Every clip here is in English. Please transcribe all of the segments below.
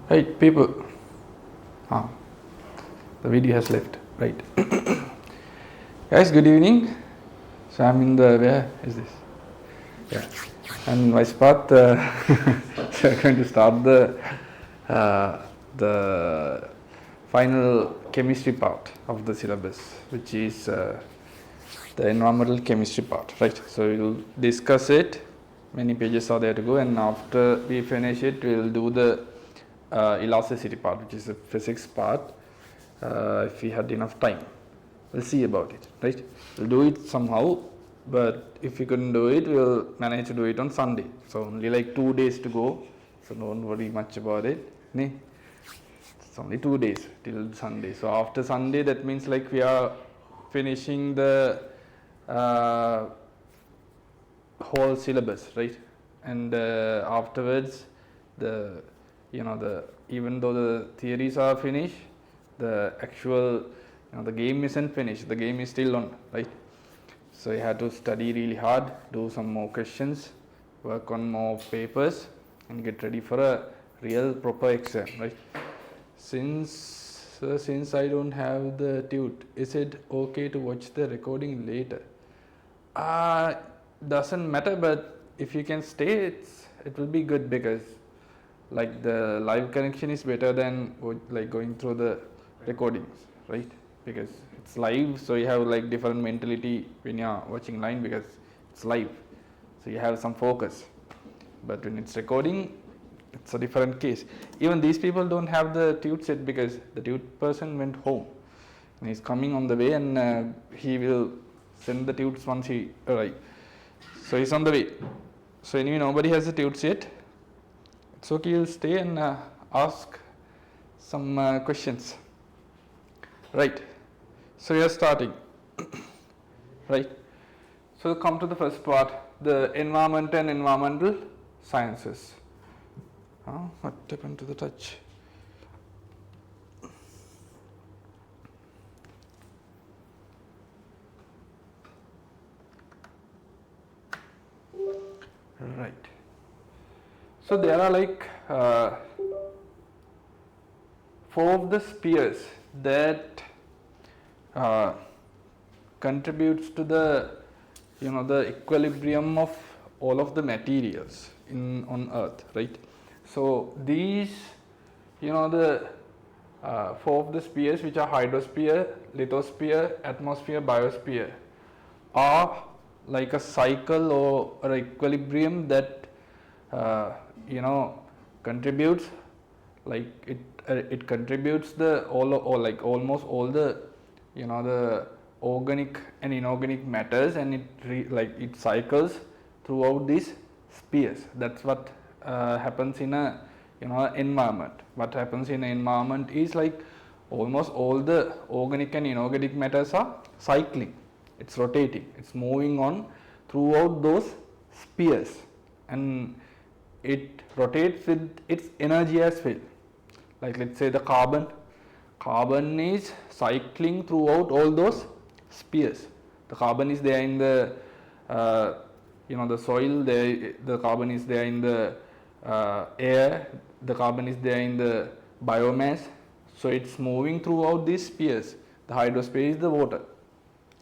Right, people. Ah, the video has left. Right. Guys, good evening. So I'm in the, where is this? Yeah. And my spot, so I'm going to start the final chemistry part of the syllabus, which is the environmental chemistry part, right? So we'll discuss it. Many pages are there to go, and after we finish it, we'll do the elasticity part, which is the physics part. If we had enough time, we'll see about it, right? We'll do it somehow, but if we couldn't do it, we'll manage to do it on Sunday. So only like 2 days to go, so don't worry much about it. It's only 2 days till Sunday. So after Sunday, that means like we are finishing the whole syllabus, right? And afterwards, even though the theories are finished, the actual the game isn't finished. The game is still on, right? So you have to study really hard, do some more questions, work on more papers, and get ready for a real proper exam, right? Since I don't have the tute, is it okay to watch the recording later? Doesn't matter, but if you can stay, it will be good, because like the live connection is better than like going through the recordings, right? Because it's live, so you have like different mentality when you are watching live, because it's live, so you have some focus. But when it's recording, it's a different case. Even these people don't have the tute set, because the tute person went home and he's coming on the way, and he will send the tutes once he arrives. So he's on the way. So anyway, nobody has the tutes yet. It's okay, you'll stay and ask some questions. Right. So we are starting. Right. So we'll come to the first part, the environment and environmental sciences. What happened to the touch? Right. So there are like 4 of the spheres that contributes to the the equilibrium of all of the materials on Earth, right? So these the 4 of the spheres, which are hydrosphere, lithosphere, atmosphere, biosphere, are like a cycle or an equilibrium that contributes, like it contributes the almost all the the organic and inorganic matters, and it cycles throughout these spheres. That's what happens in a environment. What happens in an environment is like almost all the organic and inorganic matters are cycling. It's rotating, it's moving on throughout those spheres, and it rotates with its energy as well. Like let's say the carbon is cycling throughout all those spheres. The carbon is there in the the soil, the carbon is there in the air, the carbon is there in the biomass. So it's moving throughout these spheres. The hydrosphere is the water,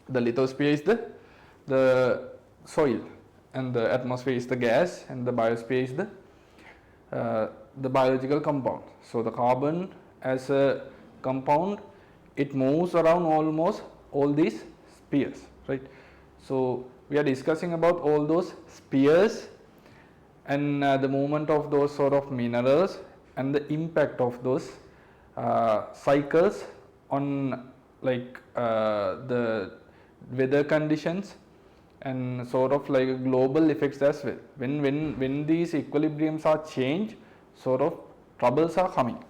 the lithosphere is the soil, and the atmosphere is the gas, and the biosphere is the biological compound. So the carbon as a compound, it moves around almost all these spheres, right? So we are discussing about all those spheres, and the movement of those sort of minerals, and the impact of those cycles on like the weather conditions, and sort of like global effects as well. When these equilibriums are changed, sort of troubles are coming.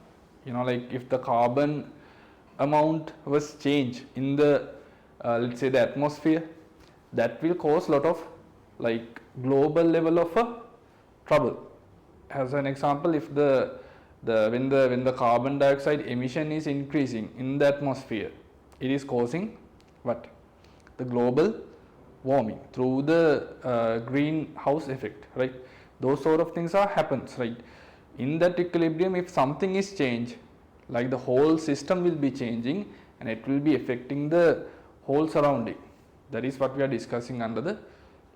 Like if the carbon amount was changed in the let's say the atmosphere, that will cause lot of like global level of trouble. As an example, if when the carbon dioxide emission is increasing in the atmosphere, it is causing what? The global warming through the greenhouse effect, right? Those sort of things happens, right? In that equilibrium, if something is changed, like the whole system will be changing and it will be affecting the whole surrounding. That is what we are discussing under the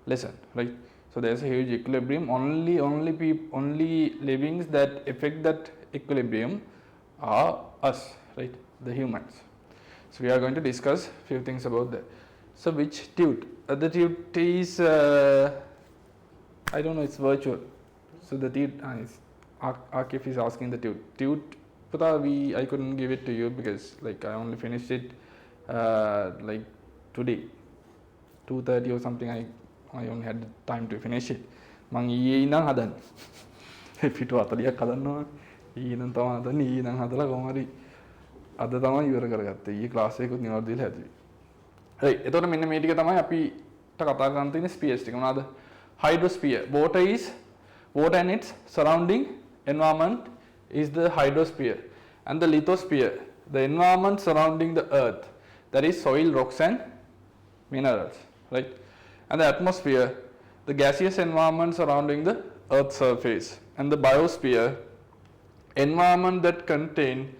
lesson, right? So there is a huge equilibrium. Only livings that affect that equilibrium are us, right? The humans. So we are going to discuss few things about that. So which tute? The tute is I don't know. It's virtual. So the tute is Akif is asking the tute. Tute, I couldn't give it to you because like I only finished it like today, 2:30 or something. I only had time to finish it. මං ඊයේ ඉඳන් හදන්නේ. පිටු 40ක් හදන්න ඕනේ. ඊයේ ඉඳන් තමයි හදන්නේ. ඊයේ ඉඳන් හදලා කොහොම හරි අද තමයි ඉවර කරගත්තේ. ඊයේ ක්ලාස් එකකුත් නිවර්දිලා හැදුවේ. හරි. එතකොට මෙන්න මේ ටික තමයි අපිට කතා කරන්න තියෙන ස්පියර්ස් ටික. මොනවාද? Hydrosphere. Water and its surrounding environment is the hydrosphere, and the lithosphere, the environment surrounding the earth, that is soil, rocks and minerals, right? And the atmosphere, the gaseous environment surrounding the earth's surface, and the biosphere, environment that contain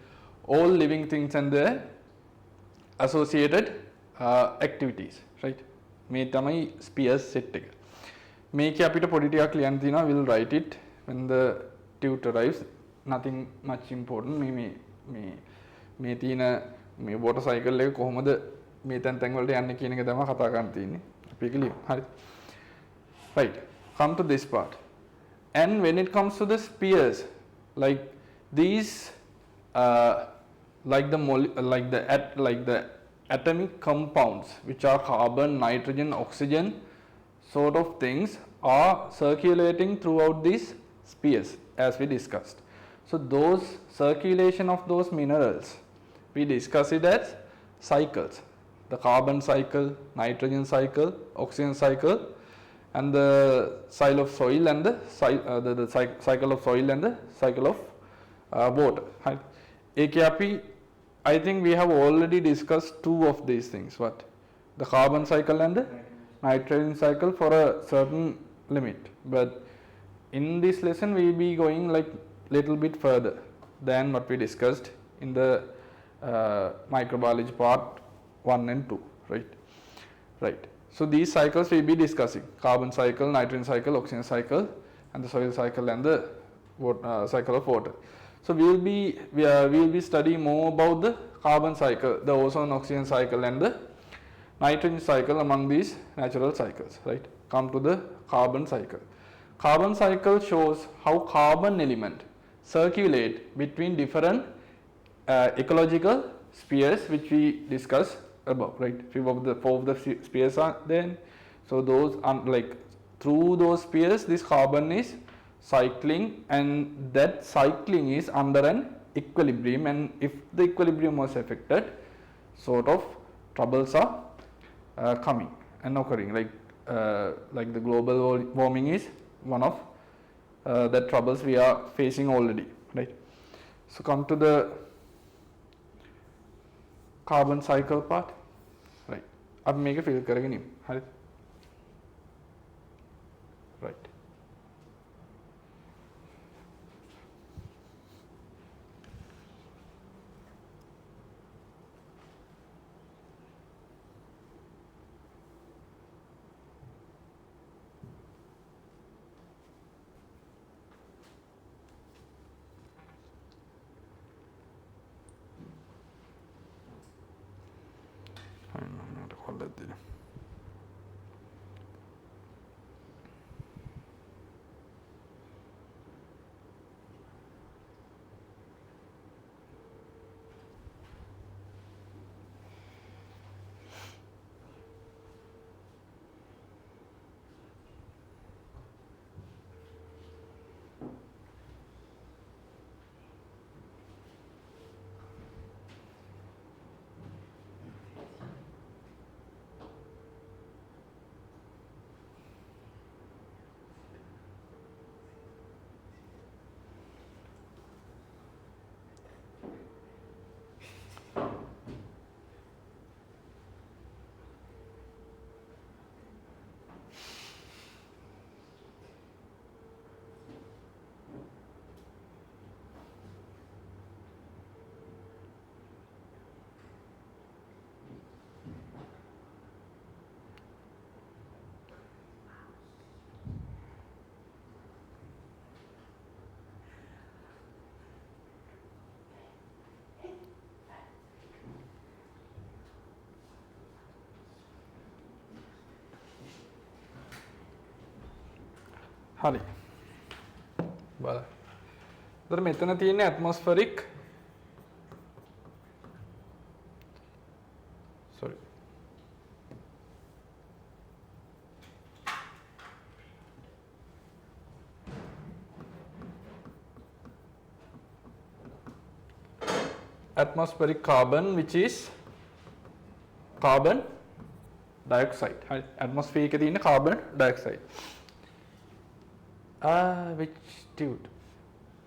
all living things and their associated activities, right? මේ තමයි spheres set එක. මේක අපිට පොඩි ටිකක් ලියන්න තියෙනවා. We'll write it when the tute arrives. Nothing much important. මේ තියෙන මේ water cycle එක කොහොමද මේ තැන් වලට යන්නේ කියන එක තමයි කතා කරන්න තියෙන්නේ. අපි ඒක ලියමු. හරි. Right. Come to this part. And when it comes to the spheres, like these like the atomic compounds which are carbon, nitrogen, oxygen sort of things are circulating throughout these spheres as we discussed. So those circulation of those minerals, we discuss it as cycles. The carbon cycle, nitrogen cycle, oxygen cycle, and the cycle of soil and the cycle of soil and the cycle of water. I think we have already discussed two of these things. What? The carbon cycle and the nitrogen cycle for a certain limit. But in this lesson, we will be going like little bit further than what we discussed in the microbiology part 1 and 2, right? Right. So these cycles we will be discussing: carbon cycle, nitrogen cycle, oxygen cycle, and the soil cycle and the cycle of water. So we will be studying more about the carbon cycle, the ozone oxygen cycle, and the nitrogen cycle among these natural cycles, right? Come to the carbon cycle. Carbon cycle shows how carbon element circulate between different ecological spheres which we discussed above, right? Four of the spheres are there. So those like through those spheres, this carbon is cycling, and that cycling is under an equilibrium, and if the equilibrium was affected, sort of troubles are coming and occurring, like the global warming is one of the troubles we are facing already, right? So come to the carbon cycle part, right? अब मेरे fill करेंगे नहीं, हर right? හරි. බලන්න. එතකොට මෙතන තියෙන්නේ atmospheric sorry. Atmospheric carbon, which is carbon dioxide. හරි. atmosphere එකේ තියෙන carbon dioxide. Which tute?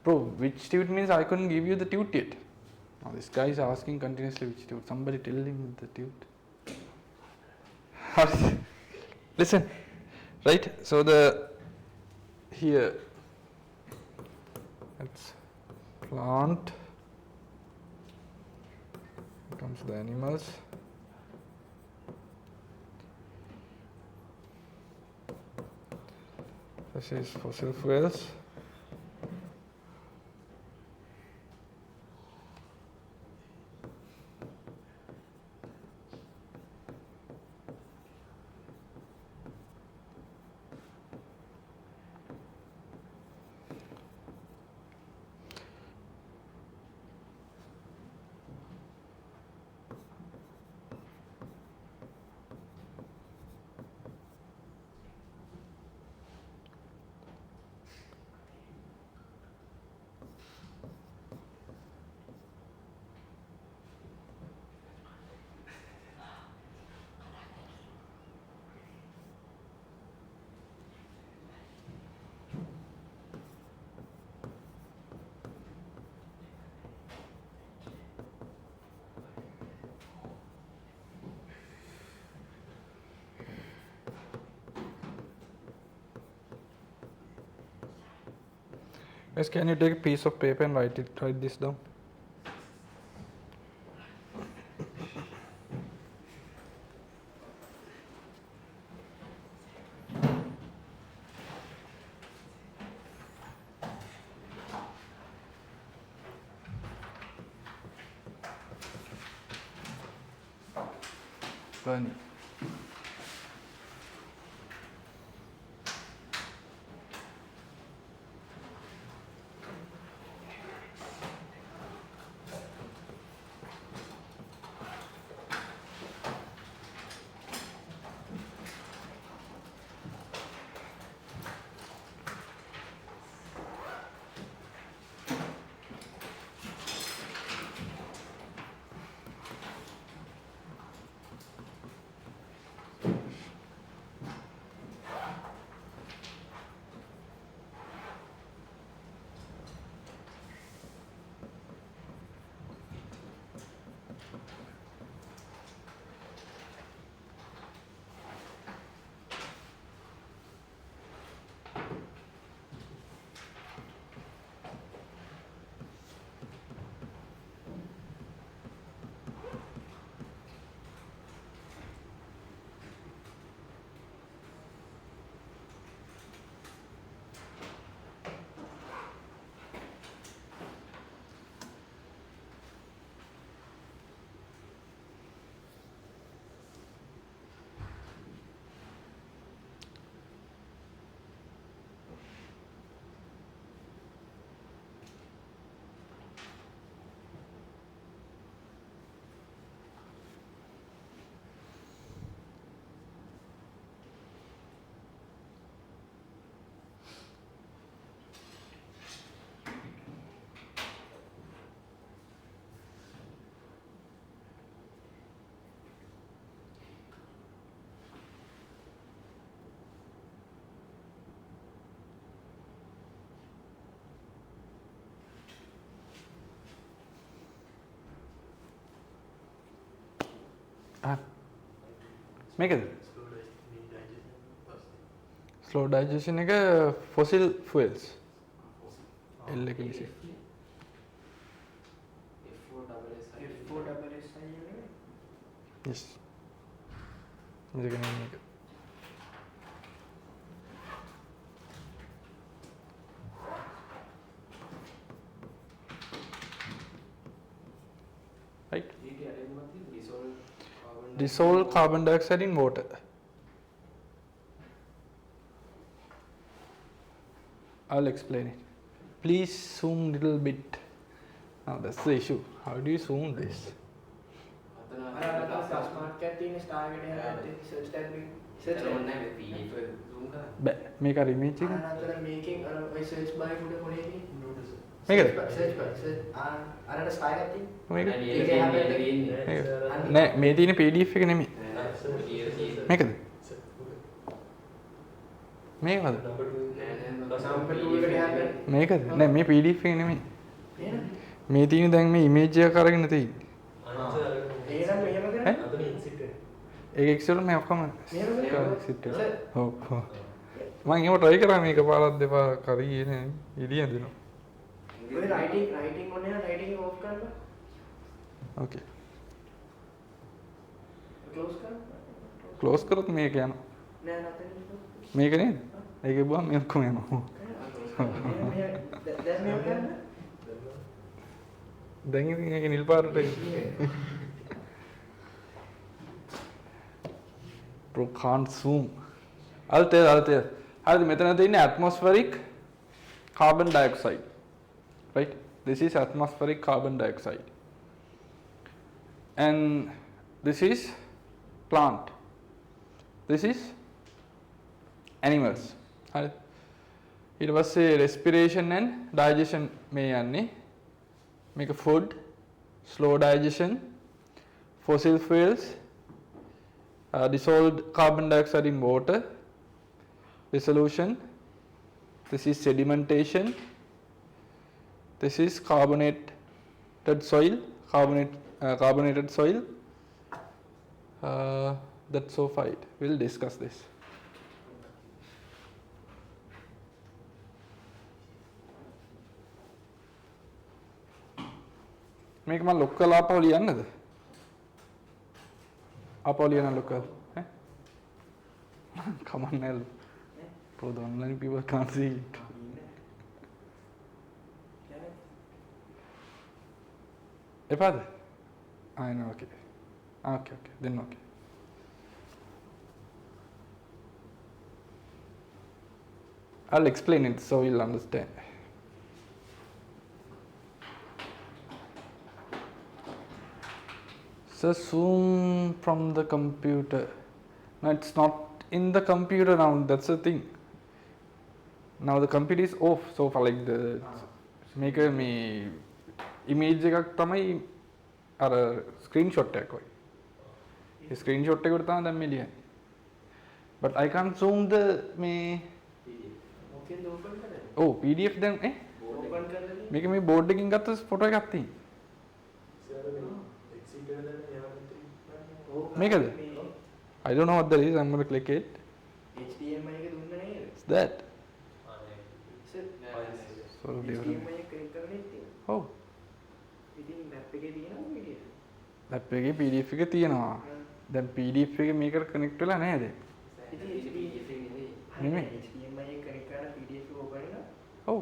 Bro, which tute means I couldn't give you the tute yet. Now this guy is asking continuously which tute. Somebody tell him the tute. Listen, right? So here it's plant. Here comes the animals. This is fossil fuels. Guys, can you take a piece of paper and write this down? Burning. මේකද slow digestion එක fossil fuels L එක ඉසි yes මේක නෙමෙයි මේක right dissolve carbon dioxide in water I'll explain it. Please zoom little bit. Now that's the issue. How do you zoom this? මේක අර image එක මේකෙන් අර ඔය search bar එක උඩ කොනේ මේකද search bar අරට style එකක් තියෙන්නේ මේක ඒක නෑ මේ තියෙන PDF එක නෙමෙයි මේකද මේකද මේකද නෑ මේ PDF එක නෙමෙයි මේ තියෙන දැන් මේ image එක අරගෙන තියෙන්නේ එහෙනම් මෙහෙම කරන්නේ ඒක එක්සල් මේ ඔක්කොම සිට ඔව් මම ඒව try කරා මේක පාරක් දෙපාරක් හරි නේ එළිය දෙනවා ඔය writing ඔන්න යන writing off කරන්න okay close කරොත් මේක යනවා නෑ නැතන මේක නේද ඒක බුවා මේ ඔක්කොම යනවා දැන් මේක කරන්න දැන් ඉතින් ඒක නිල් පාරට bro can't zoom I'll tell හරිද මෙතන තියෙන්නේ atmospheric carbon dioxide right this is atmospheric carbon dioxide and this is plant this is animals හරිද ඊට පස්සේ respiration and digestion මේ යන්නේ මේක food slow digestion fossil fuels dissolved carbon dioxide in water dissolution this is sedimentation this is carbonated soil carbonated soil that's so fine we'll discuss this මේක මම lock කරලා ආපහු ලියන්නද ආපහු ලියන්න ලොක් කරලා come on now for the online people can't see it එපාද I know okay then okay I'll explain it so you'll understand so zoom from the computer no it's not in the computer now that's the thing now the computer is off so for like the make me image එකක් තමයි අර screenshot එකක් වගේ ඒ screenshot එකට තමයි දැන් මේ ලියන්නේ but I can't zoom the මේ මොකෙන්ද open කරන්නේ oh PDF දැන් open කරලා මේක මේ board එකකින් ගත්ත photo එකක් තියෙන්නේ මේකද I don't know what that is I'm going to click it HDMI එක දුන්න නේද it's that so HDMI එක click කරලා ඉතින් oh ඉතින් map එකේ තියෙනවා PDF lab එකේ PDF එක තියෙනවා දැන් PDF එක මේකට connect වෙලා නැහැ දැන් ඉතින් PDF එක නෙමෙයි HDMI එක connect කරලා PDF එක open කරලා ඔව්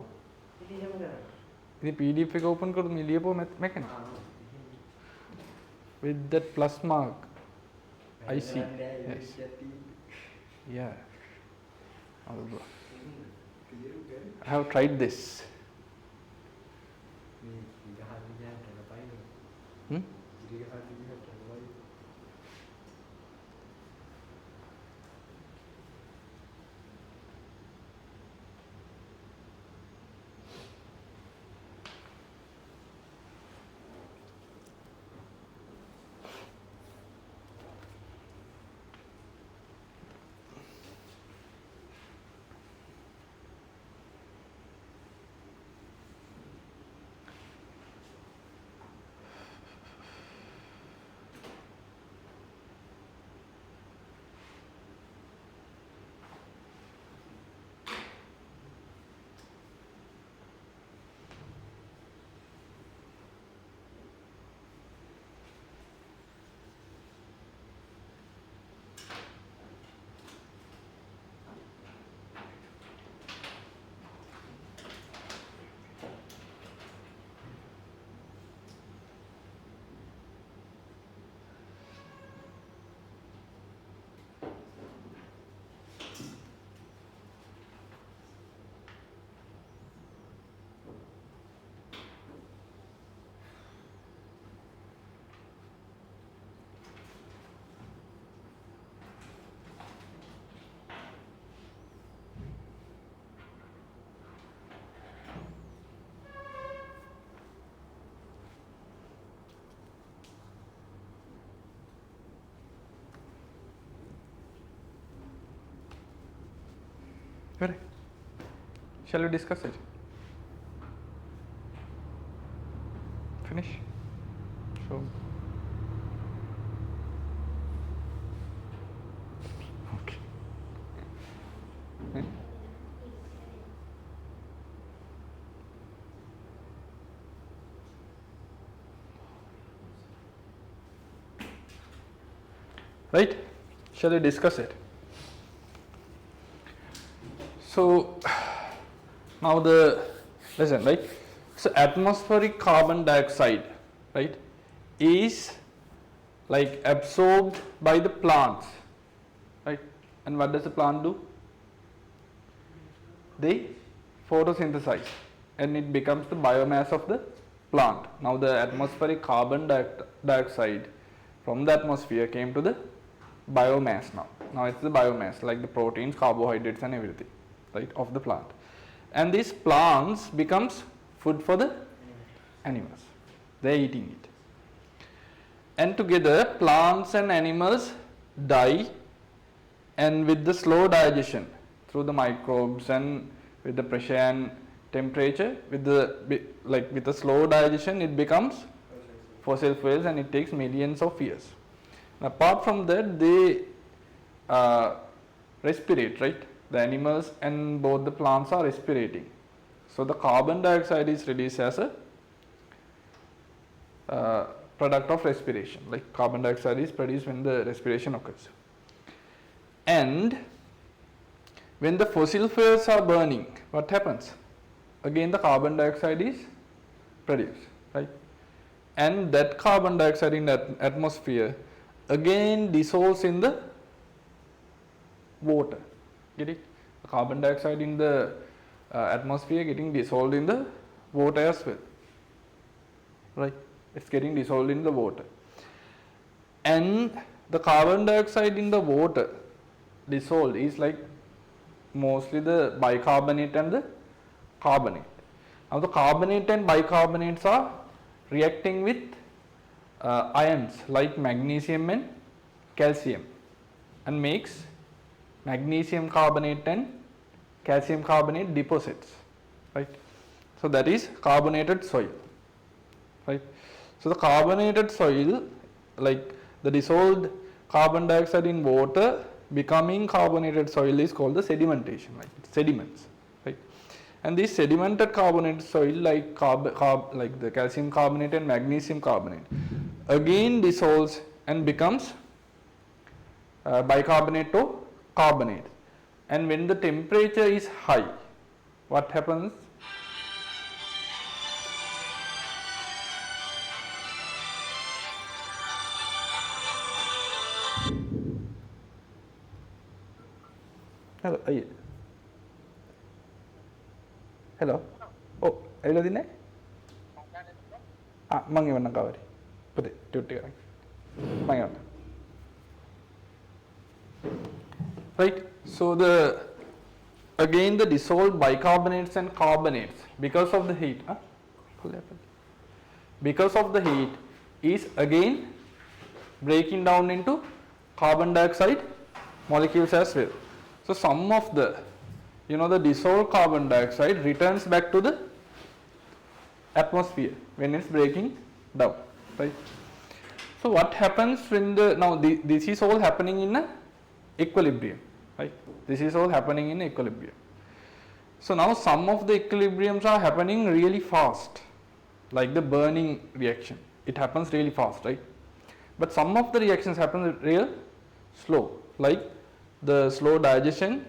ඉතින් එහෙම කරන්න ඉතින් PDF එක open කරොත් මේ ලියපුව මේකනේ with that plus mark I see yes yeah I have tried this hmm? Correct. Shall we discuss it? Finish? So, okay. Hmm? Right? Shall we discuss it? So, now listen, right? So, atmospheric carbon dioxide, right, is like absorbed by the plants, right? And what does the plant do? They photosynthesize and it becomes the biomass of the plant. Now, the atmospheric carbon dioxide from the atmosphere came to the biomass now. Now, it's the biomass like the proteins, carbohydrates and everything, right, of the plant. And these plants becomes food for the animals. They are eating it. And together plants and animals die, and with the slow digestion through the microbes and with the pressure and temperature, with the slow digestion it becomes fossil fuels, and it takes millions of years. Apart from that, they respirate, right? The animals and both the plants are respirating. So the carbon dioxide is released as a product of respiration. Like carbon dioxide is produced when the respiration occurs. And when the fossil fuels are burning, what happens? Again the carbon dioxide is produced, right? And that carbon dioxide in the atmosphere again dissolves in the water. Get it? The carbon dioxide in the atmosphere getting dissolved in the water as well, right? It's getting dissolved in the water. And the carbon dioxide in the water dissolved is like mostly the bicarbonate and the carbonate. Now the carbonate and bicarbonates are reacting with ions like magnesium and calcium and makes magnesium carbonate and calcium carbonate deposits, right? So that is carbonated soil, right? So the carbonated soil, like the dissolved carbon dioxide in water becoming carbonated soil, is called the sedimentation, like sediments, right? And this sedimented carbonated soil like like the calcium carbonate and magnesium carbonate again dissolves and becomes bicarbonate or carbonate. And when the temperature is high, what happens? Hello, hello. Oh, එල දින්නේ? මං එවන්න කවරි. පුතේ tute එක. මං එවන්න. Right? So again the dissolved bicarbonates and carbonates because of the heat, because of the heat is again breaking down into carbon dioxide molecules as well. So some of the the dissolved carbon dioxide returns back to the atmosphere when it's breaking down, right? So what happens when this is all happening in a equilibrium, right? This is all happening in equilibrium. So now some of the equilibriums are happening really fast, like the burning reaction. It happens really fast, right? But some of the reactions happen real slow, like the slow digestion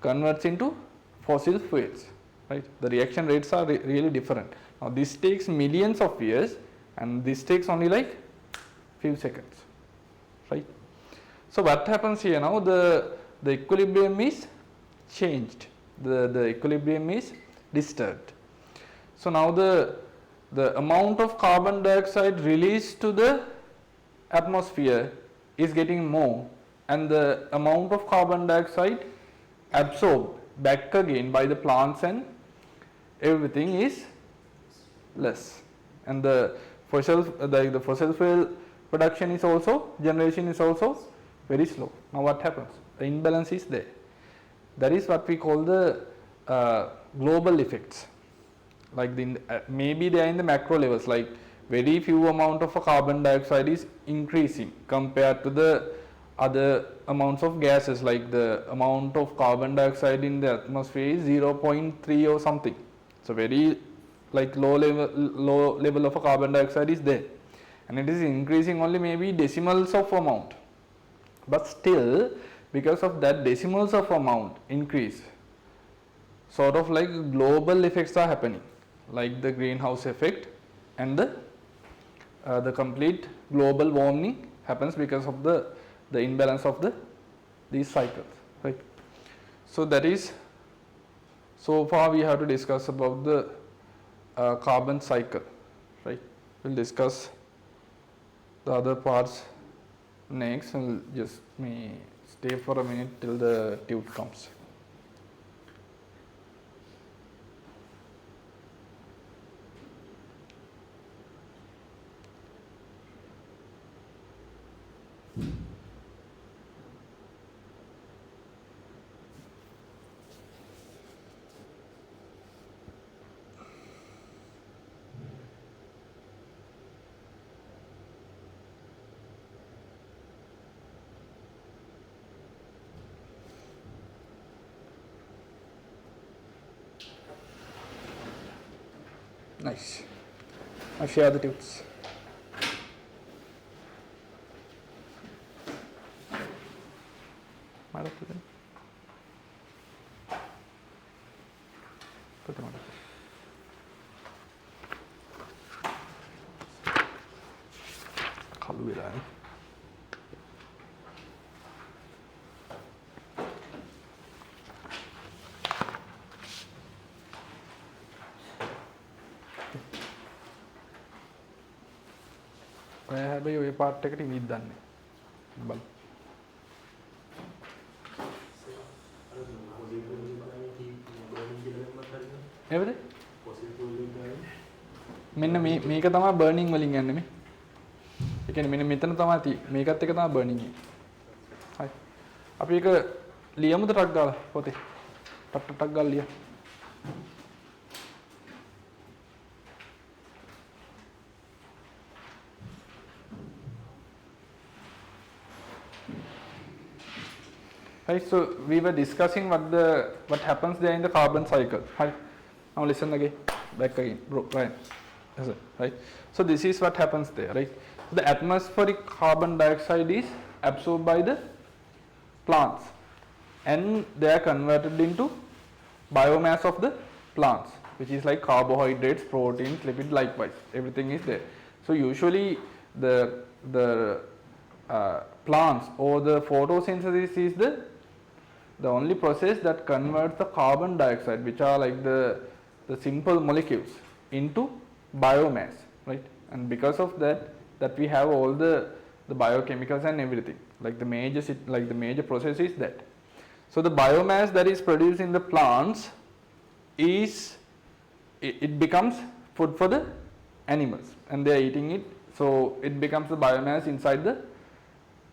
converts into fossil fuels, right? The reaction rates are really different. Now this takes millions of years and this takes only like few seconds, right? So what happens here now, the equilibrium is changed, the equilibrium is disturbed. So now the amount of carbon dioxide released to the atmosphere is getting more, and the amount of carbon dioxide absorbed back again by the plants and everything is less, and the fossil fuel production is also, generation is also very slow. Now what happens? The imbalance is there. that is what we call the global effects. Like maybe they are in the macro levels, like very few amount of a carbon dioxide is increasing compared to the other amounts of gases, like the amount of carbon dioxide in the atmosphere is 0.3 or something. So very like low level of a carbon dioxide is there, and it is increasing only maybe decimals of amount. But still, because of that decimals of amount increase, sort of like global effects are happening, like the greenhouse effect, and the complete global warming happens because of the imbalance of these cycles, right? So that is, so far we have to discuss about the carbon cycle, right? We'll discuss the other parts next, and just me stay for a minute till the tube comes. Nice. I'll share the tubes. කළු වෙලානේ. හැබැයි ඔය part එකට ඉවිත් දන්නේ බලන්න. එවද? මෙන්න මේක තමයි burning වලින් යන්නේ මේ. ඒ කියන්නේ මෙන්න මෙතන තමයි මේකත් එක තමයි බර්නින් එක. හරි. අපි ඒක ලියමුද ටක් ගාලා පොතේ. ටක් ගාලා ලියමු. Right, so we were discussing what happens there in the carbon cycle. Right. Now listen again, back again, right? Right. So this is what happens there, right? The atmospheric carbon dioxide is absorbed by the plants, and they are converted into biomass of the plants, which is like carbohydrates, proteins, lipid, likewise. Everything is there. So usually the plants or the photosynthesis is the only process that converts the carbon dioxide, which are like the simple molecules, into biomass, right? And because of that we have all the biochemicals and everything. Like the major process is that. So the biomass that is produced in the plants it becomes food for the animals, and they are eating it. So it becomes the biomass inside the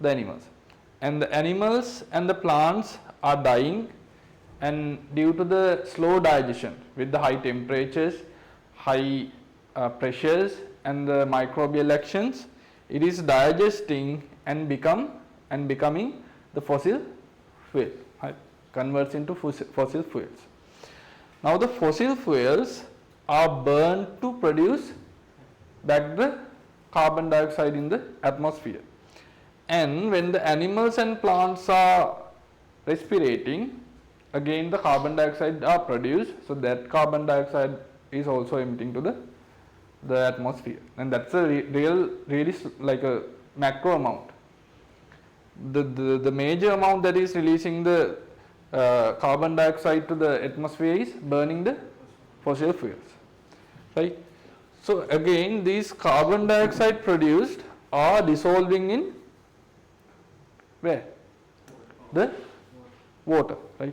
animals, and the animals and the plants are dying, and due to the slow digestion with the high temperatures, high pressures, and the microbial actions, it is digesting and becoming the fossil fuel, right? Converts into fossil fuels. Now the fossil fuels are burned to produce back the carbon dioxide in the atmosphere, and when the animals and plants are respirating, again the carbon dioxide are produced, so that carbon dioxide is also emitting to the atmosphere, and that's a really like a macro amount. The major amount that is releasing the carbon dioxide to the atmosphere is burning the fossil fuels, right? So again these carbon dioxide produced are dissolving in where? The water, right?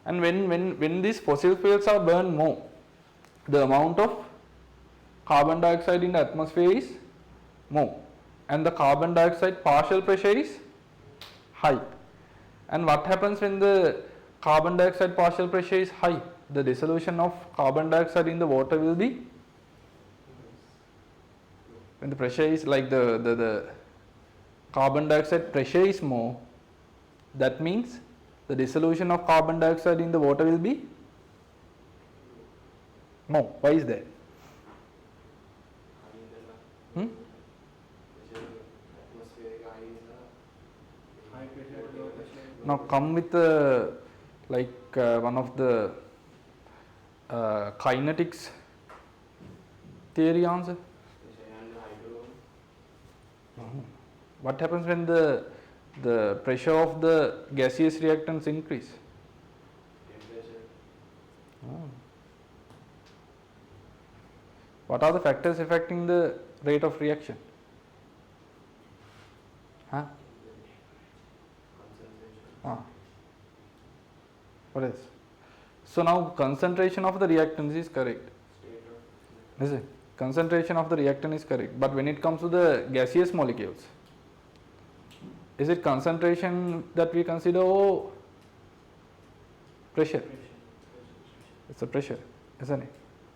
And when these fossil fuels are burned more, the amount of carbon dioxide in the atmosphere is more, and the carbon dioxide partial pressure is high. And what happens when the carbon dioxide partial pressure is high, the dissolution of carbon dioxide in the water will be, when the pressure is like the carbon dioxide pressure is more, that means the dissolution of carbon dioxide in the water will be more. Why is that? Hmm? High pressure, low pressure. Now come with one of the kinetics theory answer. What happens when the pressure of the gaseous reactants increase? Oh. What are the factors affecting the rate of reaction? Huh? What else? So now concentration of the reactants is correct. Is it? Concentration of the reactant is correct. But when it comes to the gaseous molecules, is it concentration that we consider or pressure? It's a pressure, isn't it?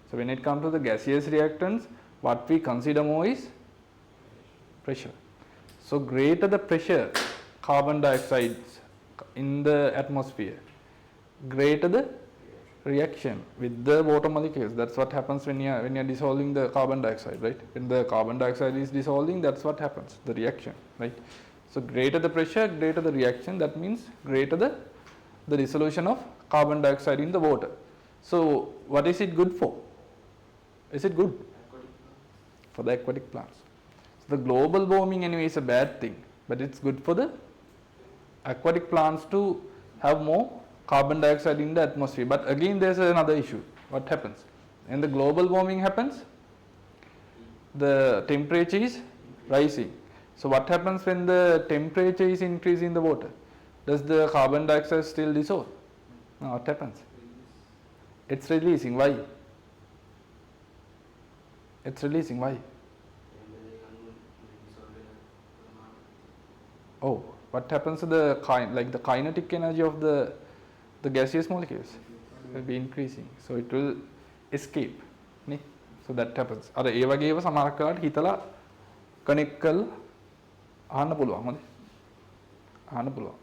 So when it comes to the gaseous reactants, what we consider more is pressure. So greater the pressure carbon dioxides in the atmosphere, greater the reaction with the water molecules. That's what happens when you are dissolving the carbon dioxide, right? When the carbon dioxide is dissolving, that's what happens, the reaction, right? So greater the pressure, greater the reaction, that means greater the dissolution of carbon dioxide in the water. So what is it good for? Is it good? For the aquatic plants. So the global warming anyway is a bad thing, but it's good for the aquatic plants to have more carbon dioxide in the atmosphere. But again there's another issue. What happens? When the global warming happens, the temperature is rising. So what happens when the temperature is increasing in the water? Does the carbon dioxide still dissolve? No, what happens? It's releasing. Why? It's releasing. Why? Oh, what happens to the kinetic energy of the gaseous molecules will be increasing, so it will escape. So that happens. අර ඒ වගේව සමහරක් වෙලාවට හිතලා connect කරලා අහන්න පුළුවන්. හොඳයි. අහන්න පුළුවන්.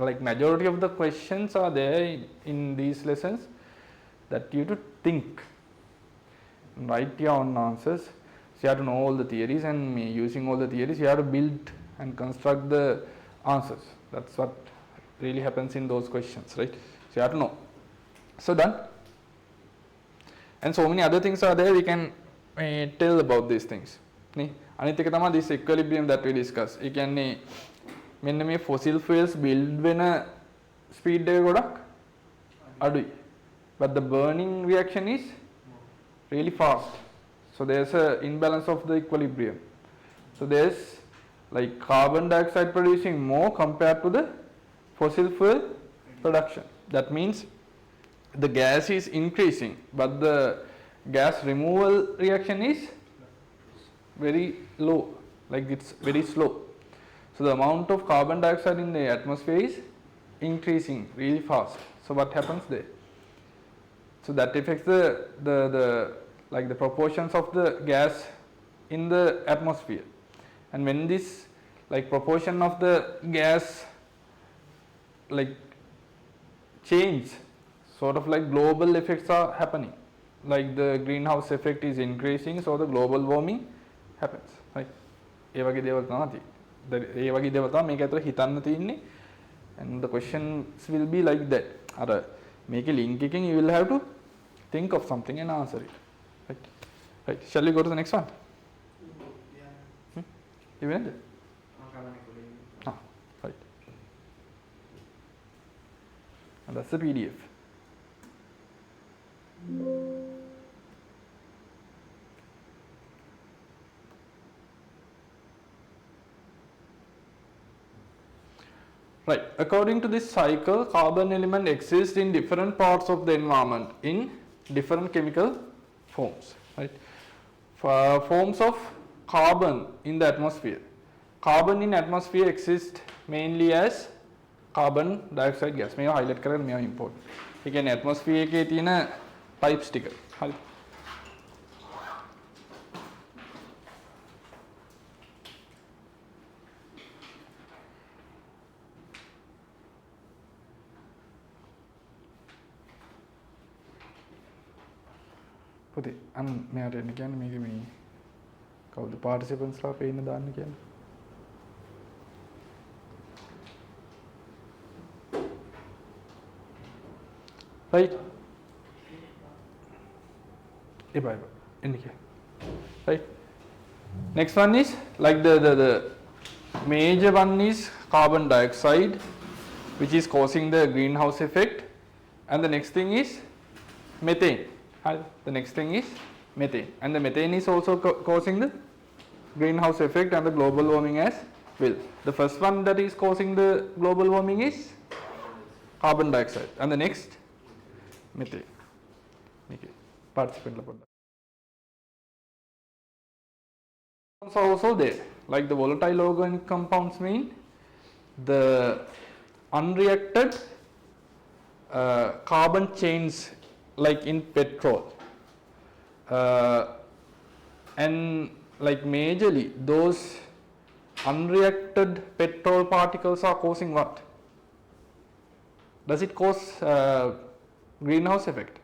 Like majority of the questions are there in these lessons that you to think, write your own answers. So you have to know all the theories, and using all the theories you have to build and construct the answers. That's what really happens in those questions, right? So you have to know. So done. And so many other things are there we can tell about these things. අනිත් එක තමයි this equilibrium that we discuss. ඒ කියන්නේ මෙන්න මේ fossil fuels build වෙන speed එක ගොඩක් අඩුයි. But the burning reaction is really fast. So there's a imbalance of the equilibrium. So there's like carbon dioxide producing more compared to the fossil fuel production. That means the gas is increasing, but the gas removal reaction is very low, like it's very slow. So the amount of carbon dioxide in the atmosphere is increasing really fast. So what happens there? So that affects the proportions of the gas in the atmosphere. And when this proportion of the gas change, sort of like global effects are happening. Like the greenhouse effect is increasing, so the global warming happens. Right? ඒ වගේ දේවල් තමයි. ඒ වගේ දේවල් තමයි මේක ඇතුළේ හිතන්න තියෙන්නේ. And the questions will be like that. අර මේකේ link එකෙන් you will have to think of something and answer it. Right? Right. Shall we go to the next one? Yeah. You ended? Right. And that's the PDF. Right. According to this cycle, carbon element exists in different parts of the environment in different chemical forms. Right. For forms of carbon in the atmosphere. Carbon in atmosphere exists mainly as carbon dioxide gas. මේවා highlight කරගෙන මේවා important. ඒ කියන්නේ atmosphere එකේ තියෙන types ටික. හරි. පුතේ අන්න මෙයාට එන්න කියන්නේ මේක මේ කවුද participants ලා පේන්න දාන්න කියන්නේ. Right. Right. Next one is like the major one is carbon dioxide, which is causing the greenhouse effect, and the next thing is methane. The next thing is methane, and the methane is also causing the greenhouse effect and the global warming as well. The first one that is causing the global warming is carbon dioxide, and the next methane. Okay. Participant are also there, like the volatile organic compounds mean the unreacted carbon chains like in petrol, and like majorly those unreacted petrol particles are causing what? Does it cause greenhouse effect?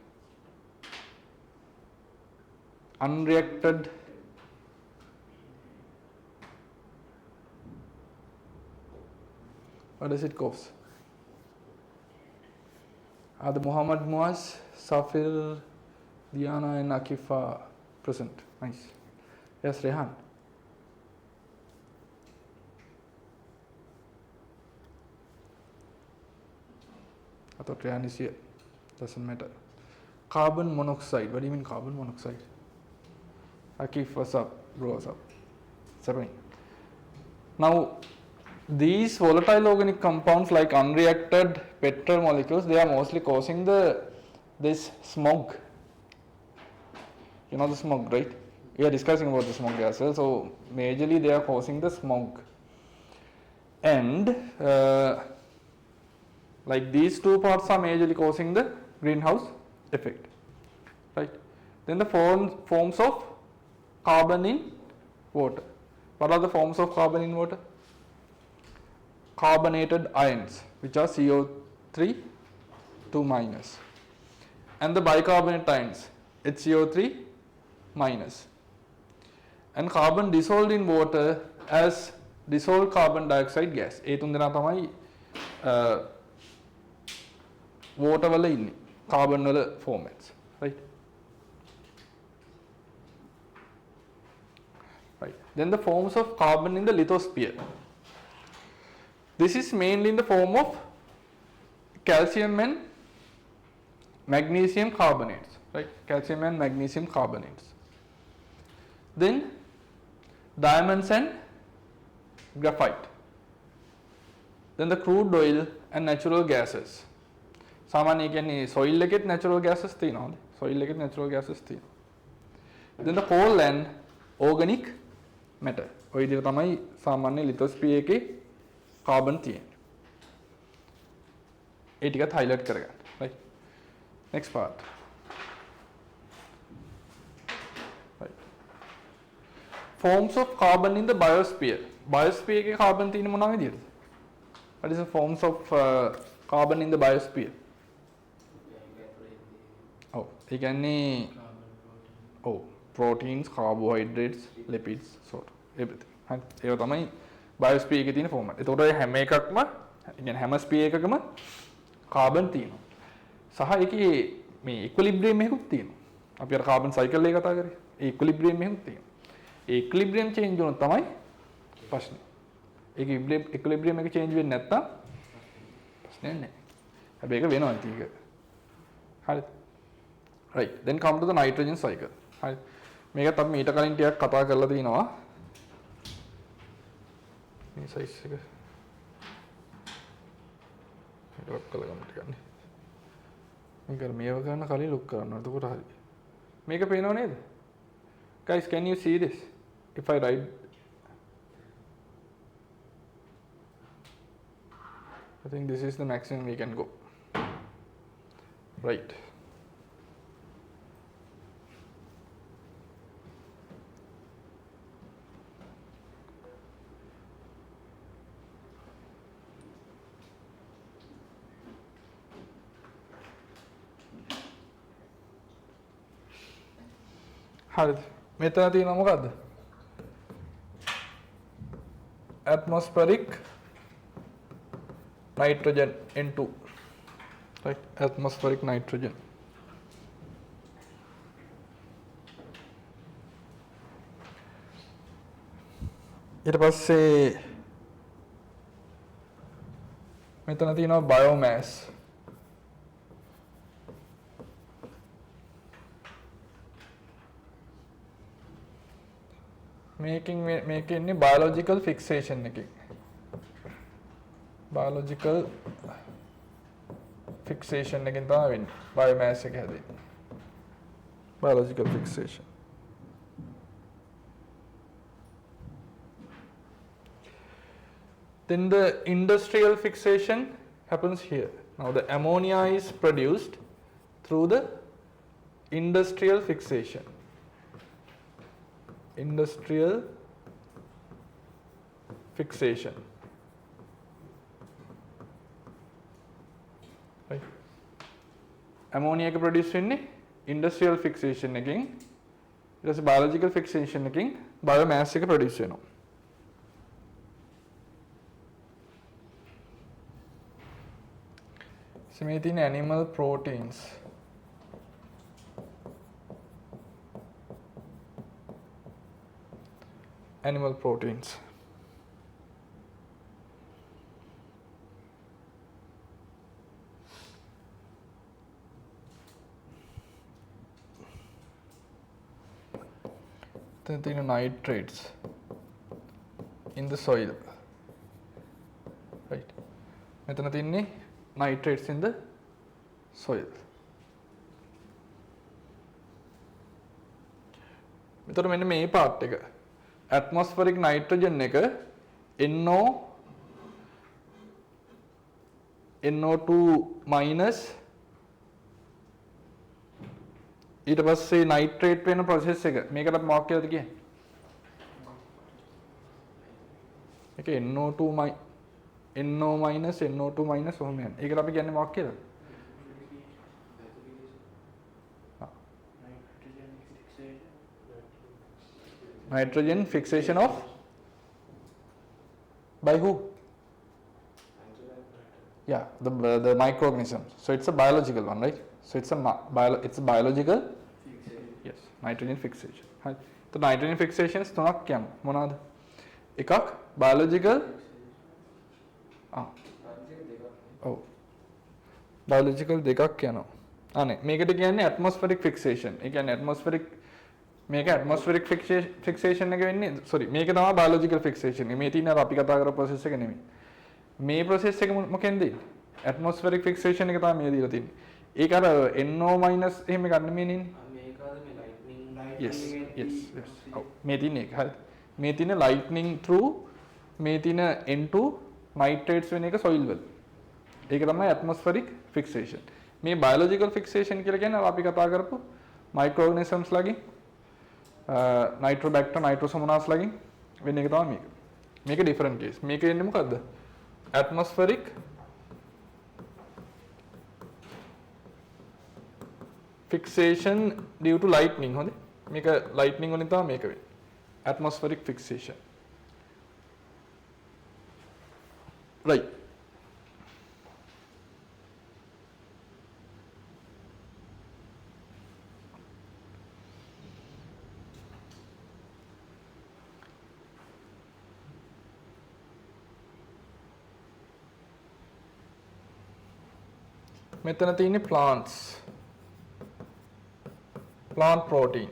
Unreacted what does it cause? Are the Muhammad Muaz, Safir, Diana and Akifa present? Nice. Yes, Rehan. I thought Rehan is here. Doesn't matter. Carbon monoxide. What do you mean carbon monoxide? Akif, what's up? Bro, what's up? What's happening? Now, these volatile organic compounds like unreacted petrol molecules, they are mostly causing this smog. You know the smog, right? We are discussing about the smog as well. So majorly they are causing the smog, and like these two parts are majorly causing the greenhouse effect, right? Then the forms of carbon in water. What are the forms of carbon in water? Carbonated ions, which are CO3 2 minus, and the bicarbonate ions, HCO3 minus, and carbon dissolved in water as dissolved carbon dioxide gas. ඒ තුන් දෙනා තමයි water වල ඉන්නේ, carbon වල formats, right? Right. Then the forms of carbon in the lithosphere. This is mainly in the form of calcium and magnesium carbonates, right? Calcium and magnesium carbonates. Then diamonds and graphite. Then the crude oil and natural gases. සාමාන්‍ය කියන්නේ soil එකෙත් natural gases තියෙනවා. soil එකෙත් natural gases තියෙනවා. Then the coal and organic matter. ඔය විදිහට තමයි සාමාන්‍ය lithosphere එකේ carbon තියෙන්නේ. ඒ ටිකත් highlight කරගන්න. Right. Next part. Right. Forms of carbon in the biosphere. Biosphere එකේ carbon තියෙන්නේ මොනවා විදිහටද? What is the forms of carbon in the biosphere? Oh, ඒ කියන්නේ proteins, carbohydrates, lipids, sort everything. හරි. ඒවා තමයි biosphere එකේ තියෙන format. ඒතකොට ඔය හැම එකක්ම කියන්නේ හැම sphere එකකම carbon තියෙනවා. සහ ඒකේ මේ equilibrium එකකුත් තියෙනවා. අපි අර carbon cycle එක කතා කරේ. ඒ equilibrium එකකුත් තියෙනවා. ඒ equilibrium change වුණොත් තමයි ප්‍රශ්නේ. ඒක equilibrium එක change වෙන්නේ නැත්තම් ප්‍රශ්නේ නැහැ. හැබැයි ඒක වෙනවා ඉතින් ඒක. හරිද? Right. Then come to the nitrogen cycle. හරි. මේකත් අපි මීට කලින් ටිකක් කතා කරලා තිනවා. මේ size එක ලොක් කරගන්න ටිකක් නේ. මේක මේව ගන්න කලින් ලොක් කරන්න. එතකොට හරි. මේක පේනව නේද? Guys, can you see this? If I write I think this is the maximum we can go. Right. හරිද මෙතන තියෙනවා මොකද්ද atmospheric nitrogen N2 right atmospheric nitrogen ඊට පස්සේ මෙතන තියෙනවා biomass මේකේ biological fixation එකකින් biological fixation එකකින් තමයි වෙන්නේ biomass එක හැදෙන්නේ biological fixation then the industrial fixation happens here now the ammonia is produced through the industrial fixation industrial fixation right ammonia එක produce වෙන්නේ industrial fixation එකකින් ඊට පස්සේ biological fixation එකකින් biomass එක produce වෙනවා මේ තියෙන animal proteins animal proteins then there are nitrates in the soil right මෙතන තියෙන්නේ nitrates in the soil මෙතන මෙන්න මේ part එක atmospheric nitrogen එක NO2 minus ඊට පස්සේ nitrate වෙන process එක මේකට අපි මොකක් කියලාද කියන්නේ ඒක NO2 NO minus NO2 minus ඔහොම යන ඒකට අපි කියන්නේ මොකක් කියලාද nitrogen fixation of by who yeah the microorganisms so it's a biological one right so it's a biological yes nitrogen fixation right so nitrogen fixations තුනක් කියමු මොනවාද එකක් biological oh biological දෙකක් කියනවා අනේ මේකට කියන්නේ atmospheric fixation ඒ කියන්නේ atmospheric මේක atmospheric fixation එක වෙන්නේ sorry මේක තමයි biological fixation මේ තියෙන අර අපි කතා කරපු process එක නෙමෙයි මේ process එක මොකෙන්ද atmospheric fixation එක තමයි මේ දීලා තියෙන්නේ ඒක අර NO minus එහෙම ගන්න නෙමෙයි මේක අර මේ lightning yes ඔව් මේ තියෙන එක හරි මේ තියෙන lightning through මේ තියෙන N2 nitrates වෙන එක soil වල ඒක තමයි atmospheric fixation මේ biological fixation කියලා කියන්නේ අපි කතා කරපු microorganisms ලගේ nitrobacter nitrosomonas ලගින් වෙන එක තමයි මේක different case මේක එන්නේ මොකද්ද atmospheric fixation due to lightning හොඳේ මේක lightning වලින් තමයි මේක වෙන්නේ atmospheric fixation right මෙතන තියෙන්නේ plants plant protein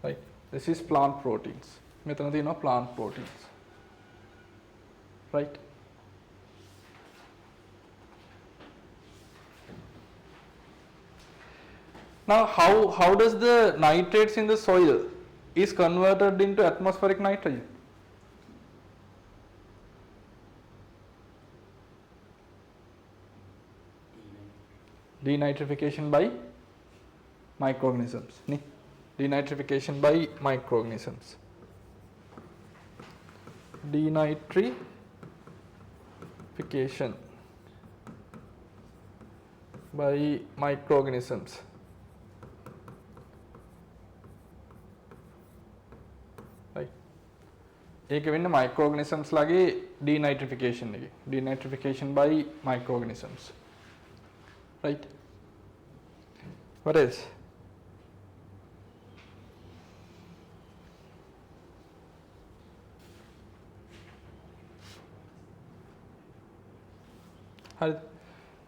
right this is plant proteins මෙතන තියෙනවා plant proteins right now how does the nitrates in the soil is converted into atmospheric nitrogen denitrification by microorganisms නේ denitrification by microorganisms denitrification by microorganisms right ඒක වෙන්නේ microorganisms ලගේ denitrification එකේ denitrification by microorganisms right what else හරි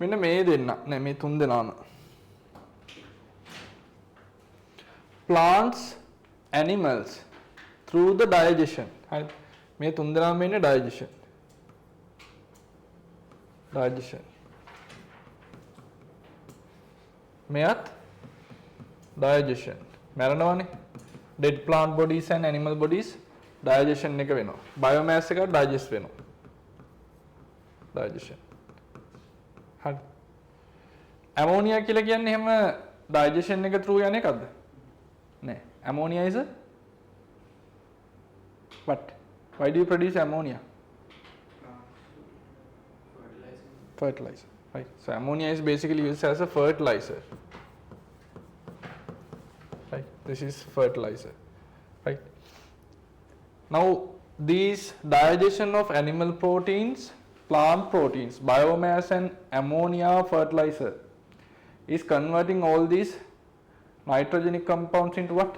මෙන්න මේ දෙන්න නෑ මේ තුන් දෙනාම plants animals through the digestion හරි මේ තුන් දෙනාම ඉන්නේ digestion මෙයත් digestion මරණවනේ dead plant bodies and animal bodies digestion එක වෙනවා biomass එක digest වෙනවා digestion හරි ammonia කියලා කියන්නේ එහෙම digestion එක through යන එකක්ද නෑ ammonia is a what why do you produce ammonia fertilizer right so ammonia is basically used as a fertilizer right this is fertilizer right now these digestion of animal proteins plant proteins biomass and ammonia fertilizer is converting all these nitrogenic compounds into what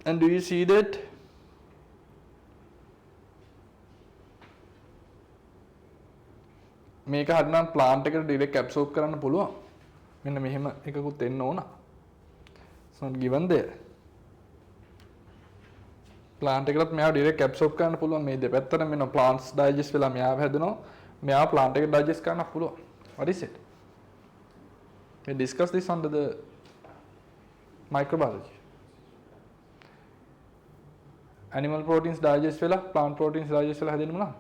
and do you see that මේක හරිනම් plant එකට direct absorb කරන්න පුළුවන් මෙන්න මෙහෙම එකකුත් එන්න ඕන it's not given there plant එකකට මෙයාව direct absorb කරන්න පුළුවන් මේ දෙපැත්තට මෙන්න plants digest වෙලා මෙයාව හැදෙනවා මෙයාව plant එකට digest කරන්න පුළුවන් what is it we discuss this under the microbiology animal proteins digest වෙලා plant proteins digest වෙලා හැදෙන්නේ මොනවද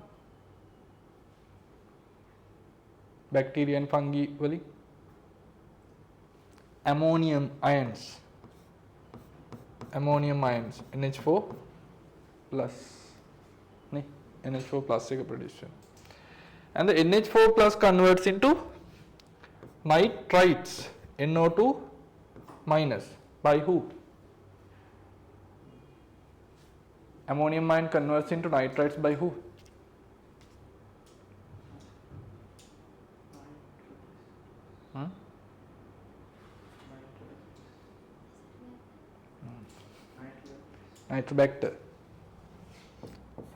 bacteria and fungi වලින් ammonium ions NH4 plus නේ NH4 plus එක produce වෙනවා and the NH4 plus converts into nitrites NO2 minus by who ammonium ion converts into nitrites by who nitrobacter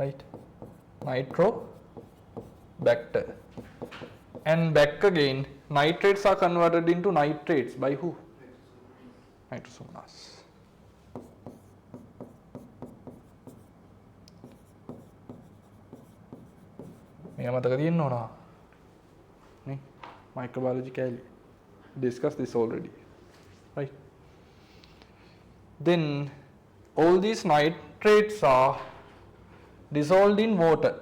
right nitrobacter and back again nitrates are converted into nitrates by who nitrosomonas මේක මතක තියෙන්න ඕන නේ microbiology කැලේ discuss this already right then all these nitrates are dissolved in water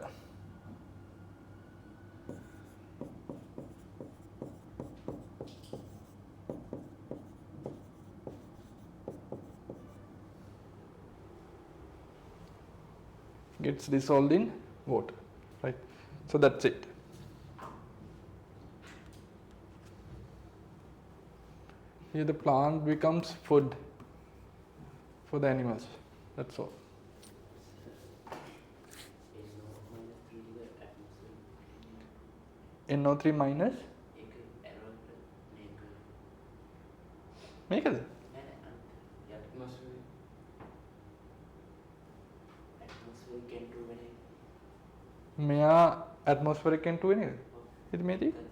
gets dissolved in water right so that's it here the plant becomes food for the animals that's all NO3 minus මේකද මෙයා atmospheric N2 වෙන එකද ඉතින් මේ තියෙන්නේ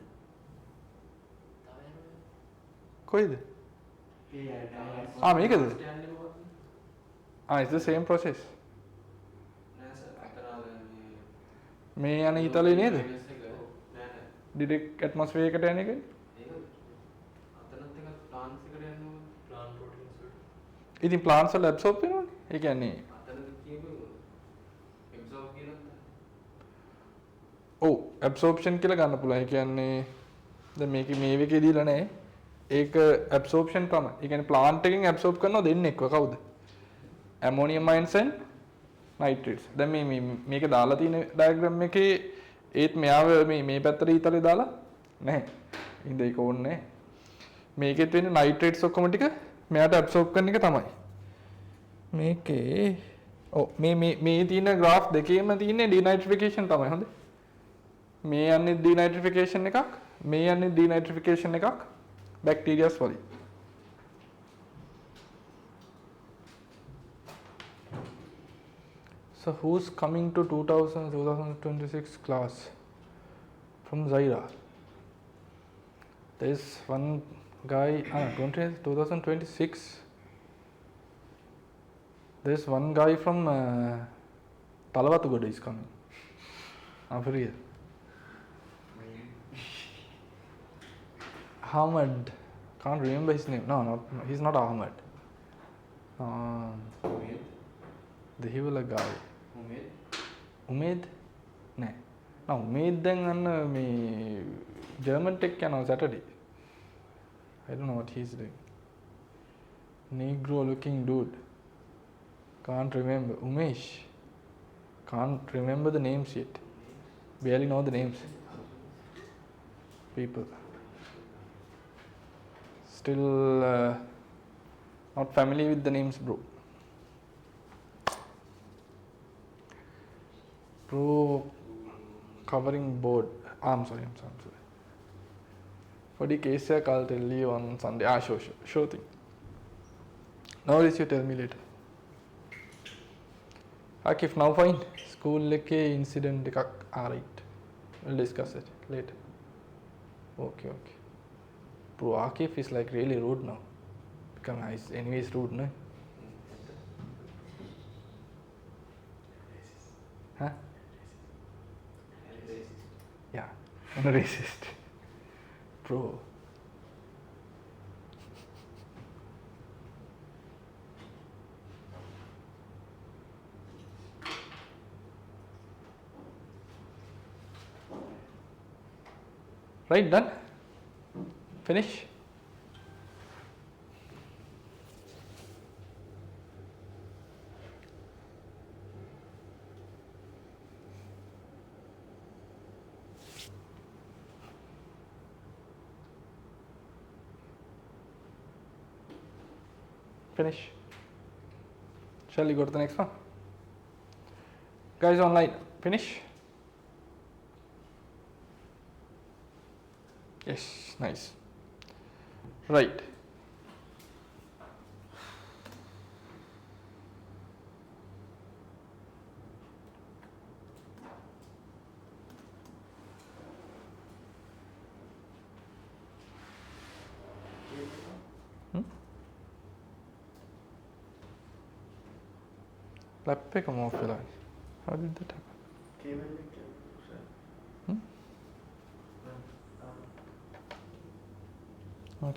කොයිද මේකද it's the same process මේ යන ඊතලේ නේද direct atmosphere එකට යන එකනේ ඉතින් plants වල absorb වෙනවනේ ඒ කියන්නේ ඔව් absorption කියලා ගන්න පුළුවන්. ඒ කියන්නේ දැන් මේ එකේ දීලා නැහැ. ඒක absorption තමයි. ඒ කියන්නේ plant එකෙන් absorb කරනවා දෙන්නෙක්ව කවුද? ammonium ions and nitrates. දැන් මේක දාලා තියෙන diagram එකේ ඒත් මෙයාව මේ පැත්තට ඊතලේ දාලා නැහැ. ඉතින් ඒක ඕනේ නැහැ. මේකෙත් වෙන්නේ nitrates ඔක්කොම ටික මෙයාට absorb කරන එක තමයි. මේකේ මේ තියෙන graph දෙකේම තියෙන්නේ denitrification තමයි හොඳේ. මේ යන්නේ denitrification එකක්, මේ යන්නේ denitrification එකක් bacterias වලින්. So who's coming to 2026 class from Zaira? There's one guy, 2026. There's one guy from Talawatugoda is coming. For real. Ahmed. Can't remember his name. No, he's not Ahmed. The Hewler guy. Umed? No. No, Umed then me German tech on Saturday. I don't know what he's doing. Negro looking dude. Can't remember. Umesh. Can't remember the names yet. Barely know the names. People. Still not familiar with the names, bro. Bro, covering board. I'm sorry. For the case, I'll tell you on Sunday. Sure thing. No worries, you tell me later. Akif, now fine. School like incident, alright. We'll discuss it later. Okay. Bro, Akif is like really rude now. Become nice. Anyways, rude, no? Huh? Yeah, I'm a racist. Bro. Right, done? Finish? Finish. Shall we go to the next one? Guys online, finish? Yes, nice. Right. Laptop come off. How did that happen?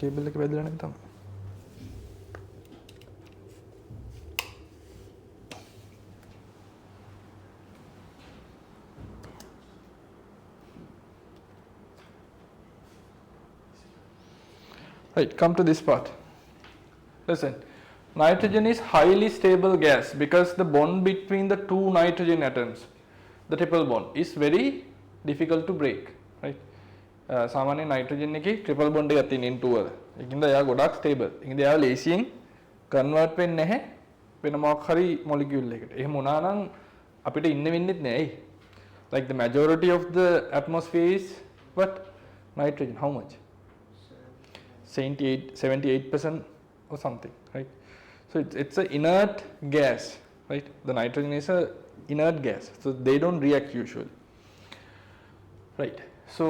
Cable එක බෙදලා නැති තමයි. Right, come to this part. Listen, nitrogen is highly stable gas because the bond between the two nitrogen atoms, the triple bond, is very difficult to break. Right? සාමාන්‍ය nitrogen එකේ triple bond එකක් තියෙන N2 වල. ඒකින්ද එයා ගොඩක් stable. ඒකින්ද එයා ලේසියෙන් convert වෙන්නේ නැහැ වෙන මොකක් හරි molecule එකකට. එහෙම වුණා නම් අපිට ඉන්න වෙන්නේත් නෑ. Like the majority of the atmosphere is what? Nitrogen. How much? 78% or something, right? So it's an inert gas, right? The nitrogen is a inert gas, so they don't react usually, right? So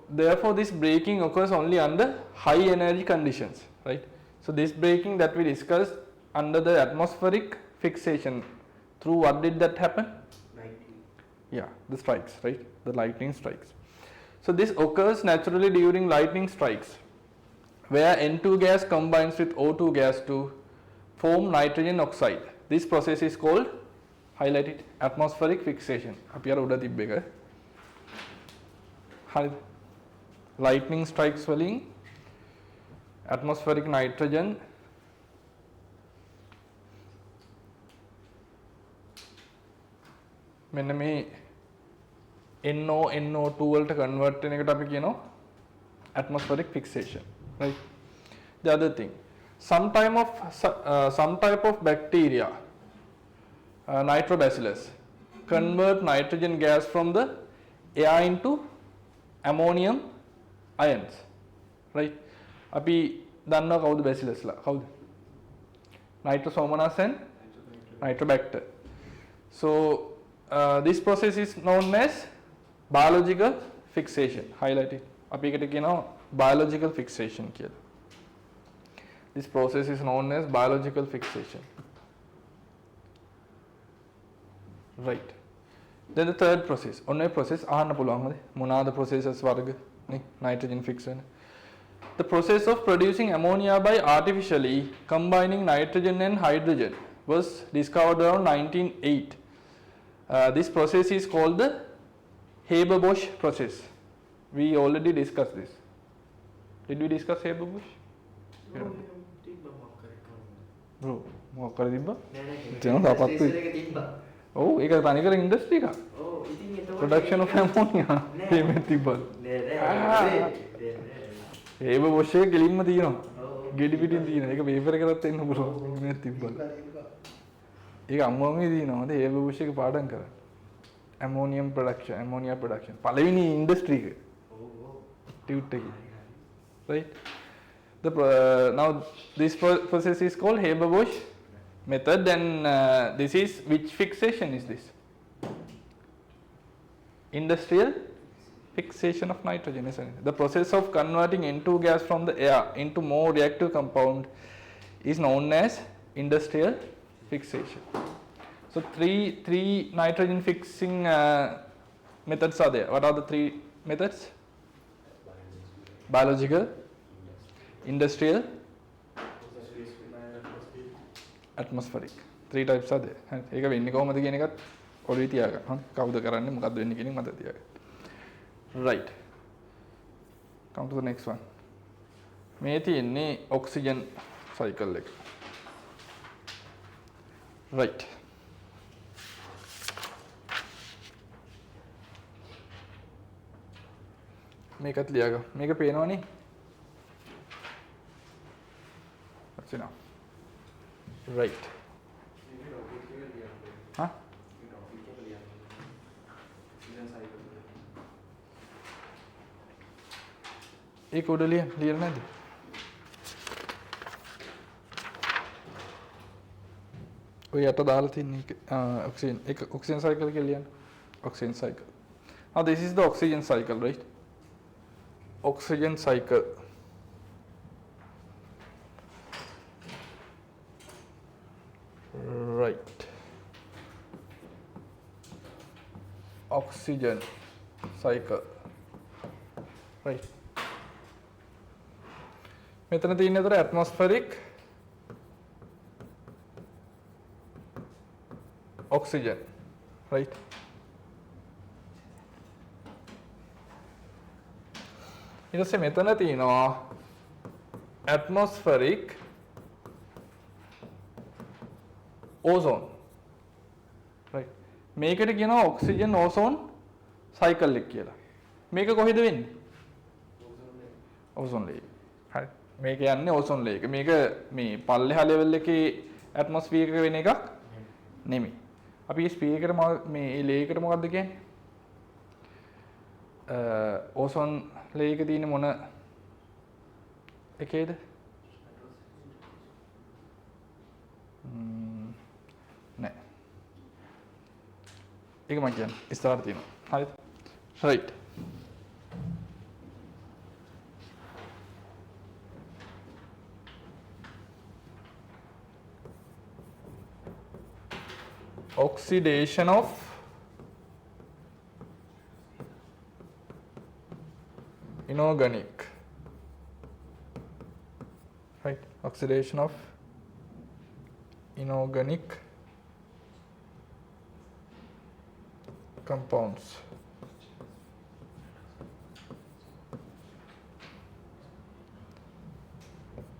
therefore this breaking occurs only under high energy conditions, right? So this breaking that we discussed under the atmospheric fixation, through what did that happen? Lightning. Yeah, the strikes, right? The lightning strikes. So this occurs naturally during lightning strikes, where N2 gas combines with O2 gas to form nitrogen oxide. This process is called, highlighted, atmospheric fixation. අපි අර උඩ තිබ්බ එක. හරිද? lightning strikes වලින් atmospheric nitrogen මෙන්න මේ NO2 වලට convert වෙන එකට අපි කියනවා atmospheric fixation, right? The other thing, some type of bacteria, nitrobacillus, convert nitrogen gas from the air into ammonium ions, right? අපි දන්නවා කවුද bacillus ලා? කවුද? Nitrosomonas and Nitrobacter. So this process is known as biological fixation. Highlight it. අපි එකට කියනවා biological fixation කියලා. This process is known as biological fixation. Right. Then the third process. ඔන්න ඒ process අහන්න පුළුවන්ද? මොනවාද processes වර්ග? නේ nitrogen fix වෙන. The process of producing ammonia by artificially combining nitrogen and hydrogen was discovered around 1908. This process is called the Haber-Bosch process. We already discussed this. Did we discuss Haber-Bosch? Bro, මොකක් කරේ තිබ්බා? නෑ තාපත් තිබ්බා. ඔව් ඒක තනිකර industry එකක්. ඔව් ඉතින් ඒක production of ammonia මේ තිබ්බා. නෑ. Haber-Bosch එක ගෙලින්ම තියෙනවා. ගෙඩි පිටින් තියෙනවා. ඒක පේපර් එකකට එන්න පුළුවන්. මේ තිබ්බා. ඒක අම්මම දිනනවා. හොඳ Haber-Bosch එක පාඩම් කරා. ammonia production. පළවෙනි ඉන්ඩස්ට්‍රි එක. ටියුට් එකේ. Right? Now this process is called Haber-Bosch method, and this is, which fixation is this? Industrial fixation of nitrogen, isn't it? The process of converting N2 gas from the air into more reactive compound is known as industrial fixation. So three nitrogen fixing methods are there. What are the three methods? Biological, industrial, atmospheric. Three types are there. ඒක වෙන්නේ කොහොමද කියන එකත් ඔළුවේ තියාගන්න. හරි. කවුද කරන්නේ මොකද්ද වෙන්නේ කියන එක මතක තියාගන්න. Right. Come to the next one. මේ තියෙන්නේ oxygen cycle එක. Right. මේකත් ලියාගමු. මේක පේනවනේ? That's enough. Right. Huh? ඒක උඩ ලියලා නැද්ද? ඔය යට දාලා තින්නේ oxygen. ඒක oxygen cycle කියලා ලියන්න. Oxygen cycle. Now this is the oxygen cycle, right? Oxygen cycle. Right. Oxygen cycle. Right. මෙතන තියෙන විතර atmospheric oxygen, right? ඊට පස්සේ මෙතන තියෙනවා atmospheric ozone, right? මේකට කියනවා oxygen ozone cycle එක කියලා. මේක කොහෙද වෙන්නේ? ozone layer. හරි. මේක යන්නේ ozone layer එක. මේක මේ පල්ලෙහා level එකේ atmosphere එක වෙන එකක් නෙමෙයි. අපි මේ ස්පීකර් එකට මේ layer එකට මොකක්ද කියන්නේ? ozone layer එක තියෙන මොන එකේද? නෑ. ඒක මම කියන්නේ ඉස්සරහට තියෙනවා. හරිද? right. Oxidation of inorganic, right? Oxidation of inorganic compounds.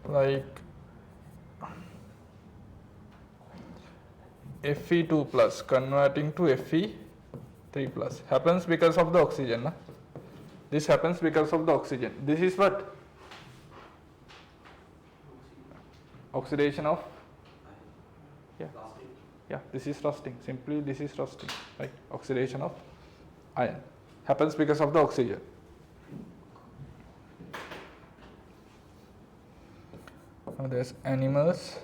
like Fe2 plus converting to Fe3 plus happens because of the oxygen. Na? This happens because of the oxygen. This is what? Oxidation of? Yeah. Yeah, this is rusting. Simply this is rusting. Right? Oxidation of iron. Happens because of the oxygen. Now there's animals.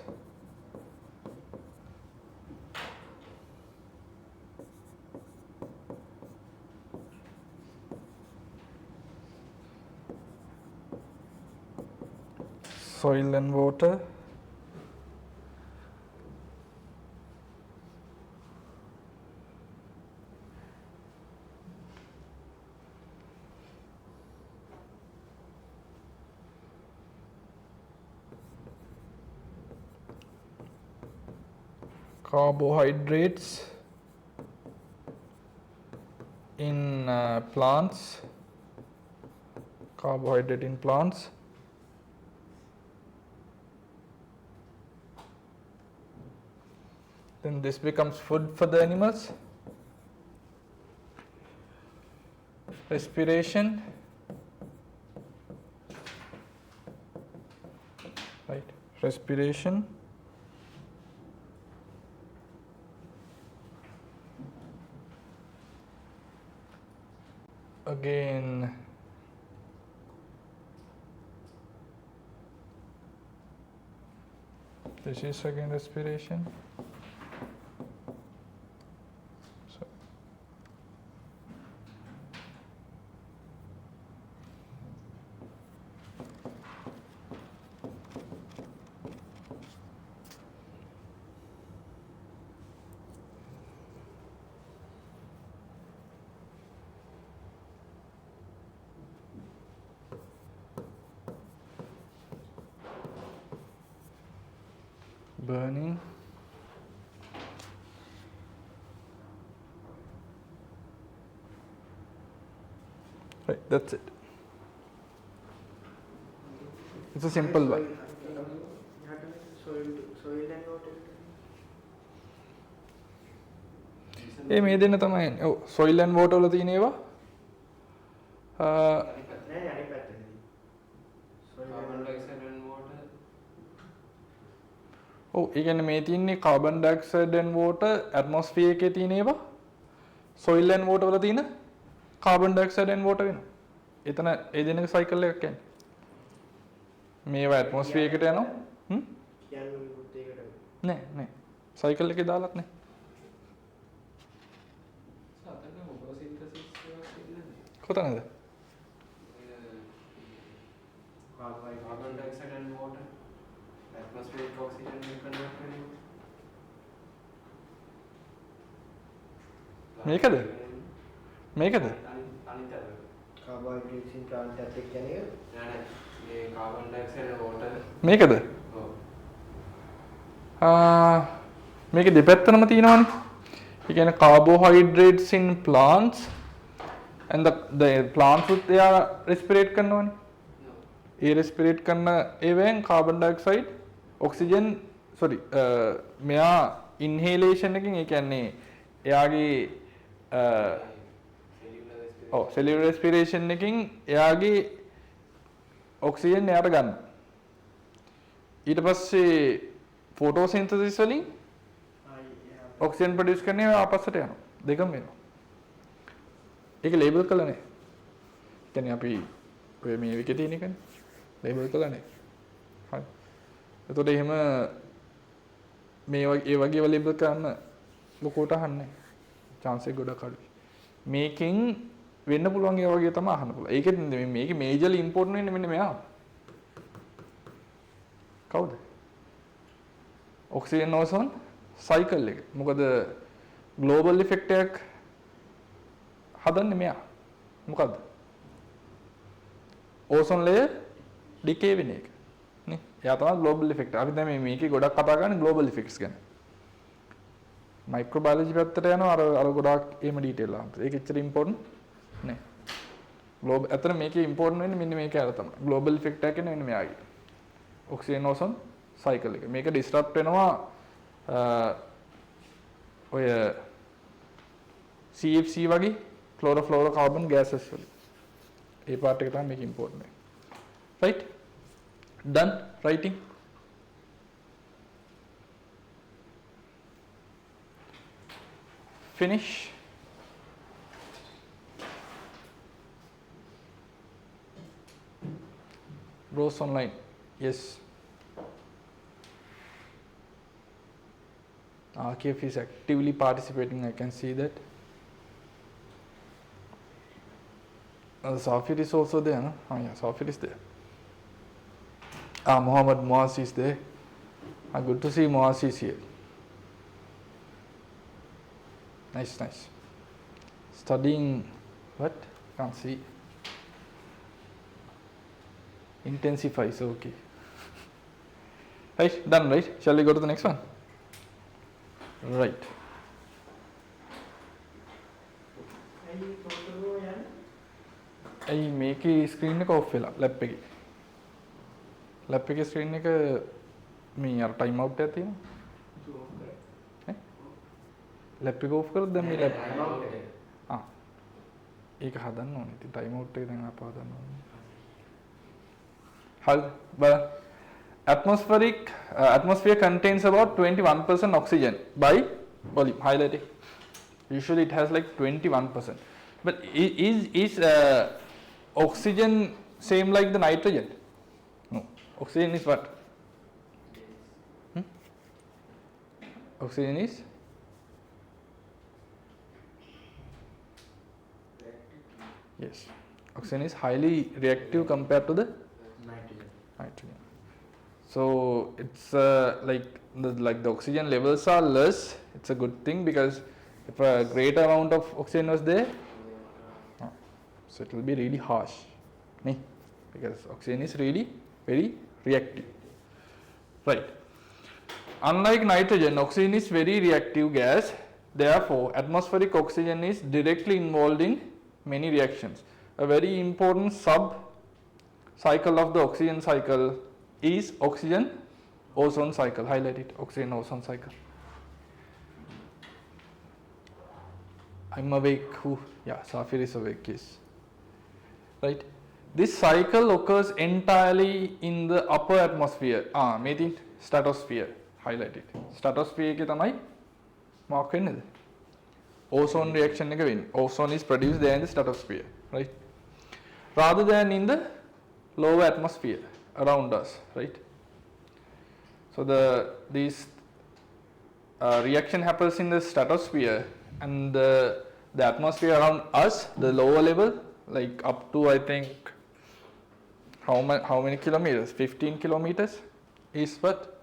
Soil and water. Carbohydrates in plants. Carbohydrate in plants. Then this becomes food for the animals. Respiration. Right. Respiration. Again, this is again respiration. So, burning. Right, that's it. It's a simple one. මේ දෙන්න තමයි. ඔව්, soil and water වල තියෙන ඒවා. ඔව්, ඒ කියන්නේ මේ තියෙන්නේ carbon dioxide and water atmosphere එකේ තියෙන ඒවා. soil and water වල තියෙන carbon dioxide and water වෙනවා. එතන ඒ දෙන්නක cycle එකක් කියන්නේ. මේවා atmosphere එකට යනවා. නෑ නෑ. cycle එකේ දාලත් නෑ. කොතනද? Carbon dioxide and water. Atmospheric oxygen converted. මේකද? මේකද? Carbohydrates in plant එකක් කියන්නේ නෑ මේ carbon dioxide and water මේකද? ඔව්. මේකේ දෙපැත්තම තියෙනවනේ. ඒ කියන්නේ carbohydrates in plants and the plants would they are respirate කරනවනේ. ඒ respirate කරන ඒවෙන් carbon dioxide oxygen sorry මෙයා inhalation එකකින් ඒ කියන්නේ එයාගේ cellular respiration එකකින් එයාගේ oxygen එයාට ගන්න. ඊට පස්සේ photosynthesis වලින් oxygen produce කරන ඒවා ආපස්සට යනවා. දෙකම වෙනවා. ඒක label කළා නේ. කියන්නේ අපි ඔය මේ එකේ තියෙන එකනේ. label කළා නේ. හරි. එතකොට එහෙම මේ ඒ වගේ ඒවා label කරන්න ලොකුවට අහන්නේ. chance එක ගොඩක් අඩුයි. මේකෙන් වෙන්න පුළුවන් ඒ වගේ තමයි අහන්න පුළුවන්. ඒකෙත් මේකේ majorly important වෙන්නේ මෙන්න මෙයා. කවුද? oxygen ozone cycle එක. මොකද global effect එකක් හදන්නේ මෙයා. මොකද්ද? ozone layer decay වෙන එක. නේ? එයා තමයි global effect. අපි දැන් මේකේ ගොඩක් කතා කරන්නේ global effects ගැන. microbiology පැත්තට යනවා අර ගොඩක් එහෙම detail ආවම. ඒක ඇත්තට important නේ. global අතන මේකේ important වෙන්නේ මෙන්න මේක ඇර තමයි. global effect එක කියන්නේ මෙන්න මෙයාගේ. ඔක්සිජන් ඕසෝන් සයිකල් එක. මේක ඩිස්ටර්බ් වෙනවා ඔය CFC වගේ ක්ලෝරෝෆ්ලෝරෝකාබන් ගෑසස් වලින්. ඒ පාර්ට් එක තමයි මේක ඉම්පෝටන්ට් එක. right? done writing? Finish? Rose online? Yes. RKF is actively participating, I can see that. Safir is also there, no? Oh yeah, Safir is there. Mohammed Moaz is there. Good to see Moaz is here. Nice, nice. Studying what? Can't see. Intensifies, okay. Right, done, right? Shall we go to the next one? Right. ඇයි මේකේ screen එක of වෙලා lap එකේ screen එක මේ අර time out එකක් තියෙනවා ලැප් එක ඔෆ් කරොත් දැන් මේ ලැප් ඒක හදන්න ඕනේ ඉතින් ටයිම් අවුට් එක දැන් ආපහු හදන්න ඕනේ හරි බලන්න atmosphere contains about 21% oxygen by volume. Highlight it. Usually it has like 21%. But is oxygen same like the nitrogen? No. Oxygen is what? Oxygen is yes. Oxygen is highly reactive compared to the nitrogen. So it's like the oxygen levels are less. It's a good thing because if a greater amount of oxygen was there, so it will be really harsh, because oxygen is really very reactive, right? Unlike nitrogen, oxygen is very reactive gas. Therefore, atmospheric oxygen is directly involved in many reactions. A very important sub cycle of the oxygen cycle is oxygen ozone cycle. Highlight it. Oxygen ozone cycle. I'm awake. Who? Yeah, Safir is awake. Yes. Right. This cycle occurs entirely in the upper atmosphere. Maybe stratosphere. Highlight it. Stratosphere ke tamai mark වෙන්නේද? Ozone reaction එක වෙන්නේ. Ozone is produced there in the stratosphere, right? Rather than in the lower atmosphere around us, right? So this reaction happens in the stratosphere, and the atmosphere around us, the lower level, like up to I think how many kilometers? 15 kilometers is what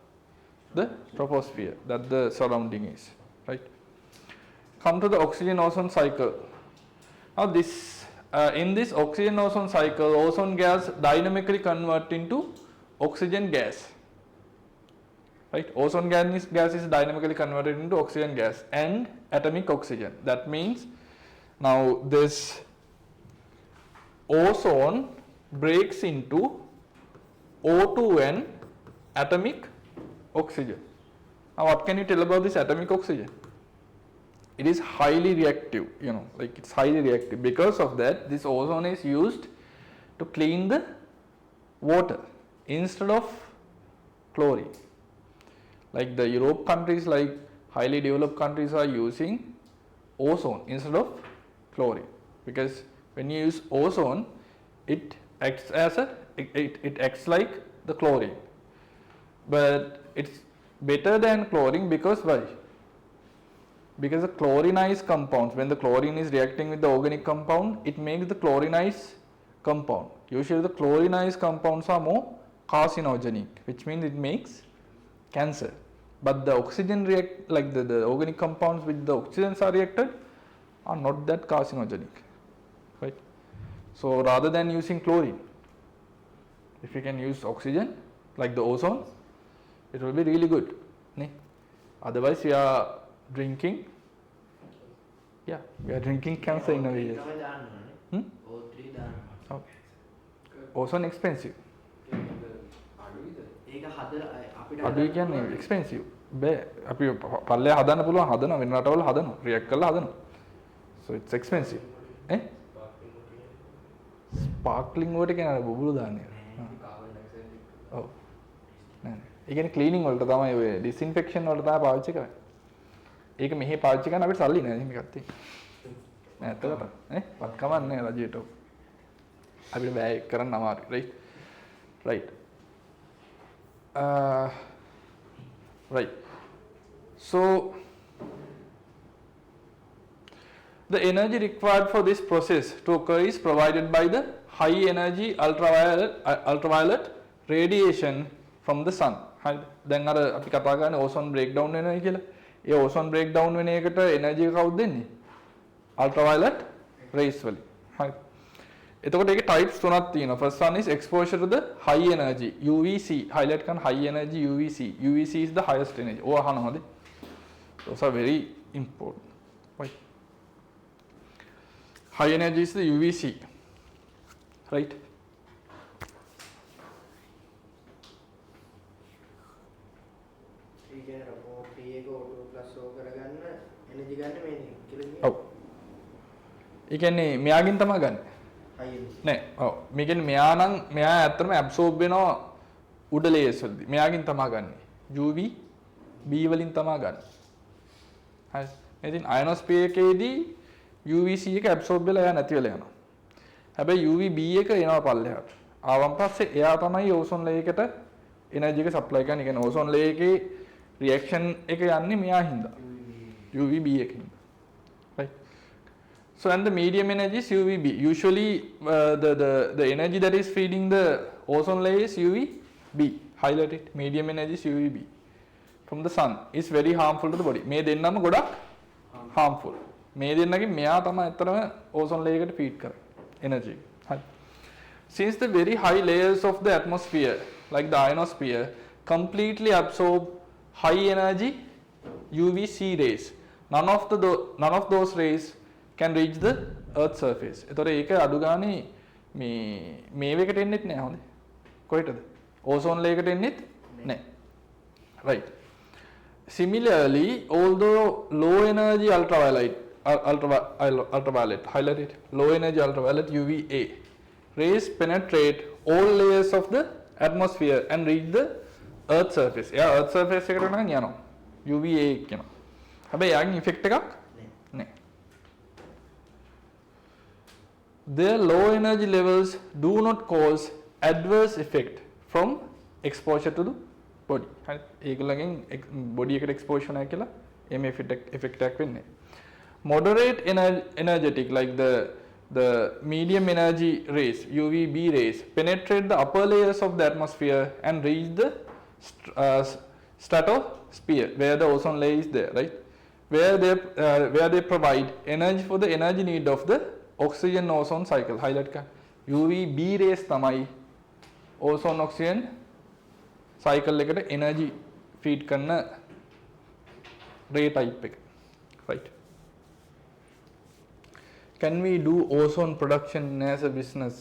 the troposphere, that the surrounding is, right? Come to the oxygen ozone cycle. Now this in this oxygen ozone cycle, ozone gas dynamically convert into oxygen gas, right? Ozone gas is dynamically converted into oxygen gas and atomic oxygen. That means now this ozone breaks into O2 and atomic oxygen. Now what can you tell about this atomic oxygen? It is highly reactive, like it's highly reactive. Because of that, this ozone is used to clean the water instead of chlorine. Like the Europe countries, like highly developed countries, are using ozone instead of chlorine, because when you use ozone, it acts as it acts like the chlorine, but it's better than chlorine. Because why? Because the chlorinized compounds, when the chlorine is reacting with the organic compound, it makes the chlorinized compound. Usually the chlorinized compounds are more carcinogenic, which means it makes cancer. But the oxygen like the organic compounds with the oxygens are reacted are not that carcinogenic, right? So rather than using chlorine, if you can use oxygen like the ozone, it will be really good. Otherwise we are drinking, we are drinking cancer in a way. Okay. Ozone expensive. අඩුයි කියන්නේ expensive. බෑ. අපි පල්ලෙහා හදන්න පුළුවන් හදනවා වෙන රටවල හදනවා. රියැක්ට් කරලා හදනවා. So it's expensive. ඈ? ස්පාර්ක්ලින් වලට කියන බුබුලු දාන්නේ. ඔව්. නෑ. ඒ කියන්නේ ක්ලීනින් වලට තමයි ඔය ඩිස්ඉන්ෆෙක්ෂන් වලට තමයි පාවිච්චි කරන්නේ. ඒක මෙහි පාවිච්චි කරන්න අපිට සල්ලි නෑ මේකත් තියෙන්නේ. නෑ ඇත්තකට. ඈ? වත් කමන්නේ රජයට. අපිට බෑ ඒක කරන්න අමාරුයි. right? Right. Right. So the energy required for this process to occur is provided by the high energy ultraviolet radiation from the sun. හරිද? දැන් අර අපි කතා කරන්නේ ඕසෝන් බ්‍රේක්ඩවුන් වෙනවා කියලා. ඒ ඕසෝන් බ්‍රේක්ඩවුන් වෙන එකට එනර්ජි එක කවුද දෙන්නේ? ultraviolet rays වලින්. හරිද? එතකොට ඒකේ types තුනක් තියෙනවා. First one is exposure to the high energy UVC. highlight කරන high energy UVC. UVC is the highest energy. ඕවා අහනවද? Those are very important. Right. High energy is the UVC. Right. ඔව්. ඒ කියන්නේ මෙයාගෙන් තමයි ගන්න. නෑ. ඔව්. මේ කියන්නේ මෙයා ඇත්තටම ඇබ්සෝබ් වෙනවා උඩ ලේයර්ස් වලදී. මෙයාගෙන් තමයි ගන්න. UV B වලින් තමයි ගන්න. හරි. ඉතින් අයනොස්ෆියර් එකේදී UVC එක ඇබ්සෝබ් වෙලා එයා නැති වෙලා යනවා. හැබැයි UVB එක එනවා පල්ලෙහාට. ආවන් පස්සේ එයා තමයි ඕසෝන් ලේයර් එකට එනර්ජි එක සප්ලයි කරන්නේ. කියන්නේ ඕසෝන් ලේයර් එකේ රියැක්ෂන් එක යන්නේ මෙයා හින්දා. UVB එකකින්. Right. So and the medium energy is UVB. Usually the energy that is feeding the ozone layer is UVB. Highlight it. Medium energy is UVB. From the sun is very harmful to the body. මේ දෙන්නම ගොඩක් harmful. මේ දෙන්නගෙන් මෙයා තමයි අතරම ozone layer එකට feed කරන්නේ energy. හරි. Since the very high layers of the atmosphere like the ionosphere completely absorb high energy UVC rays, none of those rays can reach the earth surface. එතකොට ඒක අඩු ගානේ මේ වේකට එන්නෙත් නෑ හොඳේ. කොහෙටද? ඕසෝන් ලේයරකට එන්නෙත් නෑ. Right. Similarly, although low energy ultraviolet highlighted low energy ultraviolet UVA rays penetrate all layers of the atmosphere and reach the earth surface. එයා earth surface එකට නම් යනවා. UVA එක කියනවා. හැබැයි යාගේ effect එකක් නෑ. Their low energy levels do not cause adverse effect from exposure to the body. හරි. ඒගොල්ලන්ගෙන් body එකට exposure නැහැ කියලා එමේ effect එකක් වෙන්නේ. Moderate energetic like the medium energy rays UVB rays penetrate the upper layers of the atmosphere and reach the stratosphere where the ozone layer is there, right? Where they provide energy for the energy need of the oxygen ozone cycle. Highlight ka UVB rays tamai ozone oxygen cycle එකට energy feed කරන ray type එක. Right. Can we do ozone production as a business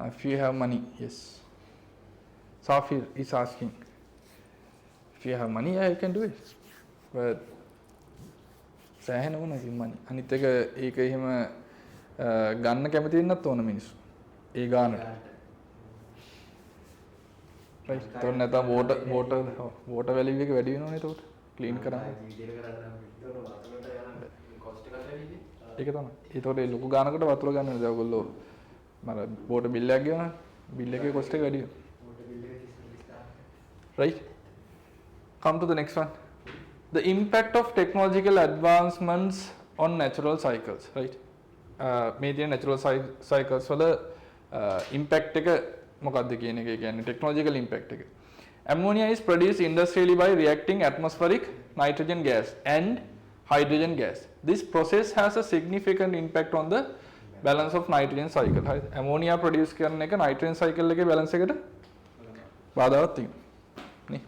if you have money? Yes. Safir is asking. If you have money, yeah, you can do it. But සෑහෙන වුණා ඉතින් money. අනිත් එක ඒක එහෙම ගන්න කැමති වෙන්නත් ඕන මිනිස්සු. ඒ ගානට. right. තොර නැත්නම් water value එක වැඩි වෙනවනේ එතකොට. clean කරන්න. ඒක තමයි. ඒතකොට ඒ ලොකු ගානකට වතුර ගන්න නේද ඔයගොල්ලෝ මර water bill එකක් ගෙවනවා. bill එකේ cost එක වැඩි වෙනවා. Right. Come to the next one. The impact of technological advancements on natural cycles, right? මේ තියෙන natural cycles වල impact එක මොකක්ද කියන එක කියන්නේ technological impact එක. Ammonia is produced industrially by reacting atmospheric nitrogen gas and hydrogen gas. This process has a significant impact on the balance of nitrogen cycle. හරි. ammonia produce කරන එක nitrogen cycle එකේ balance එකට බාධාවක් තියෙනවා. නේ?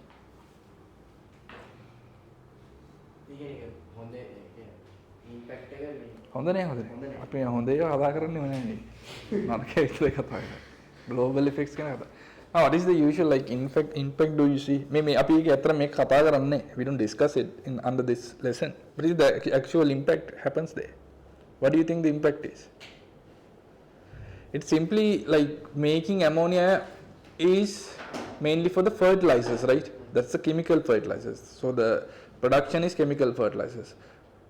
හොඳ නෑ. අපි හොඳ ඒවා කතා කරන්නේ නැහැ. නරකයි විතරයි කතා කරන්නේ. global effects ගැන කතා. What is the usual like impact do you see? Maybe අපි ඒක ඇත්තට මේක කතා කරන්නේ. We don't discuss it in under this lesson. What is the actual impact happens there? What do you think the impact is? It's simply like making ammonia is mainly for the fertilizers, right? That's the chemical fertilizers. So the production is chemical fertilizers.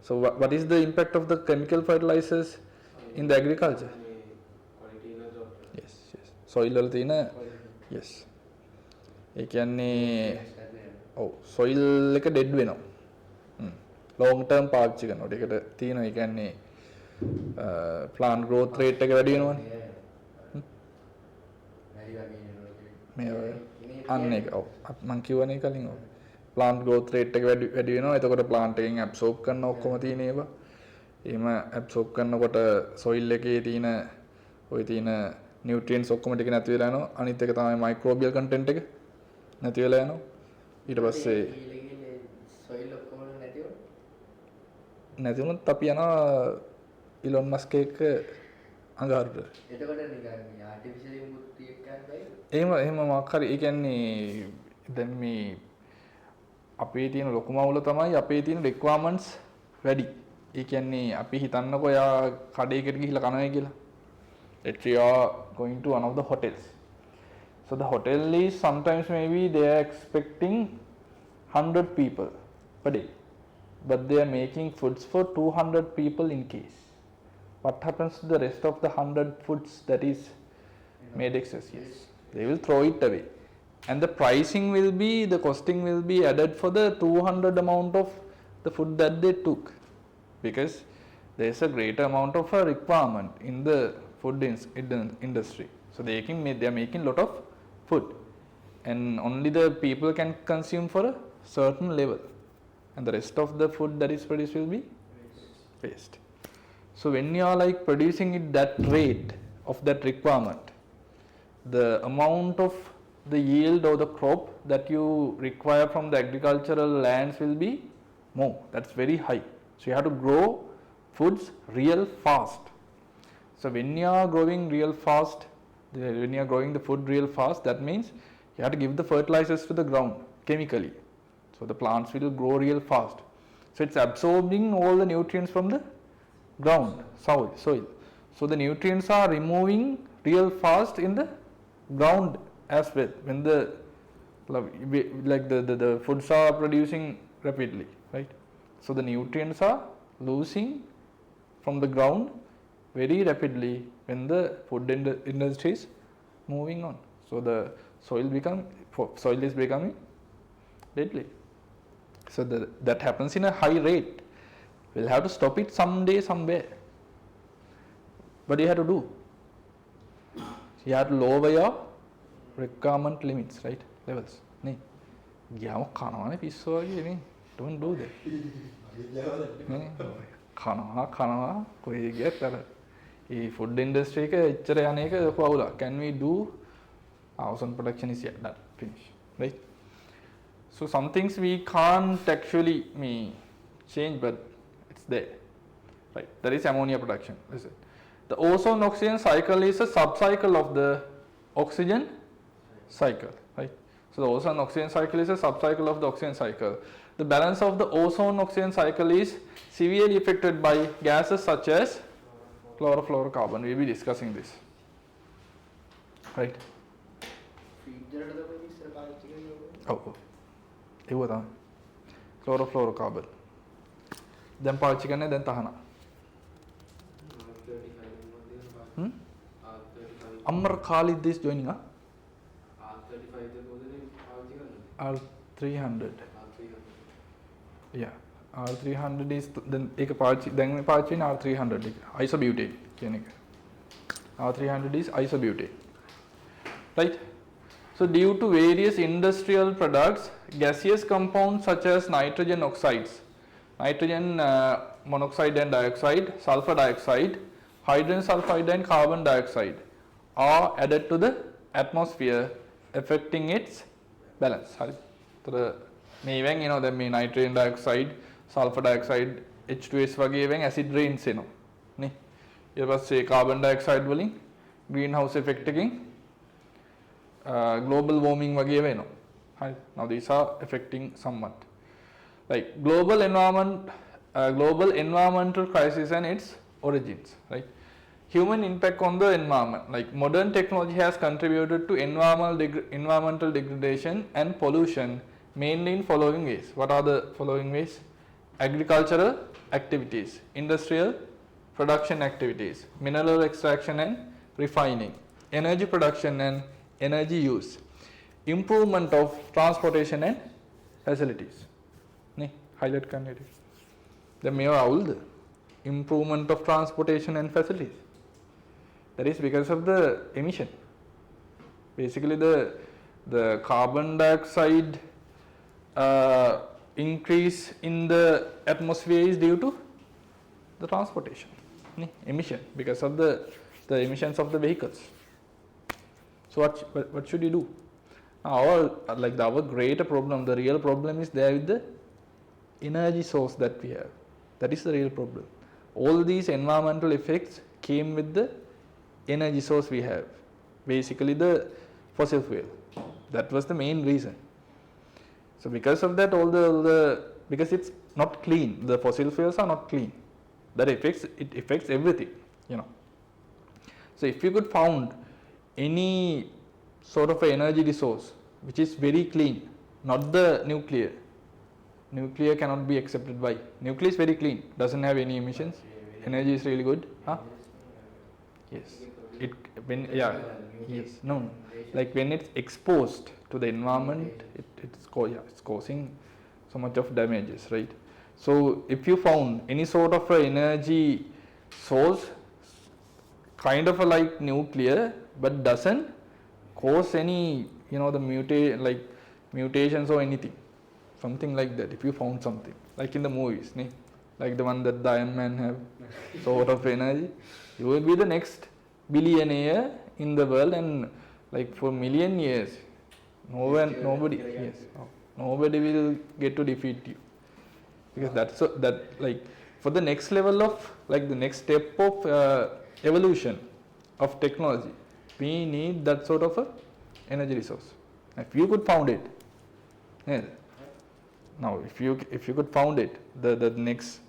So what is the impact of the chemical fertilizers in the agriculture? Yes. Soil වල තියෙන yes. ඒ කියන්නේ soil එක dead වෙනවා. long term පාවිච්චි කරනකොට ඒකට තියෙනවා ඒ කියන්නේ plant growth rate එක වැඩි වෙනවනේ. මේ අන්න එක මම කියවනේ කලින් plant growth rate එක වැඩි වෙනවා. එතකොට plant එකෙන් absorb කරන ඔක්කොම තියෙන ඒවා. එහෙම absorb කරනකොට soil එකේ තියෙන ওই තියෙන nutrients ඔක්කොම ටික නැති වෙලා යනවා. අනිත් එක තමයි microbial content එක නැති වෙලා යනවා. ඊට පස්සේ soil ඔක්කොම නැති වුණොත් අපි යනවා Elon Musk එක අඟහරුට. එතකොට නිකන් artificial input එකක් ගන්න බැහැ. එහෙම මොකක් හරි ඒ කියන්නේ දැන් මේ අපේ තියෙන ලොකුම අවුල තමයි අපේ තියෙන requirements වැඩි. ඒ කියන්නේ අපි හිතන්නකෝ යා කඩේකට ගිහිල්ලා කනවා කියලා. Let's say you are going to one of the hotels. So the hotel is sometimes maybe they are expecting 100 people per day, but they are making foods for 200 people in case. What happens to the rest of the 100 foods that is made excess? Yes, they will throw it away, and the pricing will be, the costing will be added for the 200 amount of the food that they took, because there is a greater amount of a requirement in the food industry. So they are making lot of food, and only the people can consume for a certain level, and the rest of the food that is produced will be waste. So when you are like producing it that rate of that requirement, the amount of the yield or the crop that you require from the agricultural lands will be more. That's very high. So you have to grow foods real fast. So when you are growing real fast, when you are growing the food real fast, that means you have to give the fertilizers to the ground chemically. So the plants will grow real fast. So it's absorbing all the nutrients from the ground, soil. So the nutrients are removing real fast in the ground as well. When the foods are producing rapidly, right? So the nutrients are losing from the ground very rapidly when the food industry is moving on. So the soil is becoming deadly. So that happens in a high rate. We'll have to stop it someday, somewhere. What do you have to do? You have to lower your requirement limits, right? Levels. Nee. ගියාම කනවනේ පිස්සු වගේ නේ. Don't do that. නේ. කනවා කොහේ ගියත් අර ඒ food industry එක එච්චර යන එක පවුලා. Can we do ozone production is yet done, finish, right? So some things we can't actually change, but it's there, right? That is ammonia production. Listen, the ozone oxygen cycle is a sub-cycle of the oxygen cycle, right? So the ozone oxygen cycle is a sub-cycle of the oxygen cycle. The balance of the ozone oxygen cycle is severely affected by gases such as chlorofluorocarbon. We will be discussing this, right? ඒව තමයි chlorofluorocarbon. දැන් පාවිච්චි කරන්නේ දැන් තහනම්. Ammar Khalid is joining us. R300. Yeah. R300 is then එක පාවිච්චි දැන් මේ පාවිච්චි වෙන R300 එක isobutane කියන එක. R300 is isobutane. Right? So due to various industrial products, gaseous compounds such as nitrogen oxides, nitrogen monoxide and dioxide, sulfur dioxide, hydrogen sulfide and carbon dioxide are added to the atmosphere, affecting its balance. Sorry. So මේවෙන් දැන් මේ nitrogen dioxide, sulfur dioxide, H2S වගේ වෙන් acid rains එනවා නේ. ඊට පස්සේ carbon dioxide වලින් greenhouse effect එකකින් global warming වගේ වෙනවා. Right? Now these are affecting somewhat. Like global environmental crisis and its origins. Right? Human impact on the environment. Like modern technology has contributed to environmental degradation and pollution mainly in following ways. What are the following ways? Agricultural activities, industrial production activities, mineral extraction and refining, energy production and energy use, improvement of transportation and facilities. Ne highlight කරන්න. දැන් මේවා අවුල්ද? Improvement of transportation and facilities. That is because of the emission. Basically the carbon dioxide increase in the atmosphere is due to the transportation emission, because of the emissions of the vehicles. So what should you do? Our greater problem, the real problem is there with the energy source that we have. That is the real problem. All these environmental effects came with the energy source we have, basically the fossil fuel. That was the main reason. So because of that, because it's not clean, the fossil fuels are not clean. That affects everything, you know. So if you could found any sort of energy resource which is very clean, not the nuclear. Nuclear cannot be accepted. Why? Nuclear is very clean, doesn't have any emissions. Energy is really good. Huh? Yes. Yes. No. Like when it's exposed to the environment, it's causing so much of damages, right? So if you found any sort of energy source, kind of like nuclear, but doesn't cause any, you know, the mutations or anything, something like that. If you found something like in the movies, like the one that the Iron Man have, sort of energy, you will be the next billionaire in the world, and like for million years, nobody will get to defeat you, because that like for the next level of, like the next step of evolution of technology, we need that sort of a energy resource. If you could found it, now if you could found it, the next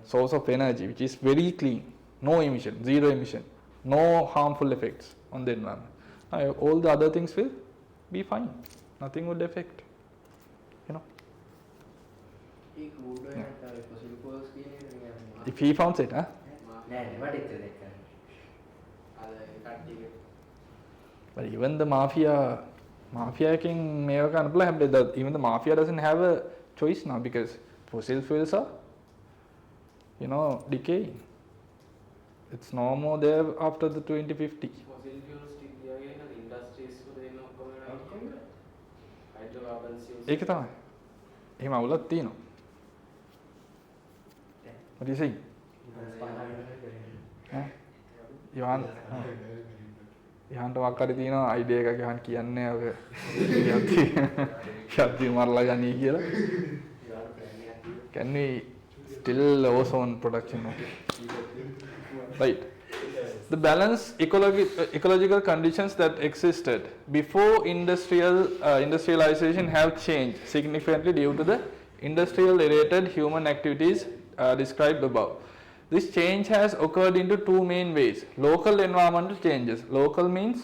source of energy which is very clean, no emission, zero emission, no harmful effects on the environment, all the other things will be fine. Nothing would affect, you know. If he found it, huh? But even the mafia king even the mafia doesn't have a choice now, because fossil fuels are, you know, decaying. It's no more there after the 2050. Fossil fuels industries hydrocarbons use. ඒක තමයි. එහෙම අවුලක් තියෙනවා. What do you say? යහන්ට වක්කඩි තියෙනවා idea එකක් යහන් කියන්නේ ඔය යද්දි මරලා ගනී කියලා. Can we still ozone production? Right. The balanced ecological conditions that existed before industrialization have changed significantly due to the industrial-related human activities described above. This change has occurred into two main ways. Local environmental changes. Local means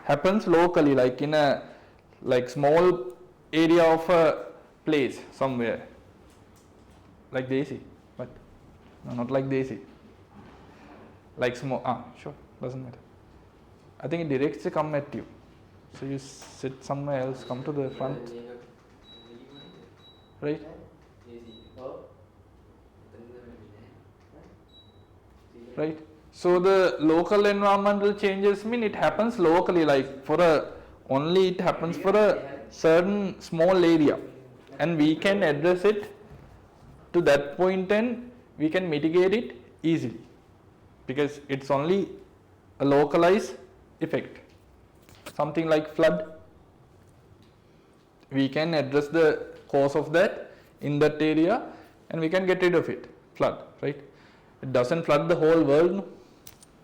happens locally, like in a small area of a place somewhere, like Desi, but no, not like Desi. Like small, sure, doesn't matter. I think it directs come at you. So you sit somewhere else, come to the front. Right? Right? So the local environmental changes mean it happens locally, like only it happens for a certain small area, and we can address it to that point and we can mitigate it easily, because it's only a localized effect. Something like flood, we can address the cause of that in that area and we can get rid of it. Flood, right? It doesn't flood the whole world. No?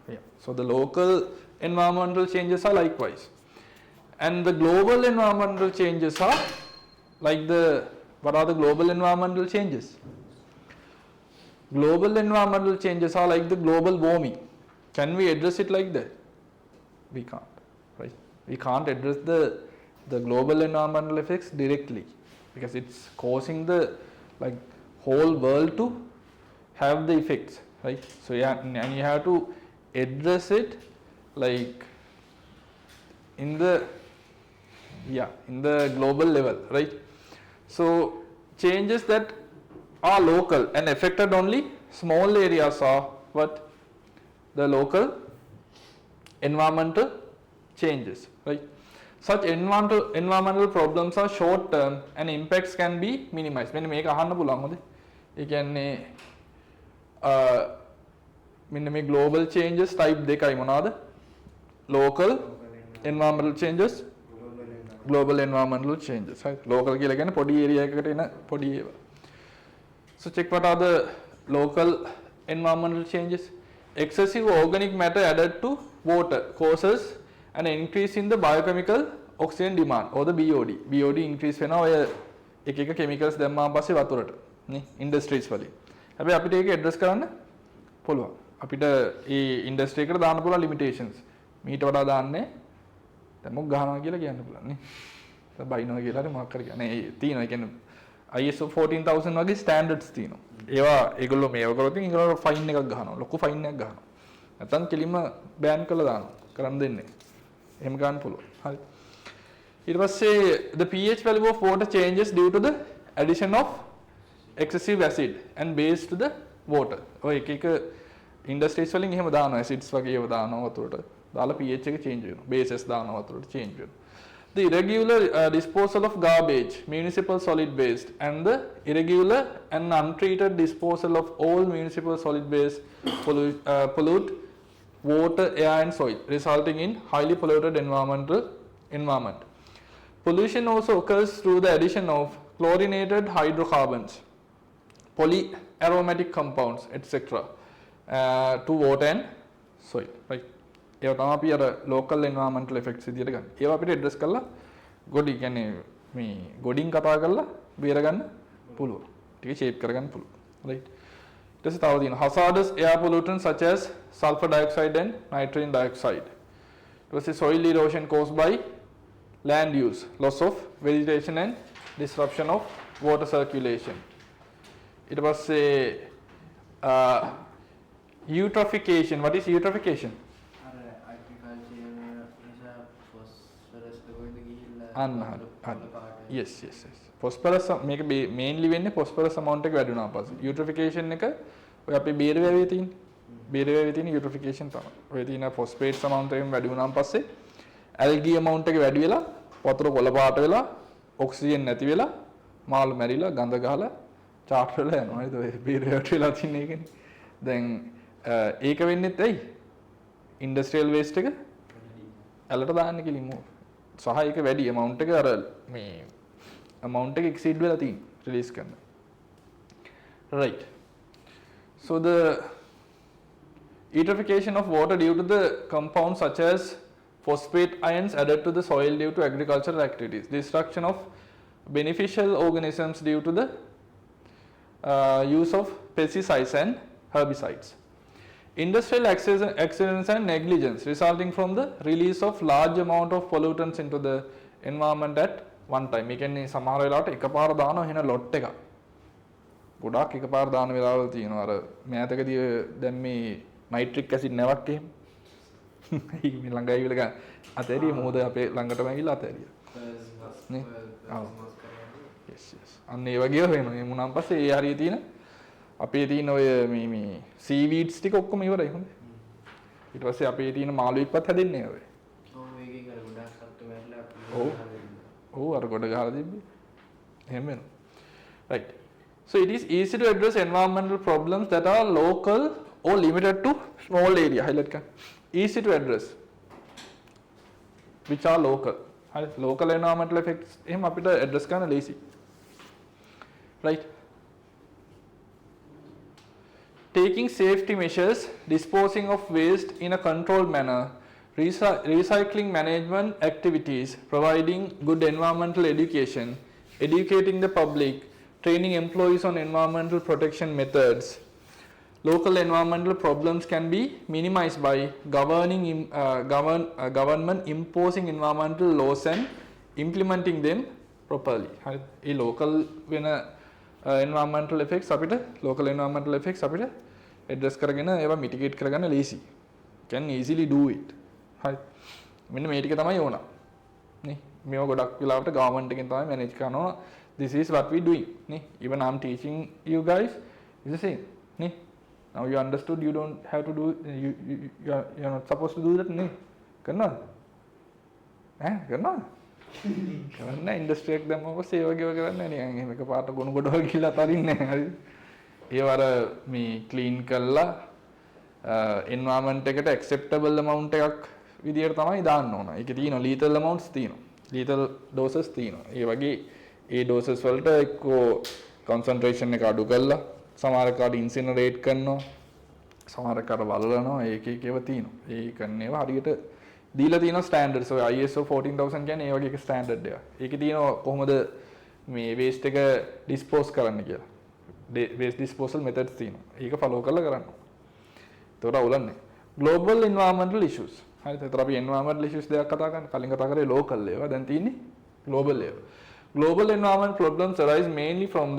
Yeah. So the local environmental changes are likewise. And the global environmental changes are like what are the global environmental changes? Global environmental changes are like the global warming. Can we address it like that? We can't, right? We can't address the global environmental effects directly because it's causing the like whole world to have the effects, right? So yeah, and you have to address it like in the global level, right? So changes that are local and affected only small areas are what? The local environmental changes, right? Such environmental problems are short term and impacts can be minimized. මෙන්න මේක අහන්න පුළුවන් හොඳේ. ඒ කියන්නේ මෙන්න මේ global changes type දෙකයි මොනවාද? Local environmental changes, global environmental changes, right? Local කියලා කියන්නේ පොඩි area එකකට එන පොඩි ඒවා. So check what are the local environmental changes. Excessive organic matter added to water causes an increase in the biochemical oxygen demand or the BOD. BOD increase වෙනවා ඔය එක එක chemicals දැම්මාම පස්සේ වතුරට නේ industries වලින්. හැබැයි අපිට ඒක address කරන්න පුළුවන්. අපිට ඒ industry එකට දාන්න පුළුවන් limitations. මීට වඩා දාන්නේ දැන් මොකක් ගහනවා කියලා කියන්න පුළුවන් නේ. දැන් බයිනවා කියලා හරි මොකක් හරි කියන්නේ. ඒ තියෙනවා. ඒ කියන්නේ ISO 14000 වගේ standards තියෙනවා. ඒවා ඒගොල්ලෝ මේව කරොත් ඒගොල්ලෝ ෆයින් එකක් ගහනවා. ලොකු ෆයින් එකක් ගහනවා. නැත්නම් කෙලින්ම බෑන් කරලා දානවා. කරන් දෙන්නේ. එහෙම ගන්න පුළුවන්. හරි. ඊට පස්සේ the pH value of water changes due to the addition of excessive acid and base to the water. ඔය එක එක industries වලින් එහෙම දානවා. acids වගේ ඒවා දානවා වතුරට. දාලා pH එක change වෙනවා. bases දානවා වතුරට change වෙනවා. The irregular disposal of garbage, municipal solid waste, and the irregular and untreated disposal of all municipal solid waste pollute water, air, and soil, resulting in highly polluted environment. Pollution also occurs through the addition of chlorinated hydrocarbons, polyaromatic compounds, etc., to water and soil. Right? ඒවා තමයි අපි අර local environmental effects විදියට ගන්න. ඒවා අපිට address කරලා ගොඩි කියන්නේ මේ ගොඩින් කතා කරලා බේර ගන්න පුළුවන්. ටික shape කරගන්න පුළුවන්. right? ඊට පස්සේ තව තියෙනවා hazardous air pollutants such as sulfur dioxide and nitrogen dioxide. ඊට පස්සේ soil erosion caused by land use, loss of vegetation and disruption of water circulation. ඊට පස්සේ eutrophication. What is eutrophication? yes phosphorus මේක mainly වෙන්නේ phosphorus amount එක වැඩි වුණාම පස්සේ eutrophication එක ඔය අපි බේර වැවේ තියෙන eutrophication තමයි. ඔය තියෙන phosphate amount එකෙන් වැඩි වුණාම පස්සේ algae amount එක වැඩි වෙලා වතුර කොළ පාට වෙලා oxygen නැති වෙලා මාළු මැරිලා ගඳ ගහලා charge වෙලා යනවා නේද? ඔය බේර වැවට වෙලා තියෙන එකනේ. දැන් ඒක වෙන්නේත් ඇයි? industrial waste එක ඇලට දාන්න කිලිම සහ ඒක වැඩි amount එක අර මේ amount එක exceed වෙලා තියෙන release කරන්න. right. So the eutrophication of water due to the compounds such as phosphate ions added to the soil due to agricultural activities, destruction of beneficial organisms due to the use of pesticides and herbicides, industrial accidents and negligence resulting from the release of large amount of pollutants into the environment at one time. මේ කියන්නේ සමහර වෙලාවට එකපාර දානවා එහෙන lot එකක්. ගොඩාක් එකපාර දාන වෙලාවල් තියෙනවා. අර මෑතකදී දැන් මේ නයිට්‍රික් ඇසිඩ් නැවක් එහෙම. ඒක මේ ළඟ ඇවිල්ලා අතෑරිය මොහොත අපේ ළඟටම ඇවිල්ලා අතෑරියා. නේ? ආ. yes. අන්න ඒ වගේ වෙනවා. මේ මුණන් පස්සේ ඒ හරිය තියෙන අපේ තියෙන ඔය මේ සීවීඩ්ස් ටික ඔක්කොම ඉවරයි හොඳේ. ඊට පස්සේ අපේ තියෙන මාළුවෙක්වත් හැදෙන්නේ නැහැ ඔය. ඔව් මේකේ කර ගොඩක් සත්තු මැරිලා ඔව් අර ගොඩ ගහලා තිබ්බේ. එහෙම වෙනවා. right. So it is easy to address environmental problems that are local or limited to small area. highlight කරන්න. easy to address which are local. හරි local environmental effects එහෙම අපිට address කරන්න lazy. right. Taking safety measures, disposing of waste in a controlled manner, recycling management activities, providing good environmental education, educating the public, training employees on environmental protection methods. Local environmental problems can be minimized by government imposing environmental laws and implementing them properly. A local වෙන environmental effects අපිට local environmental effects අපිට address කරගෙන ඒවා mitigate කරගන්න ලේසි. Can easily do it. හරි. මෙන්න මේ ටික තමයි ඕන. නේ. මේව ගොඩක් වෙලාවට government එකෙන් තමයි manage කරනවා. This is what we doing. නේ. Even I'm teaching you guys is the same. නේ. Now you understood you don't have to do you're not supposed to do that නේ. කරනවද? කරනවද? කරන්න ඉන්ඩස්ට්‍රි එක දැම්මම පස්සේ ඒ වගේව කරන්නේ නිකන් එහෙම එකපාරට ගොනු ගොඩ වගේ කියලා අතරින්නේ නැහැ. හරිද? ඒව අර මේ ක්ලීන් කරලා environment එකට acceptable amount එකක් විදියට තමයි දාන්න ඕන. ඒකේ තියෙනවා lethal amounts තියෙනවා. lethal doses තියෙනවා. ඒ වගේ ඒ doses වලට එක්කෝ concentration එක අඩු කරලා සමහර කාට incinerate කරනවා. සමහර කාට වලලනවා. ඒක ඒවා තියෙනවා. ඒ කරන්නේ ඒවා හරියට දීලා තියෙනවා standards. ඔය ISO 14000 කියන්නේ ඒ වගේ එක standard එකක්. ඒකේ තියෙනවා කොහොමද මේ waste එක dispose කරන්න කියලා. waste disposal methods තියෙනවා. ඒක follow කරලා කරන්න. ඒතකොට අවුලන්නේ. global environmental issues. හරිද? ඒතර අපි environmental issues දෙකක් කතා කරන්න. කලින් කතා කරේ local ඒවා. දැන් තියෙන්නේ global ඒවා. Global environment problems arise mainly from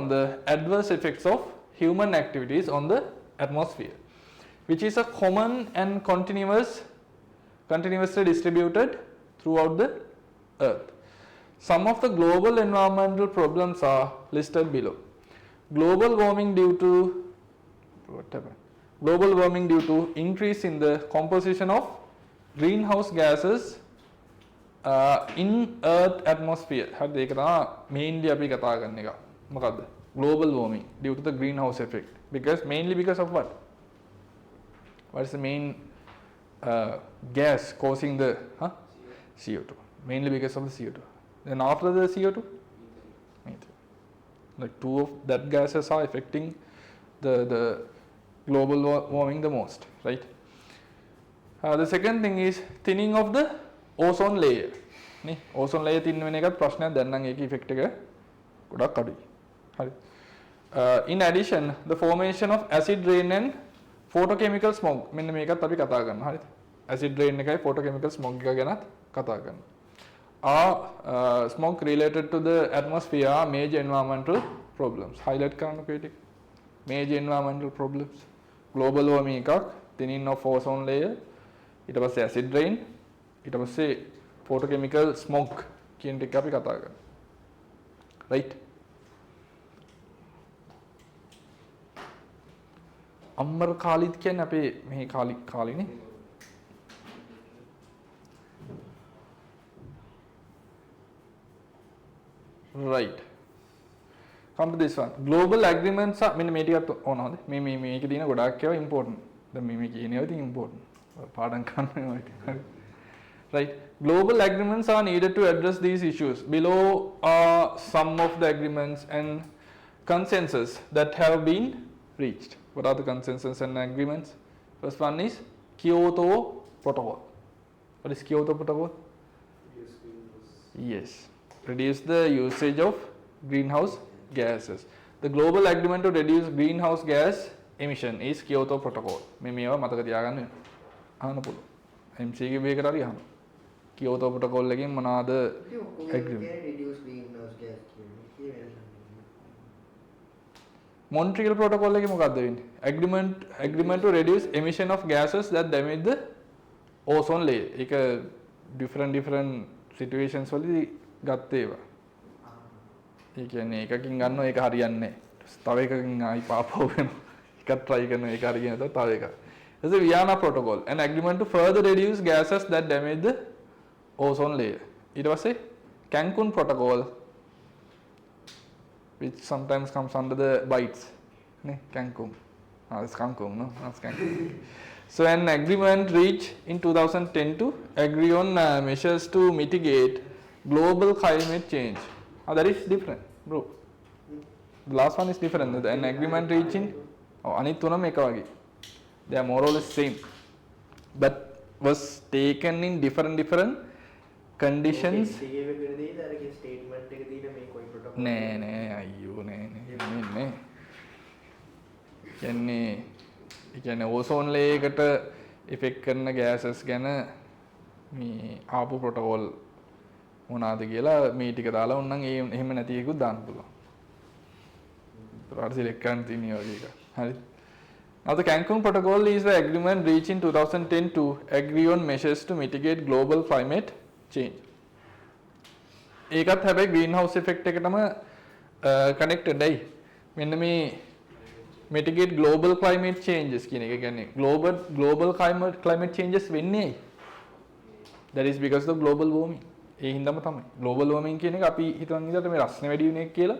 the adverse effects of human activities on the atmosphere, which is a common and continuously distributed throughout the earth. Some of the global environmental problems are listed below. Global warming due to increase in the composition of greenhouse gases in earth atmosphere. හරිද? ඒක තමයි mainly අපි කතා කරන එක. මොකද්ද? Global warming due to the greenhouse effect. Mainly because of what? What is the main gas causing the CO2? Mainly because of the CO2. Then after the CO2, methane. Like two of that gases are affecting the global warming the most, right? The second thing is thinning of the ozone layer. නේ ozone layer thin වෙන එකත් ප්‍රශ්නයක්. දැන් නම් ඒකේ effect එක ගොඩක් අඩුයි. හරි. In addition, the formation of acid rain and photochemical smoke. මෙන්න මේකත් අපි කතා කරනවා. හරිද? acid rain එකයි photochemical smoke එක ගැනත් කතා කරනවා. Smoke related to the atmosphere are major environmental problems. Highlight කරන්නකෝ ඒක. Major environmental problems. Global warming එකක්, thinning of ozone layer, ඊට පස්සේ acid rain, ඊට පස්සේ photochemical smoke කියන ටික අපි කතා කරනවා. Right? අම්මර කාලිත් කියන්නේ අපේ මෙහි කාලිනේ. Right. Come to this one. Global agreements are මෙන්න මේ ටිකත් ඕන හොඳ. මේකේ තියෙන ගොඩාක් ඒවා important. දැන් මේ කියන ඒවා ඉතින් important. පාඩම් කරනවා ඉතින්. Right. Global agreements are needed to address these issues. Below are some of the agreements and consensus that have been reached. What are the consensus and agreements? First one is Kyoto Protocol. What is Kyoto Protocol? Yes. Reduce the usage of greenhouse gases. The global agreement to reduce greenhouse gas emission is Kyoto Protocol. මේවා මතක තියාගන්න වෙනවා. අහන්න පුළුවන්. MC එකකට හරි අහන්න. Kyoto Protocol එකෙන් මොනවාද agreement? reduce greenhouse gas කියන්නේ. Montreal Protocol එකේ මොකක්ද වෙන්නේ? Agreement to reduce emission of gases that damage the ozone layer. ඒක different situations වලදී ගත්ත ඒවා. ඒ කියන්නේ එකකින් ගන්නවා ඒක හරියන්නේ නැහැ. තව එකකින් ආයි පාපව වෙනවා. එකක් try කරනවා ඒක හරියන්නේ නැත්නම් තව එකක්. There's a Vienna Protocol, an agreement to further reduce gases that damage the ozone layer. ඊට පස්සේ Cancun Protocol, which sometimes comes under the bites. Ne? Cancun. It's Cancun, no? That's Cancun. So an agreement reached in 2010 to agree on measures to mitigate global climate change. That is different, bro. The last one is different. An agreement reaching. Oh, අනිත් තුනම එක වගේ. They are more or less same, but was taken in different conditions. නෑ අයියෝ නෑ කියන්නේ ozone ලේයරකට effect කරන ගෑසස් ගැන මේ ආපු ප්‍රොටෝකෝල් මොනවාද කියලා මේ ටික දාලා උන්නම් එහෙම නැති එකකුත් දාන්න පුළුවන්. ඒකට සිලෙක්ට් කරන්න තියෙන වගේ එක. හරි. Now the Cancun Protocol is the agreement reached in 2010 to agree on measures to mitigate global climate change. ඒකත් හැබැයි greenhouse effect එකටම connected ඇයි? මෙන්න මේ mitigate global climate changes කියන එක කියන්නේ global climate changes වෙන්නේ ඇයි? That is because of global warming. ඒ හින්දාම තමයි. global warming කියන එක අපි හිතන විදිහට මේ රස්නේ වැඩි වෙන එක කියලා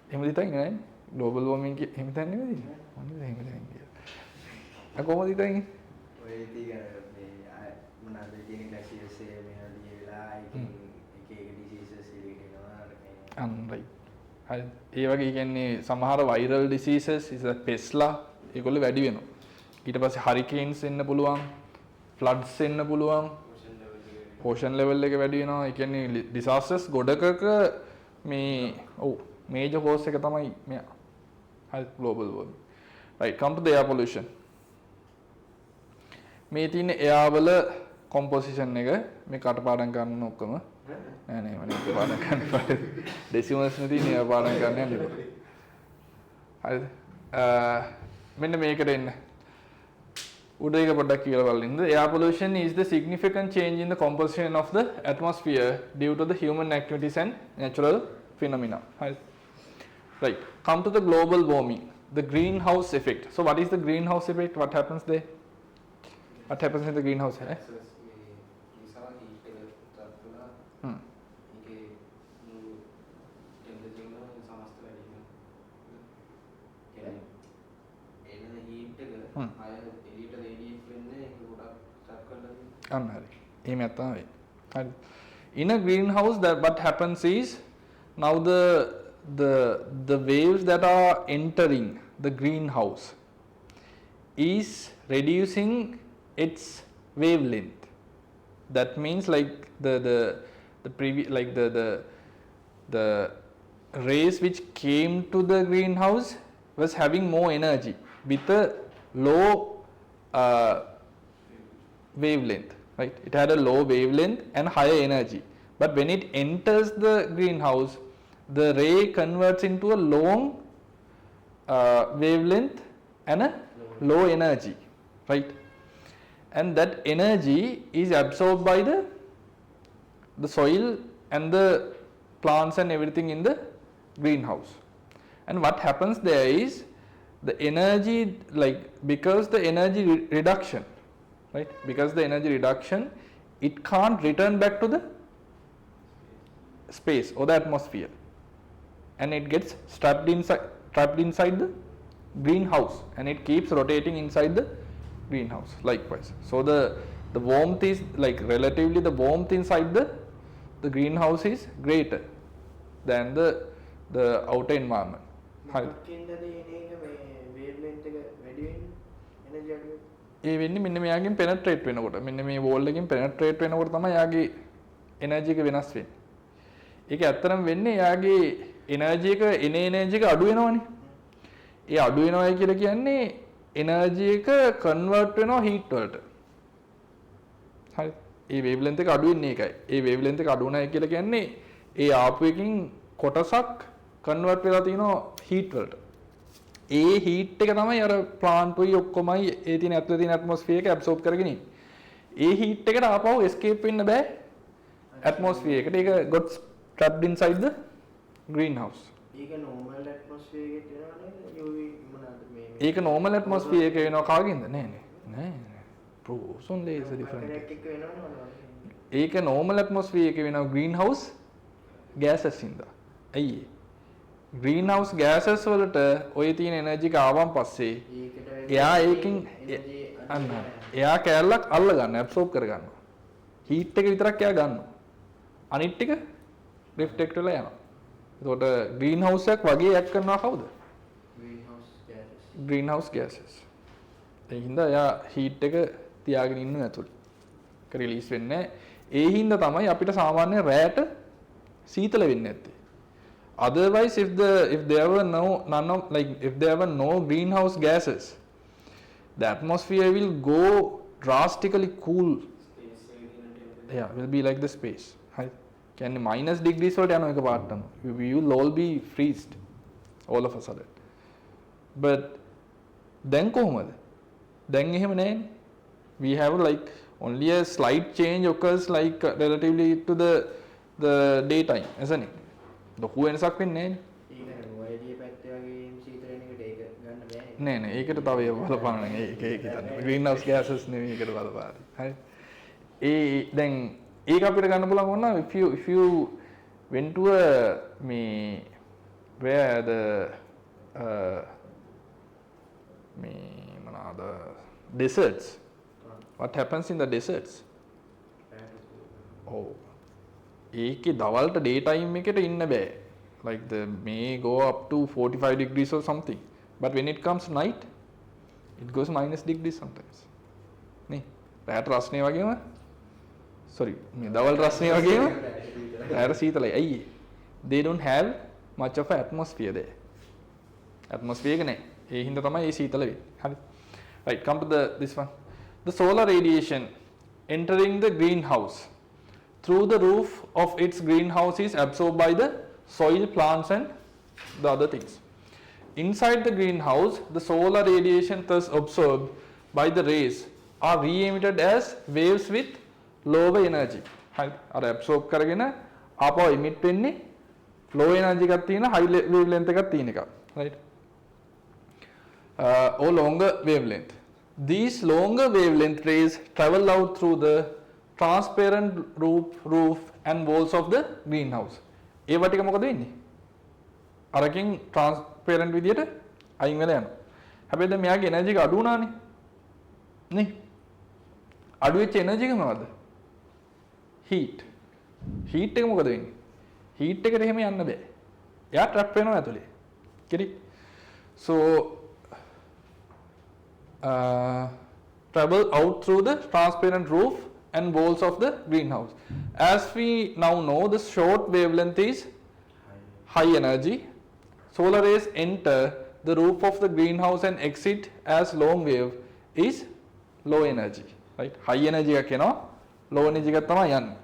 එහෙම හිතන්නේ නෑනේ. global warming එහෙම හිතන්නේ නෙවෙයි. මොනවද එහෙම හිතන්නේ කියලා. කොහොමද හිතන්නේ? ඔය ඉතින් මේ මොනවාද කියන glaciers මේ දිය වෙලා එක diseases එළියට එනවා. right. හරි. ඒ වගේ කියන්නේ සමහර viral diseases is a pestලා ඒගොල්ලෝ වැඩි වෙනවා. ඊට පස්සේ hurricanes එන්න පුළුවන්, floods එන්න පුළුවන්. ocean level එක වැඩි වෙනවා. ඒ කියන්නේ disasters ගොඩකක මේ major cause එක තමයි මෙයා. හරි global warming. Right, come to the air pollution. මේ තියෙන air වල composition එක මේ කටපාඩම් කරන්න ඔක්කොම නෑ මම කටපාඩම් කරන්න decimals නේ තියෙන air පාඩම් කරන්න යන්න එපා. හරිද? මෙන්න මේකට එන්න. උඩ එක පොඩ්ඩක් කියලා බලන්න. Air pollution is the significant change in the composition of the atmosphere due to the human activities and natural phenomena. Right. Come to the global warming, the greenhouse effect. So what is the greenhouse effect? What happens there? What happens in the greenhouse? In a greenhouse, that what happens is now the waves that are entering the greenhouse is reducing its wavelength. That means like the previous like the rays which came to the greenhouse was having more energy with a low wavelength, right? It had a low wavelength and higher energy, but when it enters the greenhouse, the ray converts into a long wavelength and a low energy, right? And that energy is absorbed by the soil and the plants and everything in the greenhouse. And what happens there is the energy, like because the energy reduction, right? Because the energy reduction, it can't return back to the space or the atmosphere, and it gets trapped inside the greenhouse, and it keeps rotating inside the greenhouse likewise. So the warmth is like relatively the warmth inside the greenhouse is greater than the outer environment. ඒ වෙන්නේ මෙන්න මෙයාගෙන් penetrate වෙනකොට මෙන්න මේ wall එකෙන් penetrate වෙනකොට තමයි යාගේ energy එක වෙනස් වෙන්නේ. ඒක ඇත්තටම වෙන්නේ යාගේ energy එක energy එක අඩු වෙනවනේ. ඒ අඩු වෙනවයි කියලා කියන්නේ energy එක convert වෙනවා heat වලට. හරි. ඒ wavelength එක අඩු වෙන්නේ ඒකයි. ඒ wavelength එක අඩු වුණා කියලා කියන්නේ ඒ ආපු එකකින් කොටසක් convert වෙලා තිනවා heat වලට. ඒ heat එක තමයි අර plant උයි ඔක්කොමයි ඒ තියෙන ඇතුලේ තියෙන atmosphere එක absorb කරගෙන ඉන්නේ. ඒ heat එකට ආපහු escape වෙන්න බෑ atmosphere එකට. ඒක got trapped inside the greenhouse. ඒක normal atmosphere එකට එනවා නේද? UV මොනවාද මේ? ඒක normal atmosphere එක වෙනවා කාගෙන්ද? නෑ. bro ozone layer is different. එක වෙනවනේ මොනවද? ඒක normal atmosphere එක වෙනවා greenhouse gases ඉඳලා. ඇයි ඒ? greenhouse gases වලට ඔය තියෙන energy එක ආවන් පස්සේ එයා ඒකෙන් එයා කැලලක් අල්ල ගන්න absorb කර ගන්නවා. heat එක විතරක් එයා ගන්නවා. අනිත් ටික reflect වෙලා යනවා. එතකොට greenhouse එකක් වගේ act කරනවා කවුද? greenhouse gases. greenhouse gases. ඒ හින්දා එයා heat එක තියාගෙන ඉන්නවා ඇතුළේ. ඒක release වෙන්නේ නැහැ. ඒ හින්දා තමයි අපිට සාමාන්‍ය රැයට සීතල වෙන්නේ නැත්තේ. Otherwise if there were no greenhouse gases, the atmosphere will go drastically cool. Yeah, will be like the space. Right? Can minus degrees වලට යනවා එක පාටම. We will all be freezed all of a sudden. But දැන් කොහොමද? දැන් එහෙම නැහැනේ. We have like only a slight change occurs like relatively to the daytime, isn't it? ලොකු වෙනසක් වෙන්නේ නැහැ නේ. නෑ ඒකට තව ඒව බලපාන නෑ. ඒක හිතන්න. green house gases නෙවෙයි ඒකට බලපාන. හරි. දැන් ඒක අපිට ගන්න පුළුවන් වුණා if you went to a where the deserts. What happens in the deserts? Oh. ඒකේ දවල්ට day time එකට ඉන්න බෑ. Like the may go up to 45 degrees or something. But when it comes night, it goes minus degrees sometimes. නේ. රැට රස්නේ වගේම sorry මේ දවල් රස්නේ වගේම රැට සීතලයි. අයියේ. They don't have much of an atmosphere there. Atmosphere එක නැහැ. ඒ හින්දා තමයි මේ සීතල වෙන්නේ. හරි. Right, come to this one. The solar radiation entering the greenhouse through the roof of its greenhouse is absorbed by the soil, plants and the other things. Inside the greenhouse, the solar radiation thus absorbed by the rays are re-emitted as waves with lower energy. Right? Are absorb කරගෙන ආපහු emit වෙන්නේ low energy එකක් තියෙන high wavelength එකක් තියෙන එක. Right? Or longer wavelength. These longer wavelength rays travel out through the transparent roof and walls of the greenhouse. ඒවා ටික මොකද වෙන්නේ? අරකින් transparent විදියට අයින් වෙලා යනවා. හැබැයි දැන් මෙයාගේ එනර්ජි එක අඩු වුණානේ. නේ? අඩු වෙච්ච එනර්ජි එක මොනවද? heat. heat එක මොකද වෙන්නේ? heat එකට එහෙම යන්න බෑ. එයා trap වෙනවා ඇතුලේ. කිරි. So travel out through the transparent roof and walls of the greenhouse. As we now know, the short wavelength is high energy. Solar rays enter the roof of the greenhouse and exit as long wave is low energy. Right? High energy එකක් එනවා, low energy එකක් තමයි යන්නේ.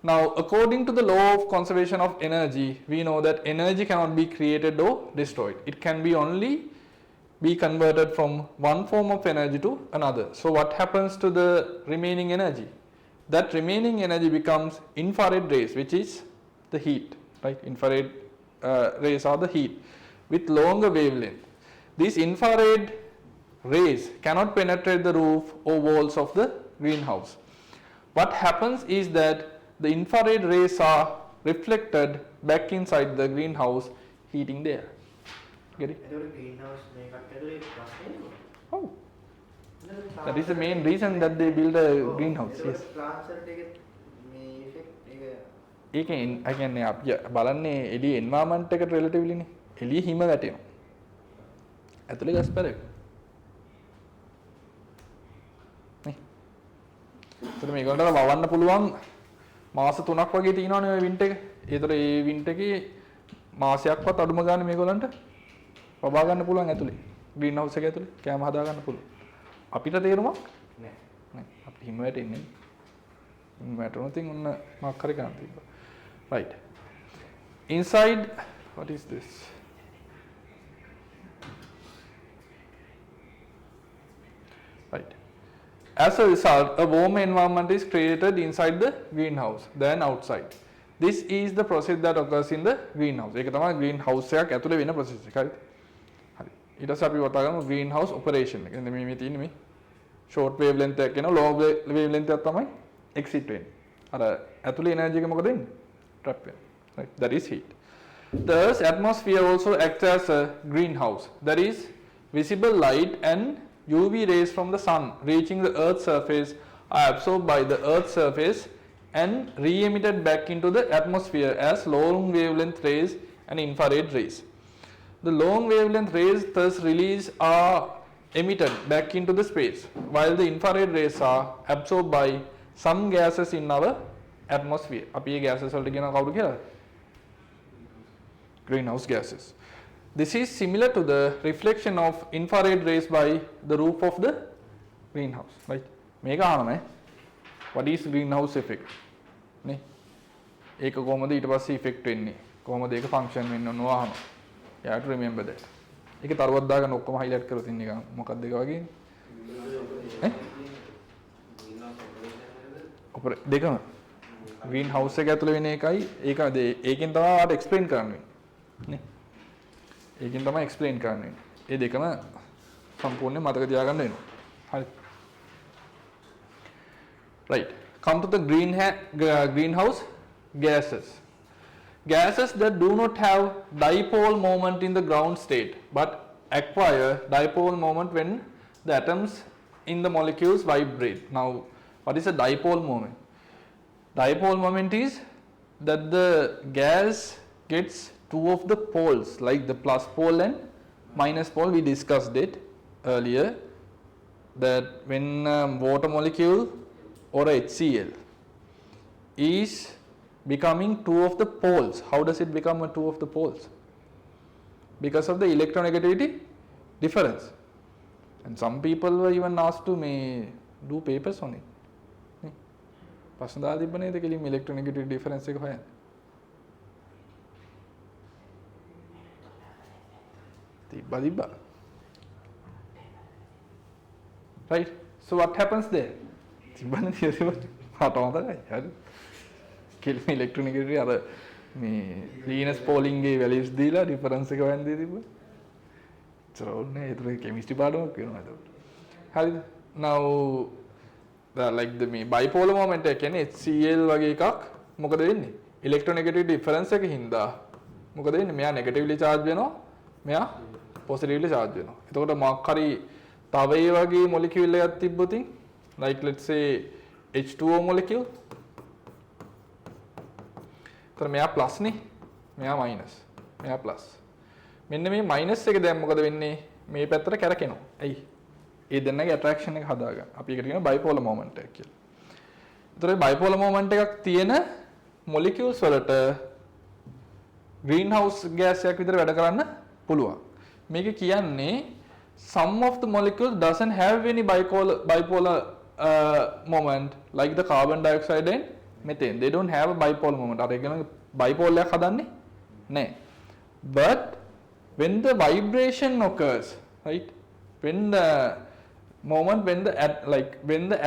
Now, according to the law of conservation of energy, we know that energy cannot be created or destroyed. It can be only be converted from one form of energy to another. So what happens to the remaining energy? That remaining energy becomes infrared rays, which is the heat, right? Infrared rays are the heat with longer wavelength. These infrared rays cannot penetrate the roof or walls of the greenhouse. What happens is that the infrared rays are reflected back inside the greenhouse, heating the air. Get it? Oh, that is the main reason that they build a greenhouse. Yes. ඒකෙන් කියන්නේ අපි බලන්නේ එළිය environment එකට relatively නේ. එළිය හිම වැටෙනවා. ඇතුලේ ගස් පැලයක්. නේ. ඒතර මේකට වවන්න පුළුවන් මාස 3ක් වගේ තියෙනවනේ ඔය වින්ට් එක. ඒතර ඒ වින්ට් එකේ මාසයක්වත් අඩුම ගන්න මේගොල්ලන්ට පබා ගන්න පුළුවන් ඇතුලේ. ග්‍රීන් හවුස් එක ඇතුලේ කැම හදා ගන්න පුළුවන්. අපිට තේරුමක් නෑ. නෑ. අපි හිම වැටෙන්නේ. හිම වැටුණොත් උන්න මොකක් හරි ගන්න තිබ්බා. Right. Inside, what is this? Right. As a result, a warm environment is created inside the greenhouse than outside. This is the process that occurs in the greenhouse. ඒක තමයි greenhouse එකක් ඇතුලේ වෙන process එක. හරිද? හරි. ඊට පස්සේ අපි කතා කරමු greenhouse operation එක. එන්න මේ තියෙන්නේ මේ short wavelength එකක් එනවා long wavelength එකක් තමයි exit වෙන්නේ. අර ඇතුලේ energy එක මොකද වෙන්නේ? Trap වෙනවා. Right? That is heat. The Earth's atmosphere also acts as a greenhouse. That is, visible light and UV rays from the sun reaching the Earth's surface are absorbed by the Earth's surface and re-emitted back into the atmosphere as long wavelength rays and infrared rays. The long wavelength rays thus released are emitted back into the space, while the infrared rays are absorbed by some gases in our atmosphere. අපි මේ gases වලට කියනවා කවුද කියලා? Greenhouse gases. This is similar to the reflection of infrared rays by the roof of the greenhouse, right? මේක අහනවා what is greenhouse effect නේ? ඒක කොහොමද ඊට පස්සේ effect වෙන්නේ? කොහොමද ඒක function වෙන්නේ ඔන්න අහනවා. You have to remember that. ඒක තරුවක් දාගෙන ඔක්කොම highlight කරලා තින්න එක මොකක්ද ඒක වගේ? දෙකම green house එක ඇතුළේ වෙන එකයි ඒක ඒකෙන් තමයි ඔයාලට explain කරන්න වෙන්නේ නේ. ඒකෙන් තමයි explain කරන්න වෙන්නේ. ඒ දෙකම සම්පූර්ණයෙන් මතක තියාගන්න වෙනවා. හරි. Right. Come to the greenhouse gases. Gases that do not have dipole moment in the ground state but acquire dipole moment when the atoms in the molecules vibrate. Now, what is a dipole moment? Dipole moment is that the gas gets two of the poles, like the plus pole and minus pole. We discussed it earlier, that when water molecule or a HCl is becoming two of the poles. How does it become a two of the poles? Because of the electronegativity difference. And some people were even asked to do papers on it. ප්‍රශ්න දාලා තිබ්බ නේද කෙලින්ම electronegativity difference එක හොයන්න. තිබ්බා. Right? So what happens there? තිබ්බනේ තියුවා. මට මතකයි. හරි. කෙලින්ම electronegativity අර මේ Linus Pauling ගේ values දීලා difference එක හොයන්න දී තිබ්බා. චරෝන්නේ ඒතර chemistry පාඩමක් වෙනවා ඒක. හරිද? Now like the bipolar moment එක කියන්නේ HCl වගේ එකක් මොකද වෙන්නේ? electronegativity difference එක හින්දා මොකද වෙන්නේ? මෙයා negatively charge වෙනවා, මෙයා positively charge වෙනවා. එතකොට මොකක් හරි තව ඒ වගේ molecule එකක් තිබ්බොත් like let's say H2O molecule. එතකොට මෙයා plus නේ, මෙයා minus, මෙයා plus. මෙන්න මේ minus එක දැන් මොකද වෙන්නේ? මේ පැත්තට කැරකෙනවා. ඇයි? ඒ දෙන්නගේ attraction එක හදාගන්න. අපි ඒකට කියනවා bipolar moment එක කියලා. ඒතර මේ bipolar moment එකක් තියෙන molecules වලට greenhouse gas එකක් විතර වැඩ කරන්න පුළුවන්. මේක කියන්නේ some of the molecules doesn't have any bipolar moment like the carbon dioxide and methane. They don't have a bipolar moment. අර කියන bipolar එකක් හදන්නේ නැහැ. But when the vibration occurs, right? When the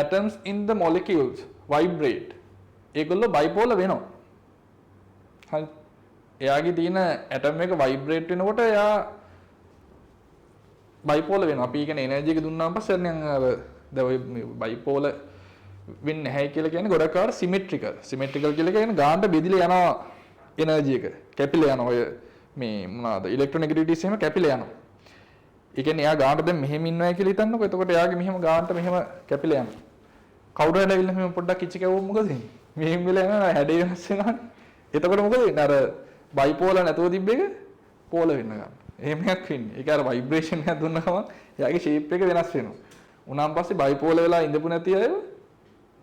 atoms in the molecules vibrate, ඒගොල්ලෝ bipolar වෙනවා. හරි. එයාගේ තියෙන atom එක vibrate වෙනකොට එයා bipolar වෙනවා. අපි කියන energy එක දුන්නාම පස්සේ දැන් අර bipolar වෙන්නේ නැහැ කියලා කියන්නේ ගොඩක් ආර symmetrical. Symmetrical කියලා කියන්නේ ගානට බෙදිලා යනවා energy එක. කැපිලා යනවා ඔය මේ මොනවාද electronegativity එහෙම කැපිලා යනවා. ඒ කියන්නේ එයා ගානට දැන් මෙහෙම ඉන්නවා කියලා හිතන්නකො. එතකොට එයාගේ මෙහෙම ගානට මෙහෙම කැපිලා යනවා. කවුරු හරි ඇවිල්ලා මෙහෙම පොඩ්ඩක් කිචි කැවුවොත් මොකද වෙන්නේ? මෙහෙම වෙලා යනවා හැඩය වෙනස් වෙනවානේ. එතකොට මොකද වෙන්නේ? අර bipolar නැතුව තිබ්බ එක polar වෙන්න ගන්නවා. එහෙම එකක් වෙන්නේ. ඒක අර vibration එකක් දුන්නා ගමන් එයාගේ shape එක වෙනස් වෙනවා. උනාන් පස්සේ bipolar වෙලා ඉඳපු නැති අය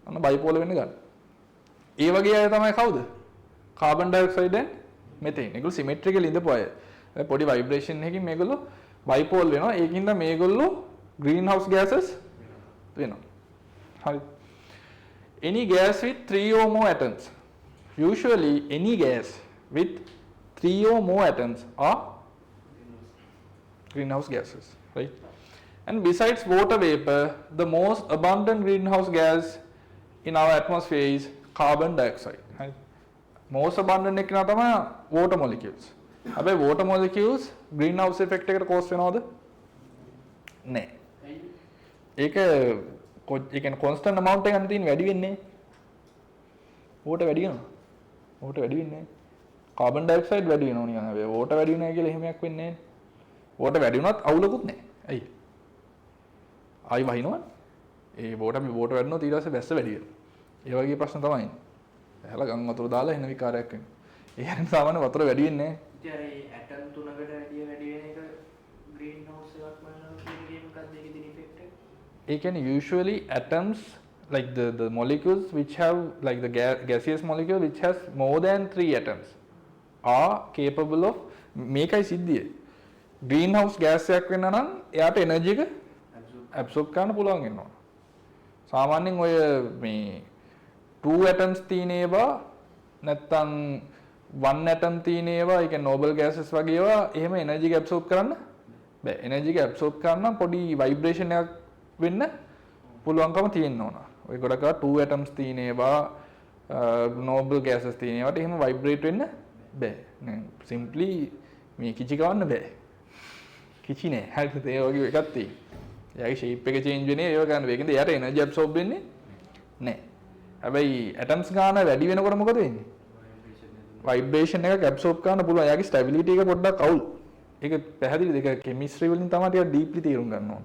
අන්න bipolar වෙන්න ගන්නවා. ඒ වගේ අය තමයි කවුද? carbon dioxide and methane. ඒගොල්ලෝ symmetrical ඉඳපු අය. පොඩි vibration එකකින් මේගොල්ලෝ bipolar වෙනවා. ඒකින්ද මේගොල්ලෝ greenhouse gases වෙනවා. හරි. Any gas with 3 or more atoms. Usually any gas with 3 or more atoms are greenhouse gases, right? And besides water vapor, the most abundant greenhouse gas in our atmosphere is carbon dioxide, right? Most abundant එක තමයි water molecules. හැබැයි water molecules greenhouse effect එකට cause වෙනවද? නෑ. ඒක කියන්නේ constant amount එකක් තියෙන වැඩි වෙන්නේ. water වැඩි වෙනවා. water වැඩි වෙන්නේ නෑ. carbon dioxide වැඩි වෙනවා නිකන්. හැබැයි water වැඩි වෙනවා කියලා එහෙම එකක් වෙන්නේ නෑ. water වැඩි වුණත් අවුලකුත් නෑ. ඇයි? ආයි වහිනවනේ. ඒ water වැඩිනොත් ඊට පස්සේ වැස්ස වැඩි වෙනවා. ඒ වගේ ප්‍රශ්න තමයි. ඇහලා ගම් වතුර දාලා එන විකාරයක් වෙනවා. ඒ කියන්නේ සාමාන්‍ය වතුර වැඩි වෙන්නේ නෑ. ඉතින් අර atom තුනකට වැඩි වෙන එක green house එකක් බලනවා කියන එක මොකක්ද ඒකේ තියෙන ඒ කියන්නේ usually atoms like the molecules which have like the gaseous molecule which has more than 3 atoms are capable of මේකයි සිද්ධිය. greenhouse gas එකක් වෙන්න නම් එයාට energy එක absorb කරන්න පුළුවන් වෙනවා. සාමාන්‍යයෙන් ඔය මේ 2 atoms තියෙන ඒවා නැත්තම් 1 atom තියෙන ඒවා ඒ කියන්නේ noble gases වගේ ඒවා එහෙම energy එක absorb කරන්න බෑ. energy එක absorb කරන්න පොඩි vibration එකක් වෙන්න පුළුවන්කම තියෙන්න ඕන. ඔය ගොඩක් 2 atoms තියෙන ඒවා noble gases තියෙන ඒවාට එහෙම vibrate වෙන්න බෑ. simply මේ කිචි ගන්න බෑ. කිචි නෑ. හරිද? ඒ වගේ එකක් තියෙනවා. එයාගේ shape එක change වෙන්නේ ඒක ගන්න. ඒකෙන්ද එයාට energy absorb වෙන්නේ නෑ. හැබැයි atoms ගාන වැඩි වෙනකොට මොකද වෙන්නේ? vibration එකක් absorb කරන්න පුළුවන්. එයාගේ stability එක පොඩ්ඩක් අවුල්. ඒක පැහැදිලිද? ඒක chemistry වලින් තමයි ටිකක් deeply තේරුම් ගන්න ඕන.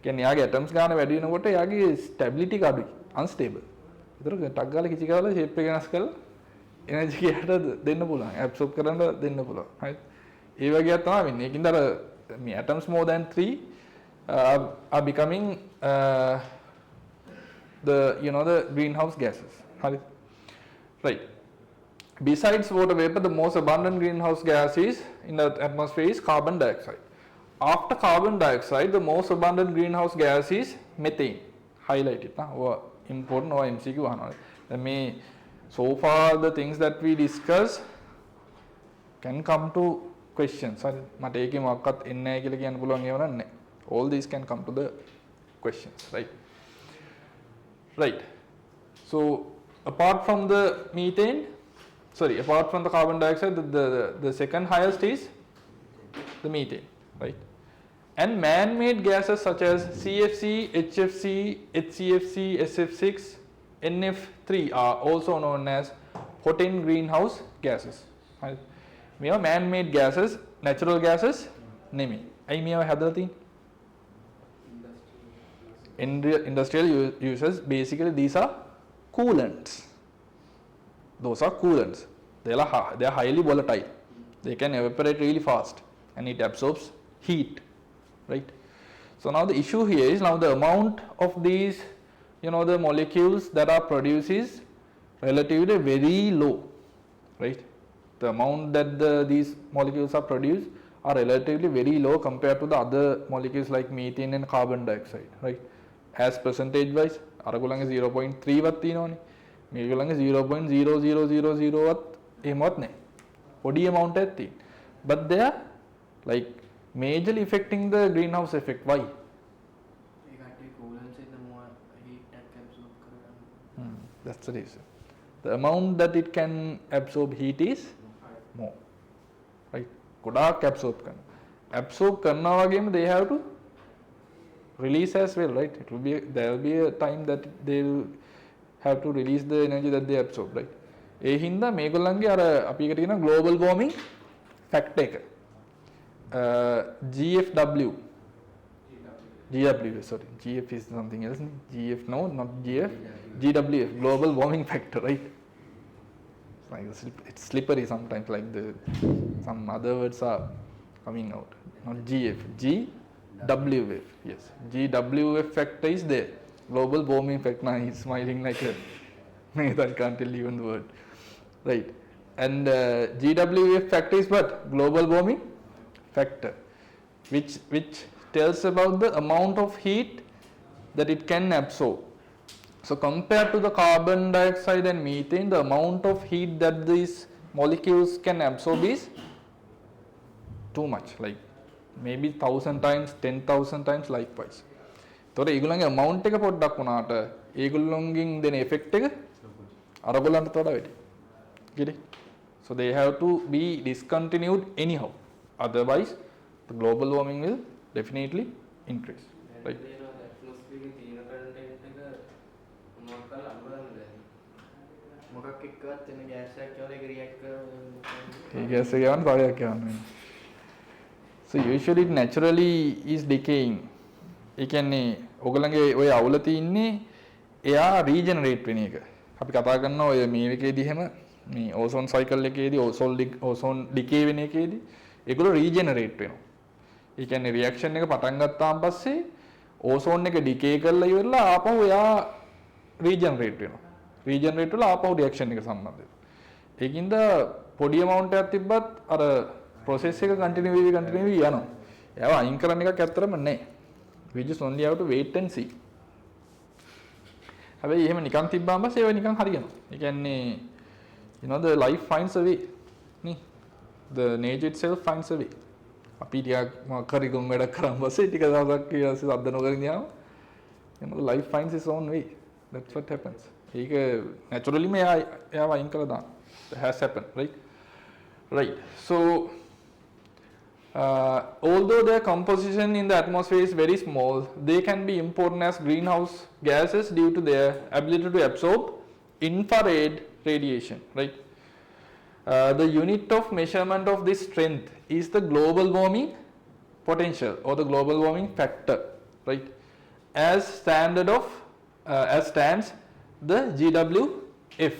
කියන්නේ එයාගේ atoms ගාන වැඩි වෙනකොට එයාගේ stability එක අඩුයි. unstable. ඒතර ටක් ගාලා කිචි ගාලා shape එක වෙනස් කරලා energy එකට දෙන්න පුළුවන්. absorb කරන්න දෙන්න පුළුවන්. හරි. ඒ වගේ තමයි වෙන්නේ. ඒකින්ද අර මේ atoms more than 3 are becoming the the greenhouse gases. Right. Besides water vapor, the most abundant greenhouse gas is in the atmosphere is carbon dioxide. After carbon dioxide, the most abundant greenhouse gas is methane. Highlight it. Or important or MCQ. So far the things that we discuss can come to questions. All these can come to the questions, right? Right. So apart from the methane, apart from the carbon dioxide, the second highest is the methane, right? And man-made gases such as CFC, HFC, HCFC, SF6, NF3 are also known as potent greenhouse gases. Right? We have man-made gases, natural gases, නෙමෙයි. අයි මේවා හැදලා තියෙන්නේ? Industrial uses, basically these are coolants. Those are coolants. They are highly volatile. They can evaporate really fast and it absorbs heat, right? So now the issue here is now the amount of these the molecules that are produced is relatively very low, right? The amount that these molecules are produced are relatively very low compared to the other molecules like methane and carbon dioxide, right? As percentage wise අරගොල්ලන්ගේ 0.3 වත් තියෙනවනේ. මේගොල්ලන්ගේ 0.0000 වත් එහෙමවත් නැහැ. පොඩි amount එකක් තියෙන. But they are like majorly affecting the greenhouse effect. Why? That's the reason. The amount that it can absorb heat is more, right? ගොඩාක් absorb කරනවා. Absorb කරනවා වගේම they have to release as well, right? There will be a time that they will have to release the energy that they absorb, right? ඒ හින්දා මේගොල්ලන්ගේ අර අපි එකට කියන global warming factor එක GFW sorry, GF is something else. GF no, not GF. GWF, global warming factor, right? It's slippery sometimes, like some other words are coming out. Not GF, GWF. Yes, GWF factor is there. Global warming factor. Now he's smiling like a maybe I can't tell even the word, right? And GWF factor is what? Global warming factor, which tells about the amount of heat that it can absorb. So compared to the carbon dioxide and methane, the amount of heat that these molecules can absorb is too much, like maybe 1,000 times, 10,000 times likewise. තොර ඒගොල්ලන්ගේ amount එක පොඩ්ඩක් වුණාට ඒගොල්ලොන්ගෙන් දෙන effect එක අරගොල්ලන්ට වඩා වැඩි. Get it? So they have to be discontinued anyhow. Otherwise, the global warming will definitely increase, right? So usually it naturally is decaying. ඒ කියන්නේ ඔයගලගේ ඔය අවුල තින්නේ එයා රීජනරේට් වෙන එක. අපි කතා කරනවා ඔය මේ එකේදී එහෙම මේ ඕසෝන් සයිකල් එකේදී ඕසෝන් ඩිකේ වෙන එකේදී ඒගොල්ලෝ රීජනරේට් වෙනවා. ඒ කියන්නේ රියැක්ෂන් එක පටන් ගත්තාන් පස්සේ ඕසෝන් එක ඩිකේ කරලා ඉවරලා ආපහු එයා රීජනරේට් වෙනවා. රීජනරේට් වෙලා ආපහු රියැක්ෂන් එක සම්බන්ධ වෙනවා. ඒකින්ද පොඩි amount එකක් තිබ්බත් අර process එක continue වෙවි යනවා. ඒව අයින් කරන්න එකක් ඇත්තටම නැහැ. We just only have to wait and see. හැබැයි එහෙම නිකන් තිබ්බාම පස්සේ ඒව නිකන් හරියනවා. ඒ කියන්නේ you know the life finds a way. නේ? The nature itself finds a way. අපි ටිකක් මොකක් හරි ගොම් වැඩක් කරන් පස්සේ ටික දවසක් ඊට සද්ද නොකර ඉඳියාම you know the life finds its own way. That's what happens. ඒක naturally මේ එයාව අයින් කරලා දාන්න. That has happened, right? Right. So although their composition in the atmosphere is very small, they can be important as greenhouse gases due to their ability to absorb infrared radiation, right? The unit of measurement of this strength is the global warming potential or the global warming factor, right? As stands the GWF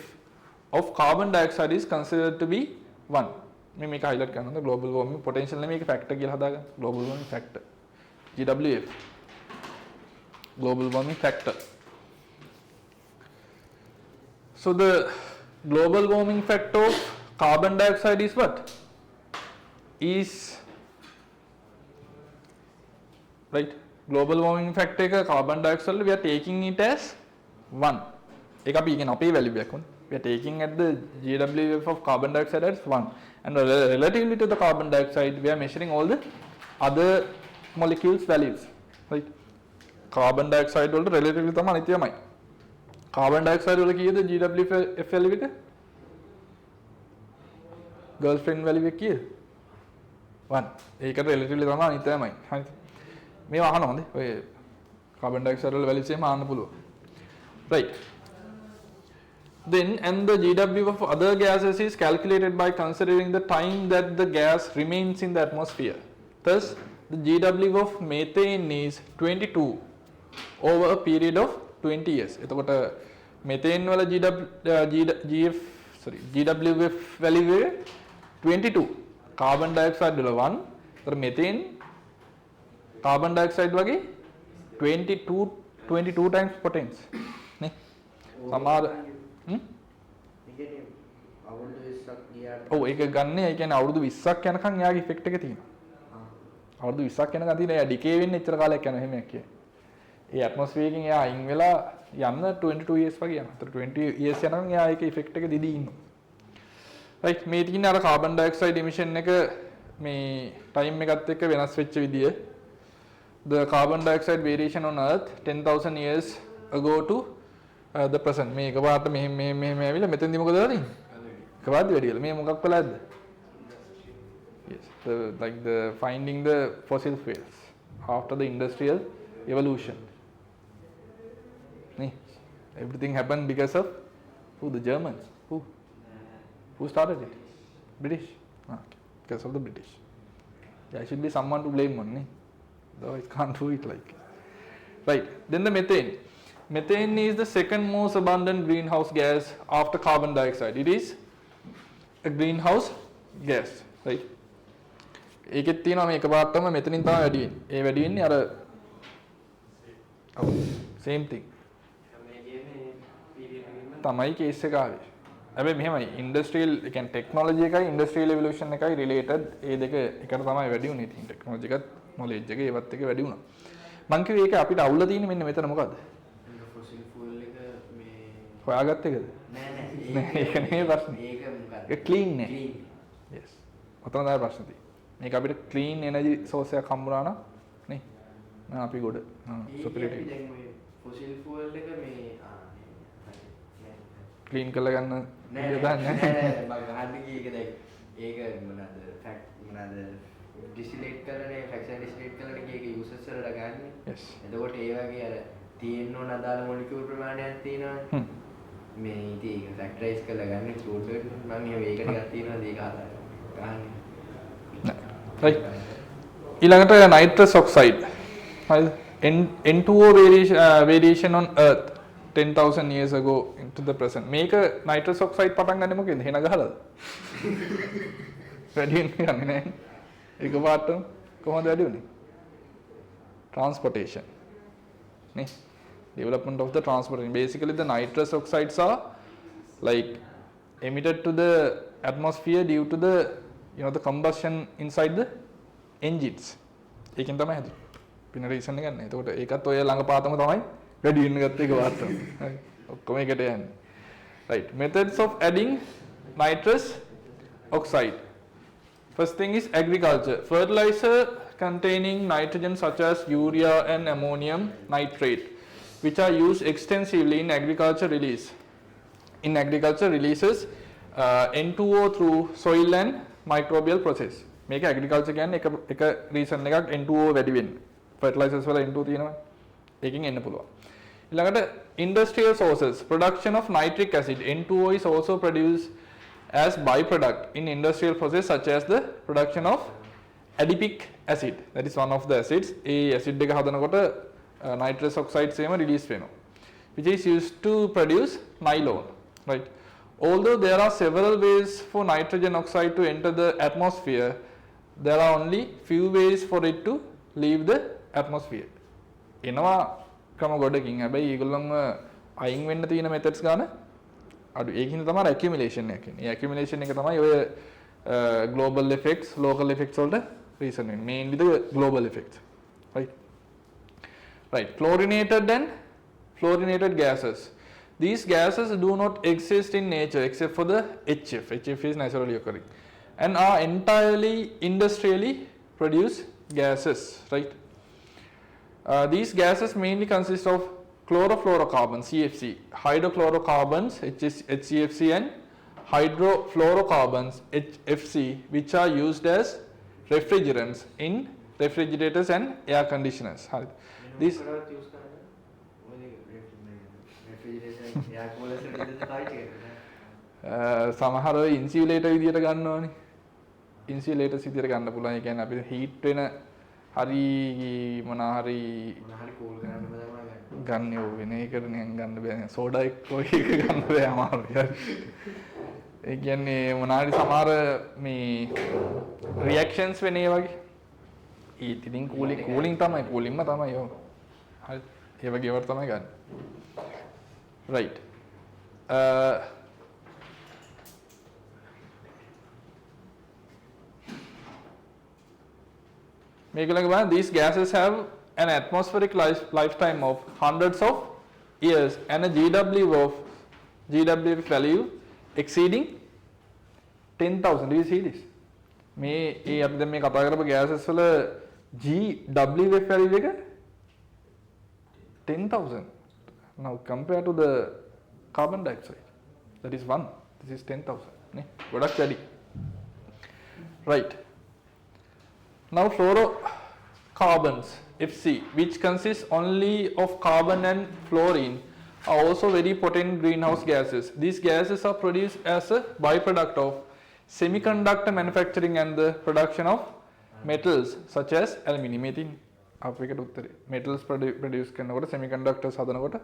of carbon dioxide is considered to be 1. මේ මේක highlight කරනවා global warming potential නේ මේක factor කියලා හදාගන්න global warming factor GWF global warming factor. So the global warming factor of carbon dioxide is what? Is right global warming factor එක carbon dioxide we are taking it as 1. ඒක අපි කියන අපේ value එකක් වුණා. We are taking at the GWF of carbon dioxide as 1, and relatively to the carbon dioxide we are measuring all the other molecules values, right? Carbon dioxide වලට relatively තමයි අනිත්‍යමයි. Carbon dioxide වල කීයද GWF value එක? girlfriend value එක කීයද? 1. ඒකට relatively තමයි අනිත්‍යමයි. හරිද? මේව අහන්න හොඳේ. ඔය carbon dioxide වල values එහෙම අහන්න පුළුවන්. Right. Then, and the GWF of other gases is calculated by considering the time that the gas remains in the atmosphere. Thus, the GWF of methane is 22 over a period of 20 years. එතකොට methane වල GWF value 22. Carbon dioxide වල 1. ඒතර methane carbon dioxide වගේ 22 times potence. නේ? සමහර ඔව් ඒක ගන්න ඒ කියන්නේ අවුරුදු 20ක් යනකම් එයාගේ ඉෆෙක්ට් එක තියෙනවා. අවුරුදු 20ක් යනකම් තියෙන එයා ඩිකේ වෙන්නේ එච්චර කාලයක් යනවා එහෙම එකක් කියන්නේ. ඒ ඇට්මොස්ෆියර් එකෙන් එයා අයින් වෙලා යන්න 22 years වගේ යනවා. ඒතර 20 years යනකම් එයා ඒකේ ඉෆෙක්ට් එක දිදී ඉන්නවා. right මේ තියෙන අර කාබන් ඩයොක්සයිඩ් එමිෂන් එක මේ ටයිම් එකත් එක්ක වෙනස් වෙච්ච විදිය. The carbon dioxide variation on earth 10,000 years ago to the present. මේ එකපාරට මෙහෙම ඇවිල්ලා මෙතෙන්දි මොකද වෙලා තියෙන්නේ? එකපාරට වැඩි වෙලා. මේ මොකක් වෙලාද? Yes, like the finding the fossil fuels after the industrial evolution. Nee, everything happened because of who? The Germans. Who started it? British. Okay. Because of the British. There should be someone to blame on, nee? Otherwise can't do it like. Right. Then the methane. Methane is the second most abundant greenhouse gas after carbon dioxide. It is a greenhouse gas, right? ඒකෙත් තියෙනවා මේ එකපාරටම මෙතනින් තමයි වැඩි වෙන්නේ. ඒ වැඩි වෙන්නේ අර same thing. තමයි කේස් එක ආවේ. හැබැයි මෙහෙමයි ඉන්ඩස්ට්‍රියල් ඒ කියන්නේ ටෙක්නොලොජි එකයි ඉන්ඩස්ට්‍රියල් ඉවොලුෂන් එකයි රිලේටඩ්. ඒ දෙක එකට තමයි වැඩි වුනේ. ඉතින් ටෙක්නොලොජි එකත් නොලෙජ් එක ඒවත් එක වැඩි වුණා. මං කිව්වේ ඒක අපිට අවුල තියෙන්නේ මෙන්න මෙතන මොකද්ද? ෆොසිල් ෆුවල් එක මේ හොයාගත්ත එකද? නෑ ඒක නෙමෙයි ප්‍රශ්නේ. ඒක මොකක්ද? ඒක ක්ලීන් නේ. yes. ඔතන තමයි ප්‍රශ්නේ තියෙන්නේ. මේක අපිට ක්ලීන් එනර්ජි සෝස් එකක් හම්බුනා නම් නේ. මම අපි ගොඩ සොපිරිටි. දැන් මේ ෆොසිල් ෆුවල් එක මේ ක්ලීන් කරලා ගන්න නෑ මම අහන්න ගියේ ඒක දැන් ඒක මොනවාද ෆැක්ට් මොනවාද ඩිස්ටිලේට් කරන්නේ ෆ්‍රැක්ෂන් ඩිස්ටිලේට් කරන්නේ කීයක යූසර්ස් වලට ගන්න. yes. එතකොට ඒ වගේ අර තියෙන්න ඕන අදාළ මොලිකියුල් ප්‍රමාණයක් තියෙනවා. මේ ඉතින් ඒක ෆැක්ටරයිස් කරලා ගන්න චූට් එක මම එහෙම ඒක ටිකක් තියෙනවා ඒක ගන්න. right. ඊළඟට nitrous oxide. හරිද? N2O variation on earth 10,000 years ago into the present. මේක nitrous oxide පටන් ගන්නේ මොකෙන්ද? හෙන ගහලාද? වැඩි වෙන්නේ නැහැ. ඒක පාට කොහොමද වැඩි වුනේ? Transportation. නේ. Development of the transpiration. Basically, the nitrous oxides are like emitted to the atmosphere due to the the combustion inside the engines. ඒකෙන් තමයි හැදුනේ. පින රීසන් එක ගන්න. එතකොට ඒකත් ඔය ළඟ පාතම තමයි වැඩි වෙන්න ගත්ත එක වාර්තා. හරි. ඔක්කොම එකට යන්නේ. Right. Methods of adding nitrous oxide. First thing is agriculture. Fertilizer containing nitrogen such as urea and ammonium nitrate, which are used extensively in agriculture release. In agriculture releases N2O through soil and microbial process. මේක agriculture කියන්නේ එක reason එකක් N2O වැඩි වෙන්න. Fertilizers වල N2 තියෙනවා. ඒකෙන් එන්න පුළුවන්. ඊළඟට industrial sources. Production of nitric acid. N2O is also produced as byproduct in industrial process such as the production of adipic acid. That is one of the acids. A acid එක හදනකොට nitrous oxides එහෙම release වෙනවා. Which is used to produce nylon. Right. Although there are several ways for nitrogen oxide to enter the atmosphere, there are only few ways for it to leave the atmosphere. එනවා ක්‍රම ගොඩකින්. හැබැයි ඒගොල්ලන්ව අයින් වෙන්න තියෙන methods ගන්න අඩු. ඒකින් තමයි accumulation එක කියන්නේ. ඒ accumulation එක තමයි ඔය global effects, local effects වලට reason වෙන්නේ. Mainly the global effects. Right. Right. Fluorinated gases. These gases do not exist in nature except for the HF. HF is naturally occurring and are entirely industrially produced gases, right? These gases mainly consist of chlorofluorocarbons, CFC, hydrochlorocarbons, HCFC, and hydrofluorocarbons, HFC, which are used as refrigerants in refrigerators and air conditioners. These සමහර ඉන්සියුලේටර් විදියට ගන්නවනේ. ඉන්සියුලේටර්ස් විදියට ගන්න පුළුවන්. ඒ කියන්නේ අපිට heat වෙන හරි මොනවා හරි කූල් කරන්න බෑ ගන්න ඕ වෙන එකට නිකන් ගන්න බෑ. සෝඩා එක්ක ඔය එක ගන්න බෑ අමාරුයි. ඒ කියන්නේ මොනවා හරි සමහර මේ රියැක්ෂන්ස් වෙන ඒ වගේ. ඉතින් කූලින් තමයි කූලින්ම තමයි ඔව්. හරි. ඒ වගේ ඒවට තමයි ගන්න. Right. These gases have an atmospheric lifetime of hundreds of years and a GWF value exceeding 10,000. Do you see this? මේ අපි දැන් මේ කතා කරපු gases වල GWF value එක 10,000. Now compare to the carbon dioxide, that is 1. This is 10,000. Product ready. Right. Now fluorocarbons, FC, which consists only of carbon and fluorine, are also very potent greenhouse gases. These gases are produced as a byproduct of semiconductor manufacturing and the production of metals such as aluminium. අපේකට උත්තරේ metals produce කරනකොට semiconductors හදනකොට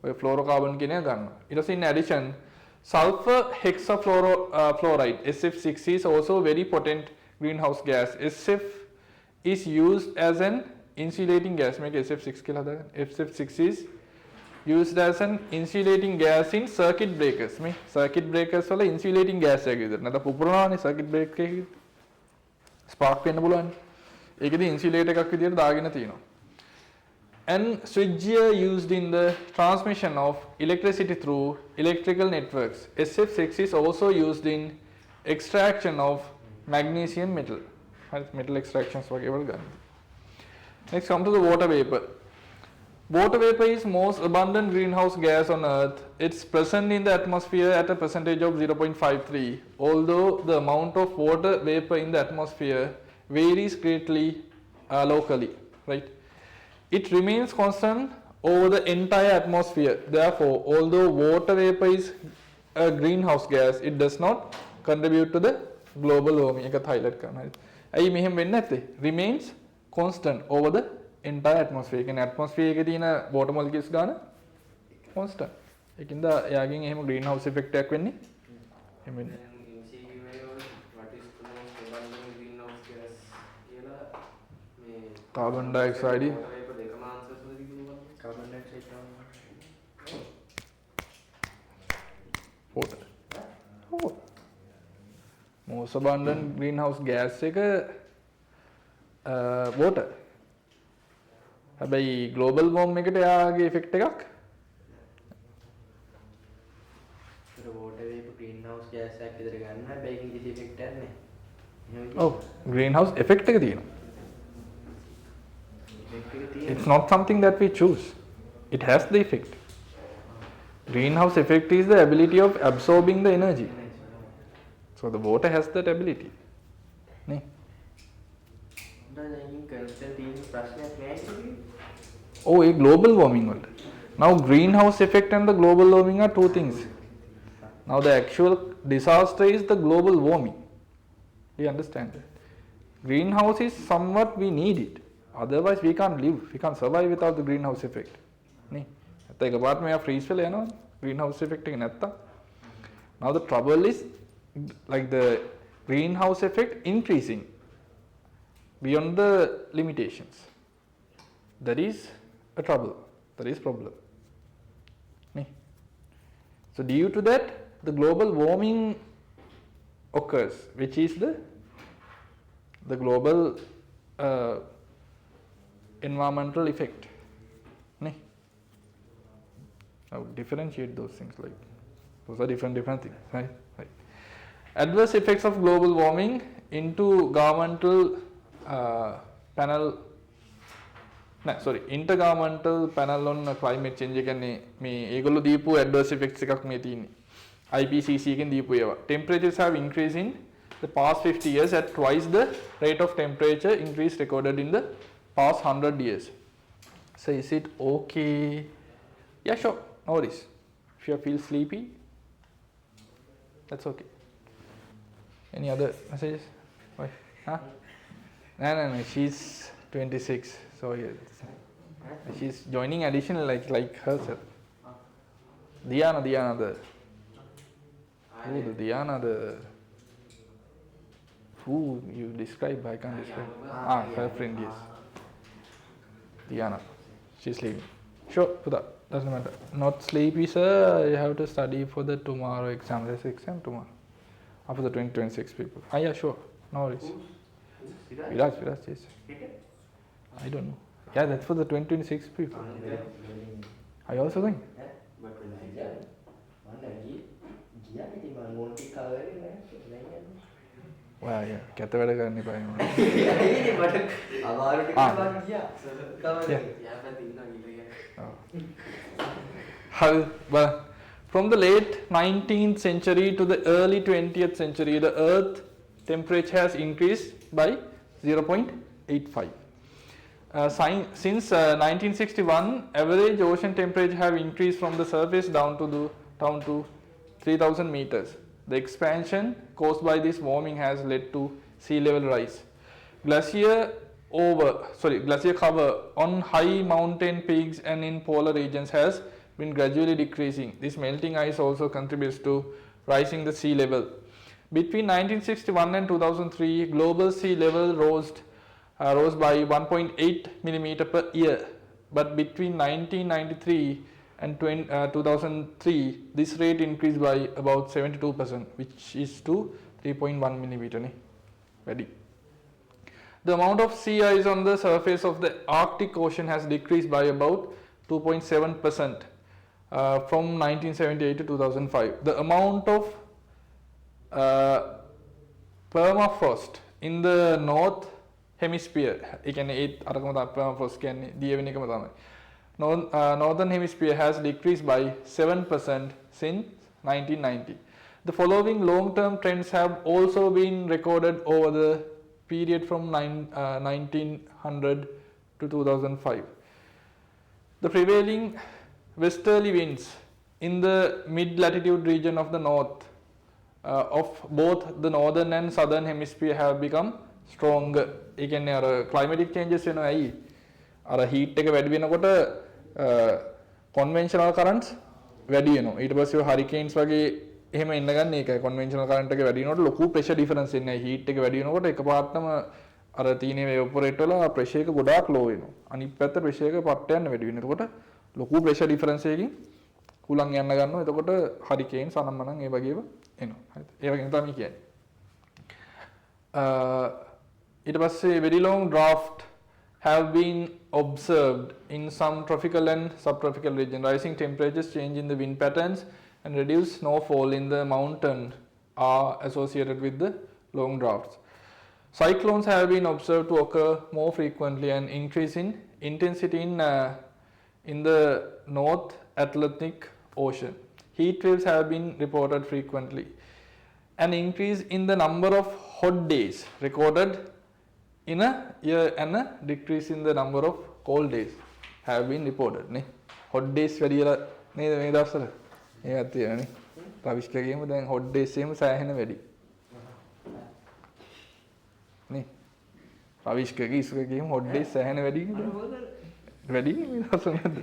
ඔය fluorocarbon කියන එක ගන්නවා. ඊට පස්සේ in addition sulfur hexafluoride SF6 is also very potent greenhouse gas. SF is used as an insulating gas. මේක SF6 කියලා හදාගන්න. SF6 is used as an insulating gas in circuit breakers. මේ circuit breakers වල insulating gas එකක් විදිහට. නැත්නම් පුපුරනවානේ circuit breaker එකේ spark වෙන්න පුළුවන්. ඒකෙදි insulator එකක් විදිහට දාගෙන තියෙනවා. And switchgear used in the transmission of electricity through electrical networks. SF6 is also used in extraction of magnesium metal. Metal extractions වගේ වල ගන්න. Next come to the water vapor. Water vapor is most abundant greenhouse gas on earth. It's present in the atmosphere at a percentage of 0.53. Although the amount of water vapor in the atmosphere varies greatly locally, right? It remains constant over the entire atmosphere. Therefore, although water vapor is a greenhouse gas, it does not contribute to the global warming. එක highlight කරනවා. ඇයි මෙහෙම වෙන්නේ නැත්තේ? Remains constant over the entire atmosphere. ඒ කියන්නේ atmosphere එකේ තියෙන water molecules ගාන constant. ඒකින්ද එයාගෙන් එහෙම greenhouse effect එකක් වෙන්නේ එහෙම වෙන්නේ. Carbon dioxide. water. Oh. Most abundant greenhouse gas එක water. හැබැයි global warming එකට එයාගේ effect එකක් water වේප greenhouse gas එකක් විතර ගන්න හැබැයි ඒකේ කිසි effect එකක් නැහැ. ඔව් greenhouse effect එක තියෙනවා. It's not something that we choose. It has the effect. Greenhouse effect is the ability of absorbing the energy. So the water has that ability. Nee. Oh, a global warming world. Now greenhouse effect and the global warming are two things. Now the actual disaster is the global warming. Do you understand that? Greenhouse is somewhat we need it. Otherwise we can't live. We can't survive without the greenhouse effect. Nee. Like apart me freeze fell you know greenhouse effect එක නැත්තම්. Now the trouble is like the greenhouse effect increasing beyond the limitations. That is a trouble. That is problem. Nee. So due to that the global warming occurs, which is the global environmental effect. Nee. Now differentiate those things, like those are different things, right? Right. Adverse effects of global warming into governmental panel. No, sorry, intergovernmental panel on climate change එකනේ මේ ඒගොල්ලෝ දීපු adverse effects එකක් මේ තියෙන්නේ. IPCC එකෙන් දීපු ඒවා. Temperatures have increased in the past 50 years at twice the rate of temperature increase recorded in the past 100 years. So is it okay? Yeah, sure, no worries. If you feel sleepy, that's okay. Any other messages? Why? Huh? No, she's 26, so yeah, she's joining additional like herself. Diana the Diana the who you describe, I can't describe. Her friend, yes. Diana, she's sleeping. Sure, Pudha, doesn't matter. Not sleepy, sir. You have to study for the tomorrow exam. There's exam tomorrow. After the 2026 people. Yeah, sure. No worries. Viraj, yes. I don't know. Yeah, that's for the 2026 people. Are you also going? Wow, yeah. කැත වැඩ කරන්න එපා එහෙම. මට අමාරුට කියලා ගියා. කවද? Well, from the late 19th century to the early 20th century, the Earth temperature has increased by 0.85. Since 1961, average ocean temperature have increased from the surface down to 3,000 meters. The expansion caused by this warming has led to sea level rise. Glacier cover on high mountain peaks and in polar regions has been gradually decreasing. This melting ice also contributes to rising the sea level. Between 1961 and 2003, global sea level rose by 1.8 millimeter per year. But between 1993 and 2003, this rate increased by about 72%, which is to 3.1 millimeter. Ready. The amount of sea ice on the surface of the Arctic Ocean has decreased by about 2.7% from 1978 to 2005. The amount of permafrost in the North Hemisphere, permafrost Northern Hemisphere has decreased by 7% since 1990. The following long-term trends have also been recorded over the period from 1900 to 2005. The prevailing westerly winds in the mid-latitude region of the north of both the northern and southern hemisphere have become stronger. ඒ කියන්නේ අර climatic changes වෙනවා ඇයි? අර heat එක වැඩි වෙනකොට conventional currents වැඩි වෙනවා. ඊට පස්සේ hurricanes වගේ එහෙම එන්න ගන්න ඒකයි. conventional current එක වැඩි වෙනකොට ලොකු pressure difference එන්නේ. heat එක වැඩි වෙනකොට එකපාරටම අර තීනේ evaporate වෙලා pressure එක ගොඩාක් low වෙනවා. අනිත් පැත්ත pressure එක පට්ට යන වැඩි වෙන. එතකොට ලොකු pressure difference එකකින් කුලන් යන්න ගන්නවා. එතකොට හරිකේන්ස් අනම්මනම් ඒ වගේම එනවා. හරිද? ඒ වගේම තමයි කියන්නේ. ඊට පස්සේ very long drought have been observed in some tropical and subtropical regions. Rising temperatures, change in the wind patterns, and reduced snowfall in the mountain are associated with the long droughts. Cyclones have been observed to occur more frequently and increase in intensity in the North Atlantic Ocean. Heat waves have been reported frequently. An increase in the number of hot days recorded in a year and a decrease in the number of cold days have been reported. Ne? Hot days වැඩි වෙලා නේද මේ දවස්වල? ඒකත් තියෙනනේ. රවිෂ්කගේම දැන් hot days එහෙම සෑහෙන වැඩි. නේ? රවිෂ්කගේ ඉස්කගේම hot days සෑහෙන වැඩි නේද? වැඩි නේ මේ දවස්වල නේද?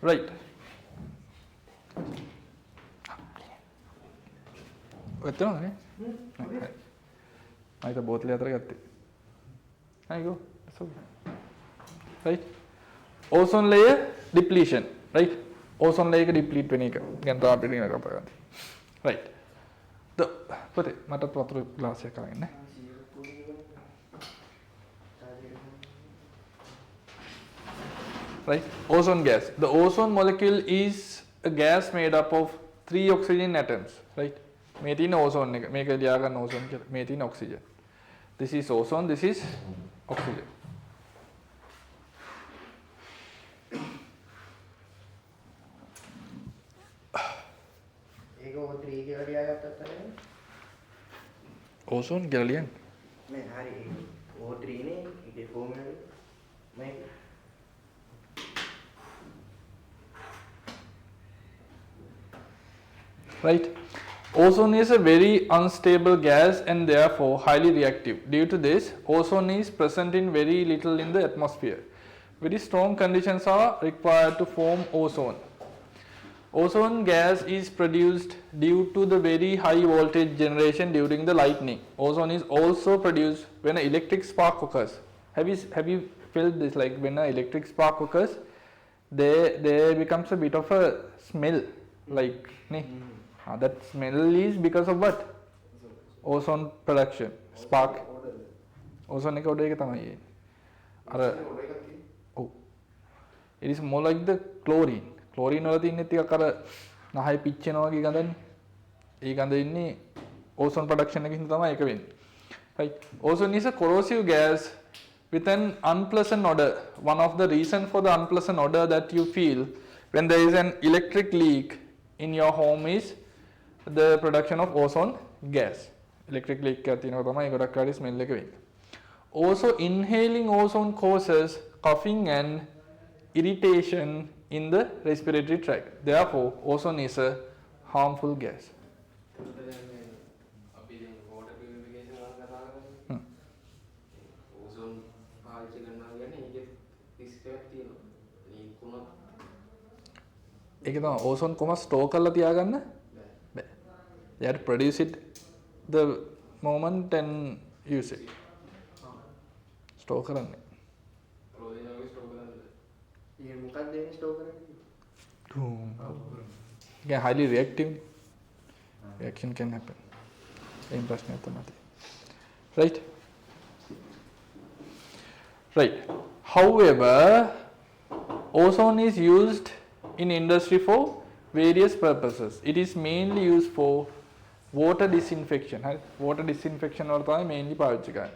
Right. එතනද නේ? ආයිත බෝතලේ අතර ගත්තේ. Go. That's okay. Right. Ozone layer depletion. Right. Ozone layer එක deplete වෙන එක. ගැන තමයි අපිට ඉගෙන කතා කරන්නේ. Right. පොතේ මට වතුර ග්ලාස් එකක් අරගෙන. Right. Ozone gas. The ozone molecule is a gas made up of 3 oxygen atoms. Right. මේ තියෙන ozone එක. මේක ලියා ගන්න ozone කියලා. මේ තියෙන oxygen. This is ozone. This is oxygen. ඒක O3 කියලා ලියාගත්තත් හරියන්නේ. Ozone කියලා ලියන්න. නෑ හරි O3 නේ ඒකේ ෆෝමියුලා එක. මේක Right. Ozone is a very unstable gas and therefore highly reactive. Due to this, ozone is present in very little in the atmosphere. Very strong conditions are required to form ozone. Ozone gas is produced due to the very high voltage generation during the lightning. Ozone is also produced when an electric spark occurs. Have you felt this? Like when an electric spark occurs, there becomes a bit of a smell, like that smell is because of what? Ozone production. Spark. Ozone එක උඩ එක තමයි එන්නේ. අර ඔව්. It is more like the chlorine. Chlorine වල තියෙන ටිකක් අර නහය පිච්චෙනවා වගේ ගඳන්නේ. ඒ ගඳ ඉන්නේ ozone production එකකින් තමයි ඒක වෙන්නේ. Right. Ozone is a corrosive gas with an unpleasant odor. One of the reason for the unpleasant odor that you feel when there is an electric leak in your home is the production of ozone gas. Electric leak එකක් තියෙනවා තමයි ගොඩක් කාලේ smell එක වෙන්නේ. Also inhaling ozone causes coughing and irritation in the respiratory tract. Therefore ozone is a harmful gas. අපි දැන් water purification වල කතා කරන්නේ. ozone පාවිච්චි කරනවා කියන්නේ ඒකේ risk එකක් තියෙනවා. leak වුණොත් ඒක තමයි ozone කොහොම store කරලා තියාගන්න බෑ. You have to produce it the moment and use it. Store කරන්නේ. chlorine වගේ store කරන්නද? ඒක මොකක්ද එන්නේ ස්ටෝර් කරන්නේ? Again, highly reactive. Reaction can happen. Same ප්‍රශ්නයක් තමයි. Right? Right. However, ozone is used in industry for various purposes. It is mainly used for water disinfection. Water disinfection වල තමයි mainly පාවිච්චි කරන්නේ.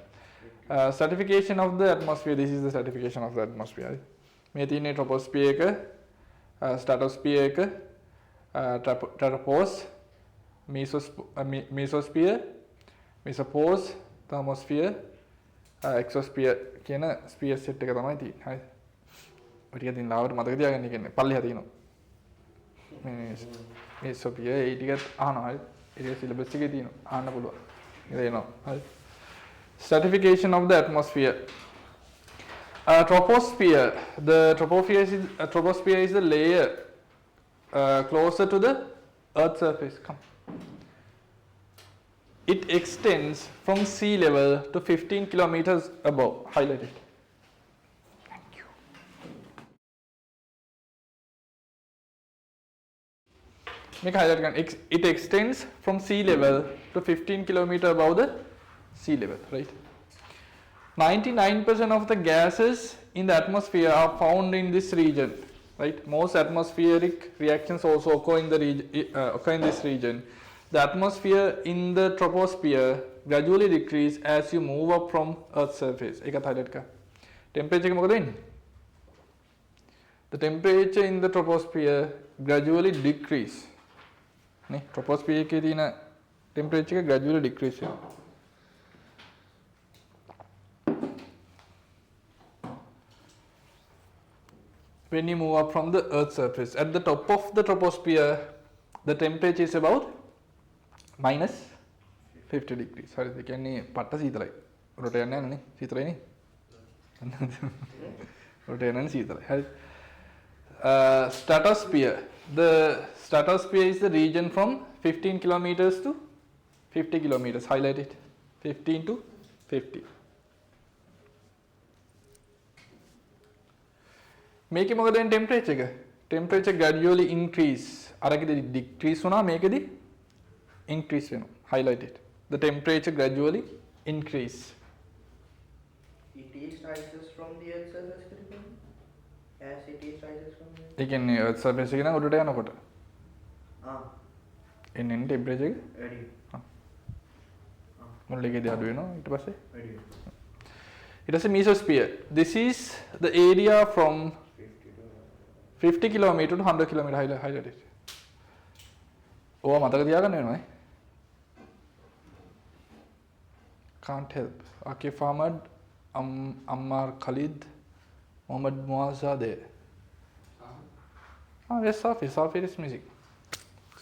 Stratification of the atmosphere. This is the stratification of the atmosphere. මේ තියෙන්නේ troposphere එක, stratosphere එක, tropopause, mesosphere, mesopause, thermosphere, exosphere කියන sphere set එක තමයි තියෙන්නේ. හරි. ඔය ටික දින ලාවට මතක තියාගන්න කියන්නේ. පල්ලෙහා තියෙනවා. මේ mesosphere ඒ ටිකත් අහනවා. හරි. ඒක syllabus එකේ තියෙනවා. අහන්න පුළුවන්. ඒක එනවා. හරි. Stratification of the atmosphere. Troposphere. The troposphere is the layer closer to the Earth's surface. Come. It extends from sea level to 15 kilometers above. Highlight it. Thank you. Make highlight again. It extends from sea level to 15 kilometers above the sea level, right? 99% of the gases in the atmosphere are found in this region, right? Most atmospheric reactions also occur in this region. The atmosphere in the troposphere gradually decrease as you move up from Earth's surface. එකත් highlight කරා. Temperature එක මොකද වෙන්නේ? The temperature in the troposphere gradually decrease. නේ troposphere එකේ තියෙන temperature එක gradually decrease වෙනවා. When you move up from the Earth's surface. At the top of the troposphere, the temperature is about minus 50 degrees. Sorry, they can patta සීතලයි. රොට යන්නේ නැහැ නේ. සීතලයි නේ. රොට යන්නේ සීතලයි. හරි. Stratosphere. The stratosphere is the region from 15 kilometers to 50 kilometers. Highlight it. 15 to 50. මේකේ මොකද වෙන්නේ temperature එක? Temperature gradually increase. අරකෙදි decrease වුණා මේකෙදි increase වෙනවා. Highlight it. The temperature gradually increase. It is rises from the earth surface critical as it is rises from the ඒ කියන්නේ earth surface එක නම් උඩට යනකොට එන්නේ temperature එක වැඩි මුල්ලේකදී අඩු වෙනවා ඊට පස්සේ වැඩි ඊට පස්සේ mesosphere. This is the area from 50 kilometer to 100 kilometer. Highlight it. ඕවා මතක තියාගන්න වෙනවා නේ. Can't help. Akif Ahmad, Ammar Khalid, Mohammad Muazzadeh. Yes, Safir. Safir is missing.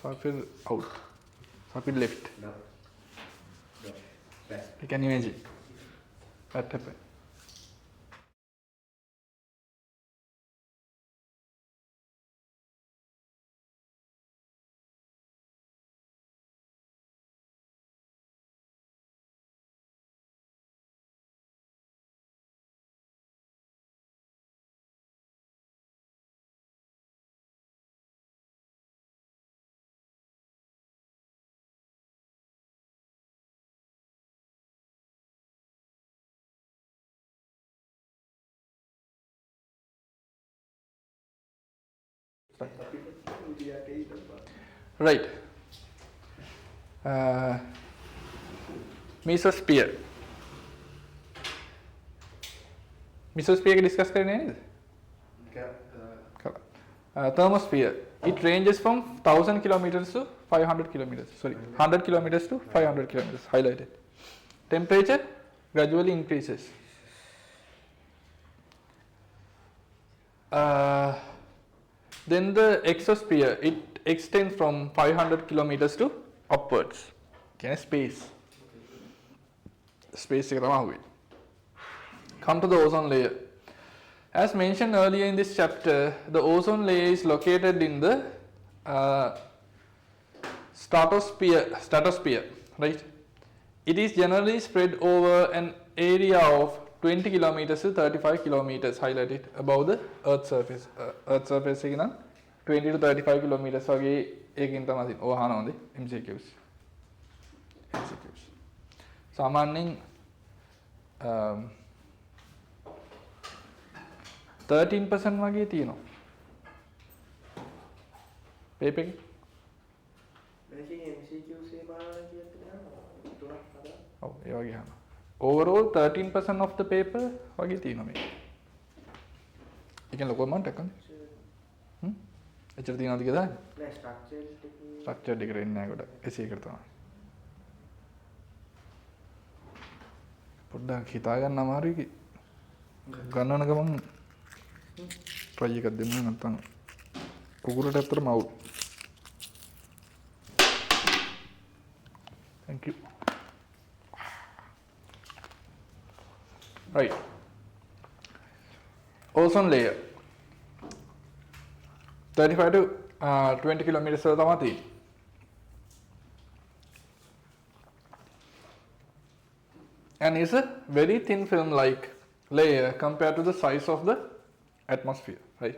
Safir out. Safir left. You can imagine. That happened. Right. Mesosphere. Mesosphere discuss කරන්නේ නේද? Thermosphere. It ranges from 1000 kilometers to 500 kilometers. Sorry, 100 kilometers to 500 kilometers. Highlighted. Temperature gradually increases. Then the exosphere, it extends from 500 kilometers to upwards. Okay, space. Space එක තමයි අහුවෙන්නේ. Come to the ozone layer. As mentioned earlier in this chapter, the ozone layer is located in the stratosphere, right? It is generally spread over an area of 20 kilometers to 35 kilometers, highlighted above the Earth's surface. Earth's surface එක නම් 20 to 35 kilometers වගේ ඒකෙන් තමයි තියෙන්නේ. ඔය අහනවාද MCQs. MCQs. සාමාන්‍යයෙන් 13% වගේ තියෙනවා. පේපර් එකේ. මේකේ MCQs ඒ බලන්න කියලා තියෙනවා. තුනක් හදලා. ඔව් ඒ වගේ අහනවා. overall 13% of the paper වගේ තියෙනවා මේක. ඒ කියන්නේ ලොකු amount එකක් නේ. එච්චර තියෙනවද කියලා දාන්න. නෑ ස්ට්‍රක්චර් එකේ ස්ට්‍රක්චර් එකට එන්නේ නැහැ කොට. එසේ එකට තමයි. පොඩ්ඩක් හිතා ගන්න අමාරුයි කි. ගන්නවන ගමන් try එකක් දෙන්න නැත්නම් කුකුරට ඇත්තටම out. Thank you. Right. Ozone layer. 35 to 20 kilometers තමයි තියෙන්නේ. And it's a very thin film like layer compared to the size of the atmosphere, right?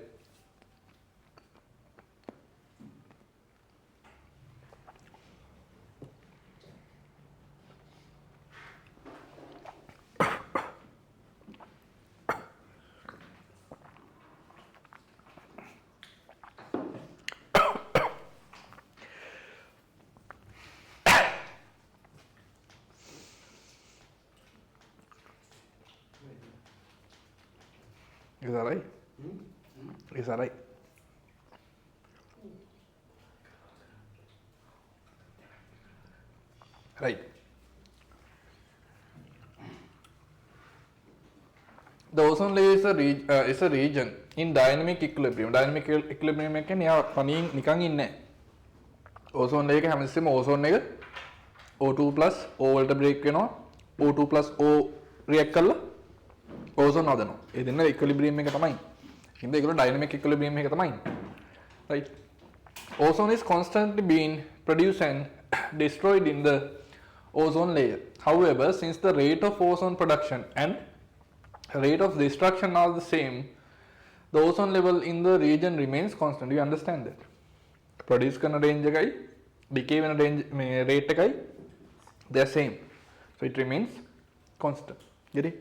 Is that right? Is that right? Right. The ozone layer is a region in dynamic equilibrium. Dynamic equilibrium එකේ නිකන් පණින් නිකන් ඉන්නේ. Ozone layer එක හැමතිස්සෙම ozone එක O2 plus O වලට break වෙනවා. O2 plus O react කරලා ozone හදනවා. ඒ දෙන්න equilibrium එක තමයි. හින්දා ඒගොල්ලෝ dynamic equilibrium එක තමයි. Right. Ozone is constantly being produced and destroyed in the ozone layer. However, since the rate of ozone production and rate of destruction are the same, the ozone level in the region remains constant. You understand that? Produce කරන range එකයි decay වෙන range rate එකයි they are same. So it remains constant. Get it?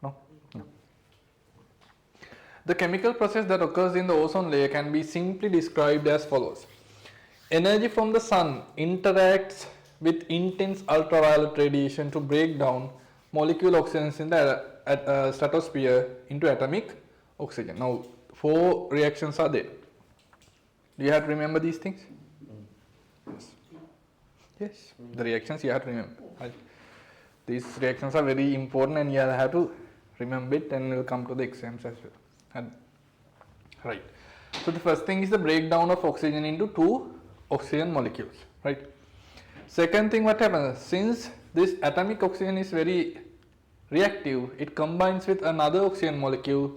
No? No. The chemical process that occurs in the ozone layer can be simply described as follows. Energy from the sun interacts with intense ultraviolet radiation to break down molecule oxygens in the stratosphere into atomic oxygen. Now, 4 reactions are there. Do you have to remember these things? Yes. Yes, the reactions you have to remember. Right. These reactions are very important and you have to remember it and will come to the exams as well. And, right. So the first thing is the breakdown of oxygen into 2 oxygen molecules. Right. Second thing, what happens? Since this atomic oxygen is very reactive, it combines with another oxygen molecule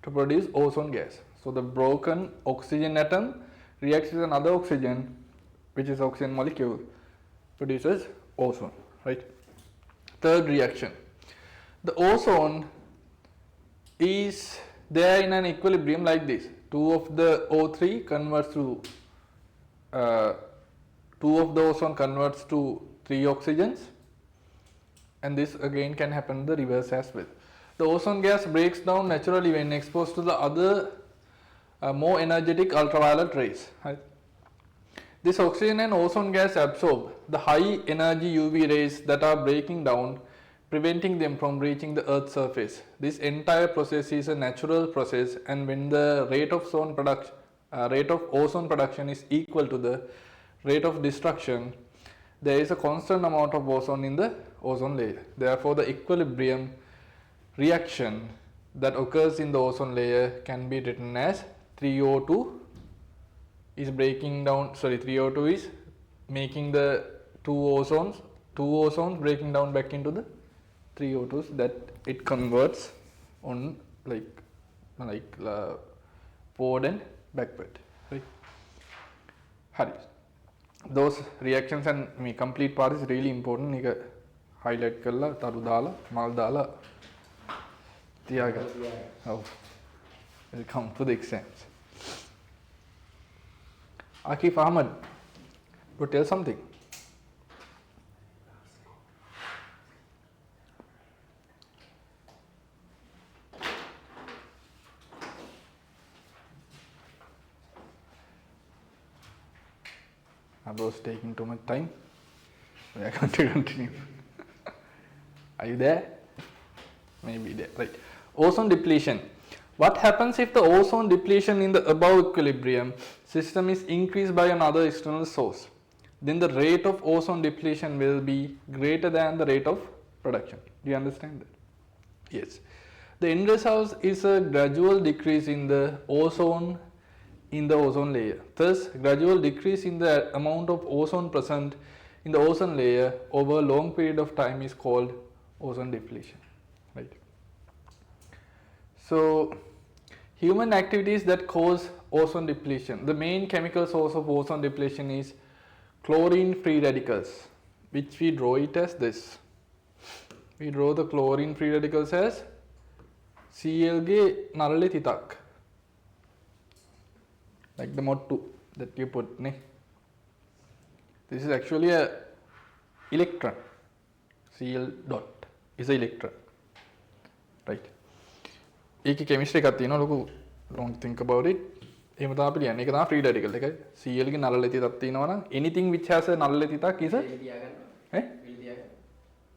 to produce ozone gas. So the broken oxygen atom reacts with another oxygen, which is oxygen molecule, produces ozone, right? Third reaction, the ozone is there in an equilibrium like this. 2 of the O3 converts to 2 of the ozone converts to 3 oxygens, and this again can happen the reverse as well. The ozone gas breaks down naturally when exposed to the other more energetic ultraviolet rays. Right? This oxygen and ozone gas absorb the high energy UV rays that are breaking down, preventing them from reaching the Earth's surface. This entire process is a natural process, and when the rate of ozone production is equal to the rate of destruction, there is a constant amount of ozone in the ozone layer. Therefore, the equilibrium reaction that occurs in the ozone layer can be written as 3O2 is breaking down, 3O2 is making the 2 ozones breaking down back into the 3 O2s that it converts on forward and backward, right? Hari. Those reactions and me complete part is really important. Nika highlight kalla taru dala mal dala tiyaga. Oh, we'll come to the exams. Akif Ahmad, to tell something. I was taking too much time. We are going to continue. Are you there? Maybe there, right. Ozone depletion. What happens if the ozone depletion in the above equilibrium system is increased by another external source? Then the rate of ozone depletion will be greater than the rate of production. Do you understand that? Yes. The end result is a gradual decrease in the ozone layer. Thus, gradual decrease in the amount of ozone present in the ozone layer over a long period of time is called ozone depletion. Right. So, human activities that cause ozone depletion. The main chemical source of ozone depletion is chlorine free radicals, which we draw it as this. We draw the chlorine free radicals as Cl ge narale titak, like the motto that you put. This is actually a electron. Cl dot is an electron, right? ඒක chemistry එකක් තියෙනවා ලොකු. Don't think about it. එහෙම තමයි අපි ලියන්නේ. ඒක තමයි free radical එක. Cl ගේ null තිතක් තියෙනවා නම් anything which has a null තිතක් is a ඈ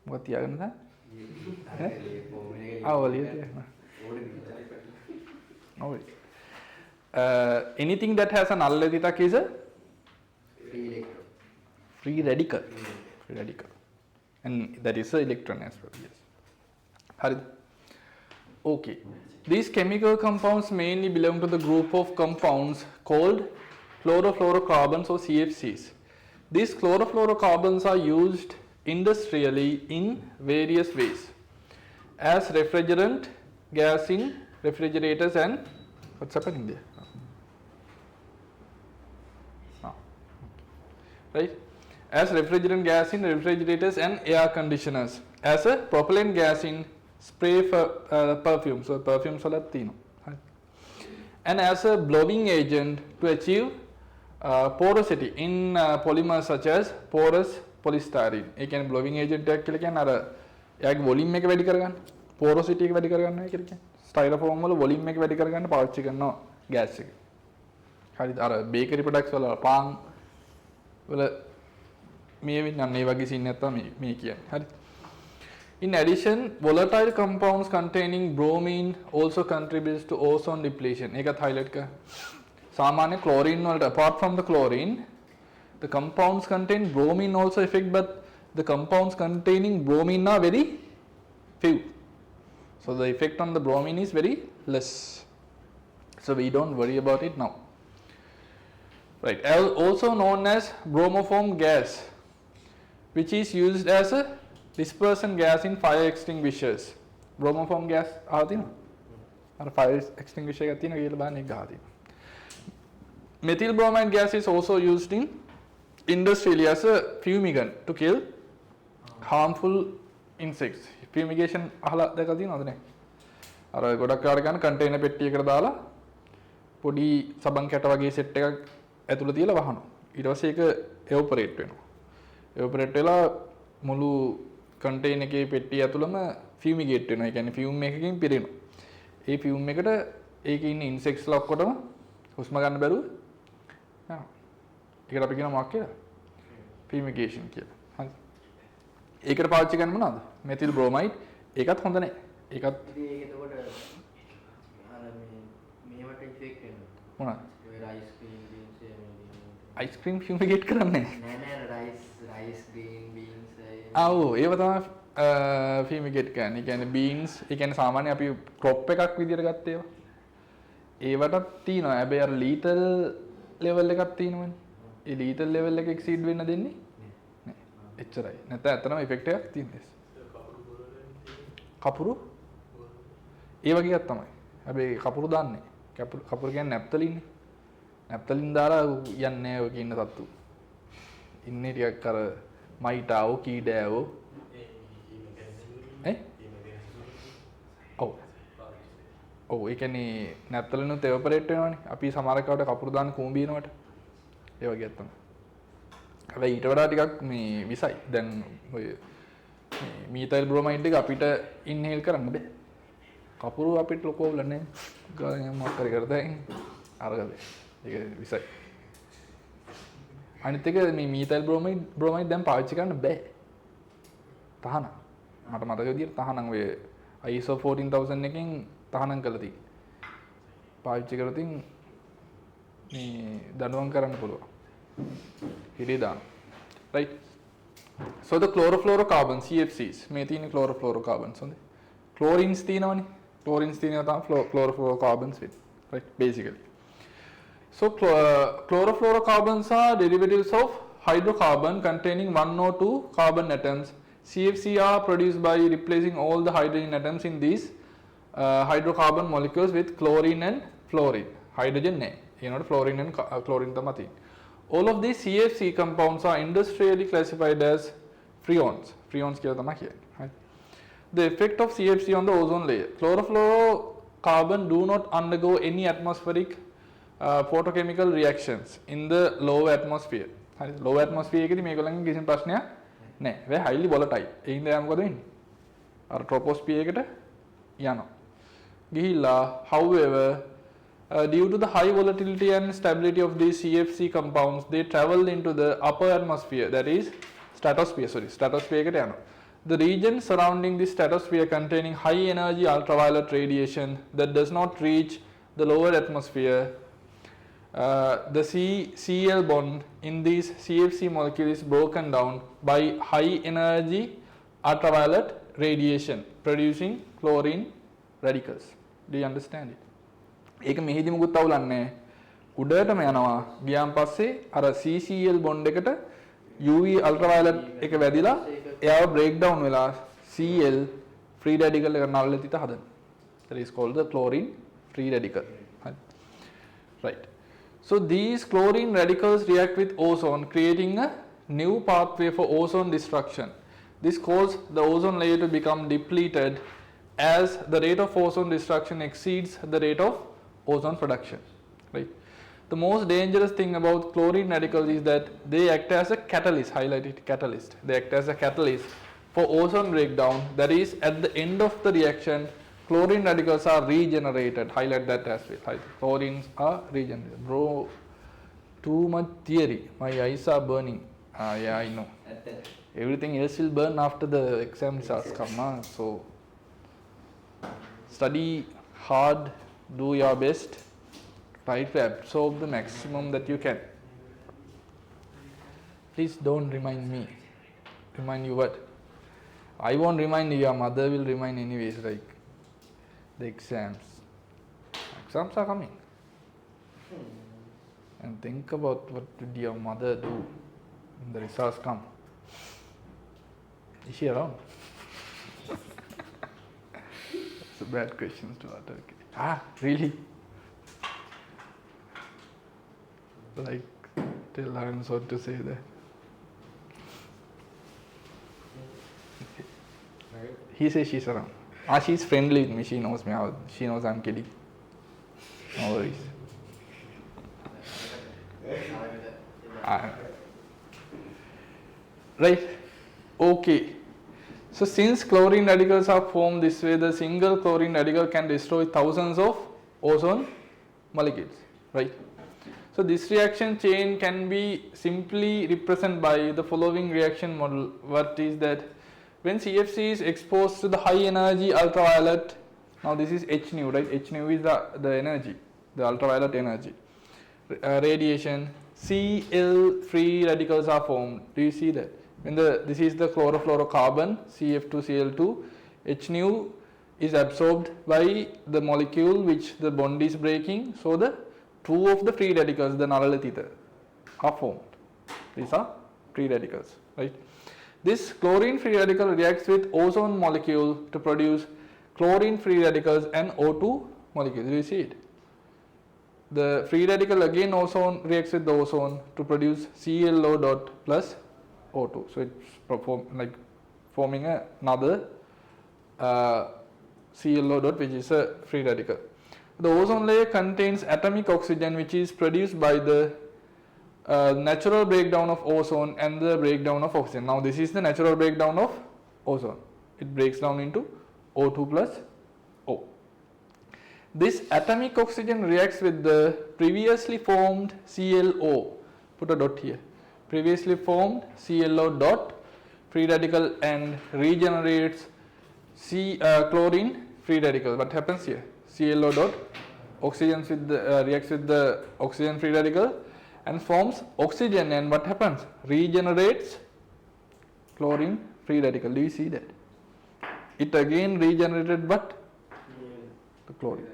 මොකක්ද තියාගන්න තා? Anything that has a null තිතක් is a free radical. Free radical. And that is an electron as well. Yes. හරිද? Okay. These chemical compounds mainly belong to the group of compounds called chlorofluorocarbons or CFCs. These chlorofluorocarbons are used industrially in various ways as refrigerant gas in refrigerators and what's happening there? Right? As refrigerant gas in refrigerators and air conditioners, as a propellant gas in spray for perfume, so perfume salatino, and as a blowing agent to achieve porosity in polymers such as porous polystyrene. ඒ කියන්නේ blowing agent එකක් කියලා කියන්නේ අර එයාගේ volume එක වැඩි කරගන්න, porosity එක වැඩි කරගන්නවා කියලා කියන්නේ. styrofoam වල volume එක වැඩි කරගන්න පාවිච්චි කරනවා gas එක. හරිද? අර bakery products වල පාන් වල මේ වෙන්නේ ඒ වගේ scene එකක් තමයි මේ කියන්නේ. හරිද? In addition, volatile compounds containing bromine also contributes to ozone depletion. ඒකත් highlight කරන්න. සාමාන්‍ය chlorine වලට apart from the chlorine, the compounds contain bromine also effect, but the compounds containing bromine are very few. So the effect on the bromine is very less. So we don't worry about it now. Right. Also known as bromoform gas, which is used as a dispersant gas in fire extinguishers. Bromoform gas අහලා තියෙනවද? අර fire extinguisher එකක් තියෙනවා කියලා බලන්න ඒක අහලා තියෙනවා. Methyl bromide gas is also used in industrially as a fumigant to kill harmful insects. Fumigation අහලා දැකලා තියෙනවද නේ? අර ගොඩක් කාට ගන්න container පෙට්ටියකට දාලා පොඩි සබන් කැට වගේ set එකක් ඇතුළේ තියලා වහනවා. ඊට පස්සේ ඒක evaporate වෙනවා. evaporate වෙලා මුළු container එකේ පෙට්ටිය ඇතුළම fumigate වෙනවා. ඒ කියන්නේ fume එකකින් පිරෙනවා. ඒ fume එකට ඒකේ ඉන්න insects ලා ඔක්කොටම හුස්ම ගන්න බැරුව යනවා. ඒකට අපි කියනවා මොකක් කියලා? fumigation කියලා. හරි. ඒකට පාවිච්චි කරන්නේ මොනවද? methyl bromide. ඒකත් හොඳ නැහැ. ඒකත් ඉතින් ඒක එතකොට අර මේවට ඉෆෙක්ට් වෙනවා. මොනවද? ඒ rice green beans ice cream fumigate කරන්නේ නෑ නෑ රයිස් ග්‍රීන් බීන්ස් ආව් ඒව තමයි fumigate කරන්නේ. ඒ කියන්නේ beans, ඒ කියන්නේ සාමාන්‍ය අපි crop එකක් විදියට ගත්ත ඒවා. ඒවටත් තියෙනවා. හැබැයි අර lethal level එකක් තියෙනවනේ. ඒ lethal level එක exceed වෙන්න දෙන්නේ නෑ. එච්චරයි. නැත්නම් ඇත්තටම effect එකක් තියෙනවා. කපුරු ඒ වගේ එකක් තමයි. හැබැයි කපුරු දාන්නේ. කපුරු කියන්නේ නැප්තලින් නේ. නැප්තලින් දාලා යන්නේ ඔය කියන සත්තු. ඉන්නේ ටිකක් අර මයිටාවෝ කීඩෑවෝ ඔව් ඒ කියන්නේ නැප්තලිනුත් එවපරේට් වෙනවනේ. අපි සමහර කාට කපුරු දාන්න කුඹිනවට ඒ වගේ තමයි. හැබැයි ඊට වඩා ටිකක් මේ විසයි. දැන් ඔය මීතයිල් බ්‍රොමයිඩ් එක අපිට ඉන්හේල් කරන්න බෑ. කපුරු අපිට ලොකෝ වලන්නේ. ගාන මොකක් හරි කරදා අරගල. ඒක විසයි. අනිත් එක මේ මීතයිල් බ්‍රොමයිඩ් දැන් පාවිච්චි කරන්න බෑ. තහනම්. මට මතක විදියට තහනම් වේ ISO 14000 එකෙන් තහනම් කළා තියෙන්නේ. පාවිච්චි කරලා තින් මේ දඬුවම් කරන්න පුළුවන්. හිරේ දාන්න. Right? So the chlorofluorocarbon CFCs මේ තියෙන chlorofluorocarbons හොඳයි. Chlorines තියෙනවනේ. Chlorines තියෙනවා තමයි chlorofluorocarbons වෙන්නේ. Right? Basically. So chlorofluorocarbons are derivatives of hydrocarbon containing one or two carbon atoms. CFC are produced by replacing all the hydrogen atoms in these hydrocarbon molecules with chlorine and fluorine. Hydrogen ne. Fluorine and chlorine තමයි තියෙන්නේ. All of these CFC compounds are industrially classified as freons. Freons කියලා තමයි කියන්නේ. Right? The effect of CFC on the ozone layer. Chlorofluorocarbon do not undergo any atmospheric photochemical reactions in the lower atmosphere. හරි lower atmosphere එකේදී මේගොල්ලන්ගේ කිසිම ප්‍රශ්නයක් නැහැ. ඒ highly volatile. ඒ හින්දා යා මොකද වෙන්නේ? අර troposphere එකට යනවා. ගිහිල්ලා however due to the high volatility and stability of these CFC compounds, they travel into the upper atmosphere, that is stratosphere එකට යනවා. The region surrounding the stratosphere containing high energy ultraviolet radiation that does not reach the lower atmosphere. The Cl bond in these CFC molecule is broken down by high energy ultraviolet radiation producing chlorine radicals. Do you understand it? ඒක මෙහිදී මුකුත් අවුලක් නැහැ. උඩටම යනවා. ගියාන් පස්සේ අර CCl bond එකට UV ultraviolet එක වැදිලා එයාව break down වෙලා Cl free radical එක නළලතිත හදන. That is called the chlorine free radical. Right. So these chlorine radicals react with ozone, creating a new pathway for ozone destruction. This causes the ozone layer to become depleted as the rate of ozone destruction exceeds the rate of ozone production. Right. The most dangerous thing about chlorine radicals is that they act as a catalyst, highlighted catalyst. They act as a catalyst for ozone breakdown. That is, at the end of the reaction, chlorine radicals are regenerated. Highlight that as well. Chlorines are regenerated. Bro, too much theory. My eyes are burning. Yeah, I know. Everything else will burn after the exam results come. So, study hard, do your best, try to absorb the maximum that you can. Please don't remind me. Remind you what? I won't remind you, your mother will remind anyways, like the exams. Exams are coming. And think about what did your mother do when the results come. Is she around? That's a bad question to ask. Okay. Really? Like, tell Lawrence what to say there. He says she's around. She's friendly with me. She knows me. She knows I'm kidding. No worries. Right? Okay. So since chlorine radicals are formed this way, the single chlorine radical can destroy thousands of ozone molecules. Right? So this reaction chain can be simply represented by the following reaction model. What is that? When CFC is exposed to the high energy ultraviolet, now this is H nu, right? H nu is the energy, the ultraviolet energy. Radiation, Cl free radicals are formed. Do you see that? When this is the chlorofluorocarbon, CF2Cl2, H nu is absorbed by the molecule which the bond is breaking. So the two of the free radicals, the nalalatita, are formed. These are free radicals, right? This chlorine free radical reacts with ozone molecule to produce chlorine free radicals and O2 molecules. Do you see it? The free radical again ozone reacts with the ozone to produce ClO dot plus O2. So it's forming another ClO dot, which is a free radical. The ozone layer contains atomic oxygen, which is produced by the natural breakdown of ozone and the breakdown of oxygen. Now this is the natural breakdown of ozone. It breaks down into O2 plus O. This atomic oxygen reacts with the previously formed ClO. Put a dot here. Previously formed ClO dot free radical and regenerates chlorine free radical. What happens here? ClO dot oxygen with the reacts with the oxygen free radical and forms oxygen, and what happens? Regenerates chlorine free radical. Do you see that? It again regenerated what? The chlorine.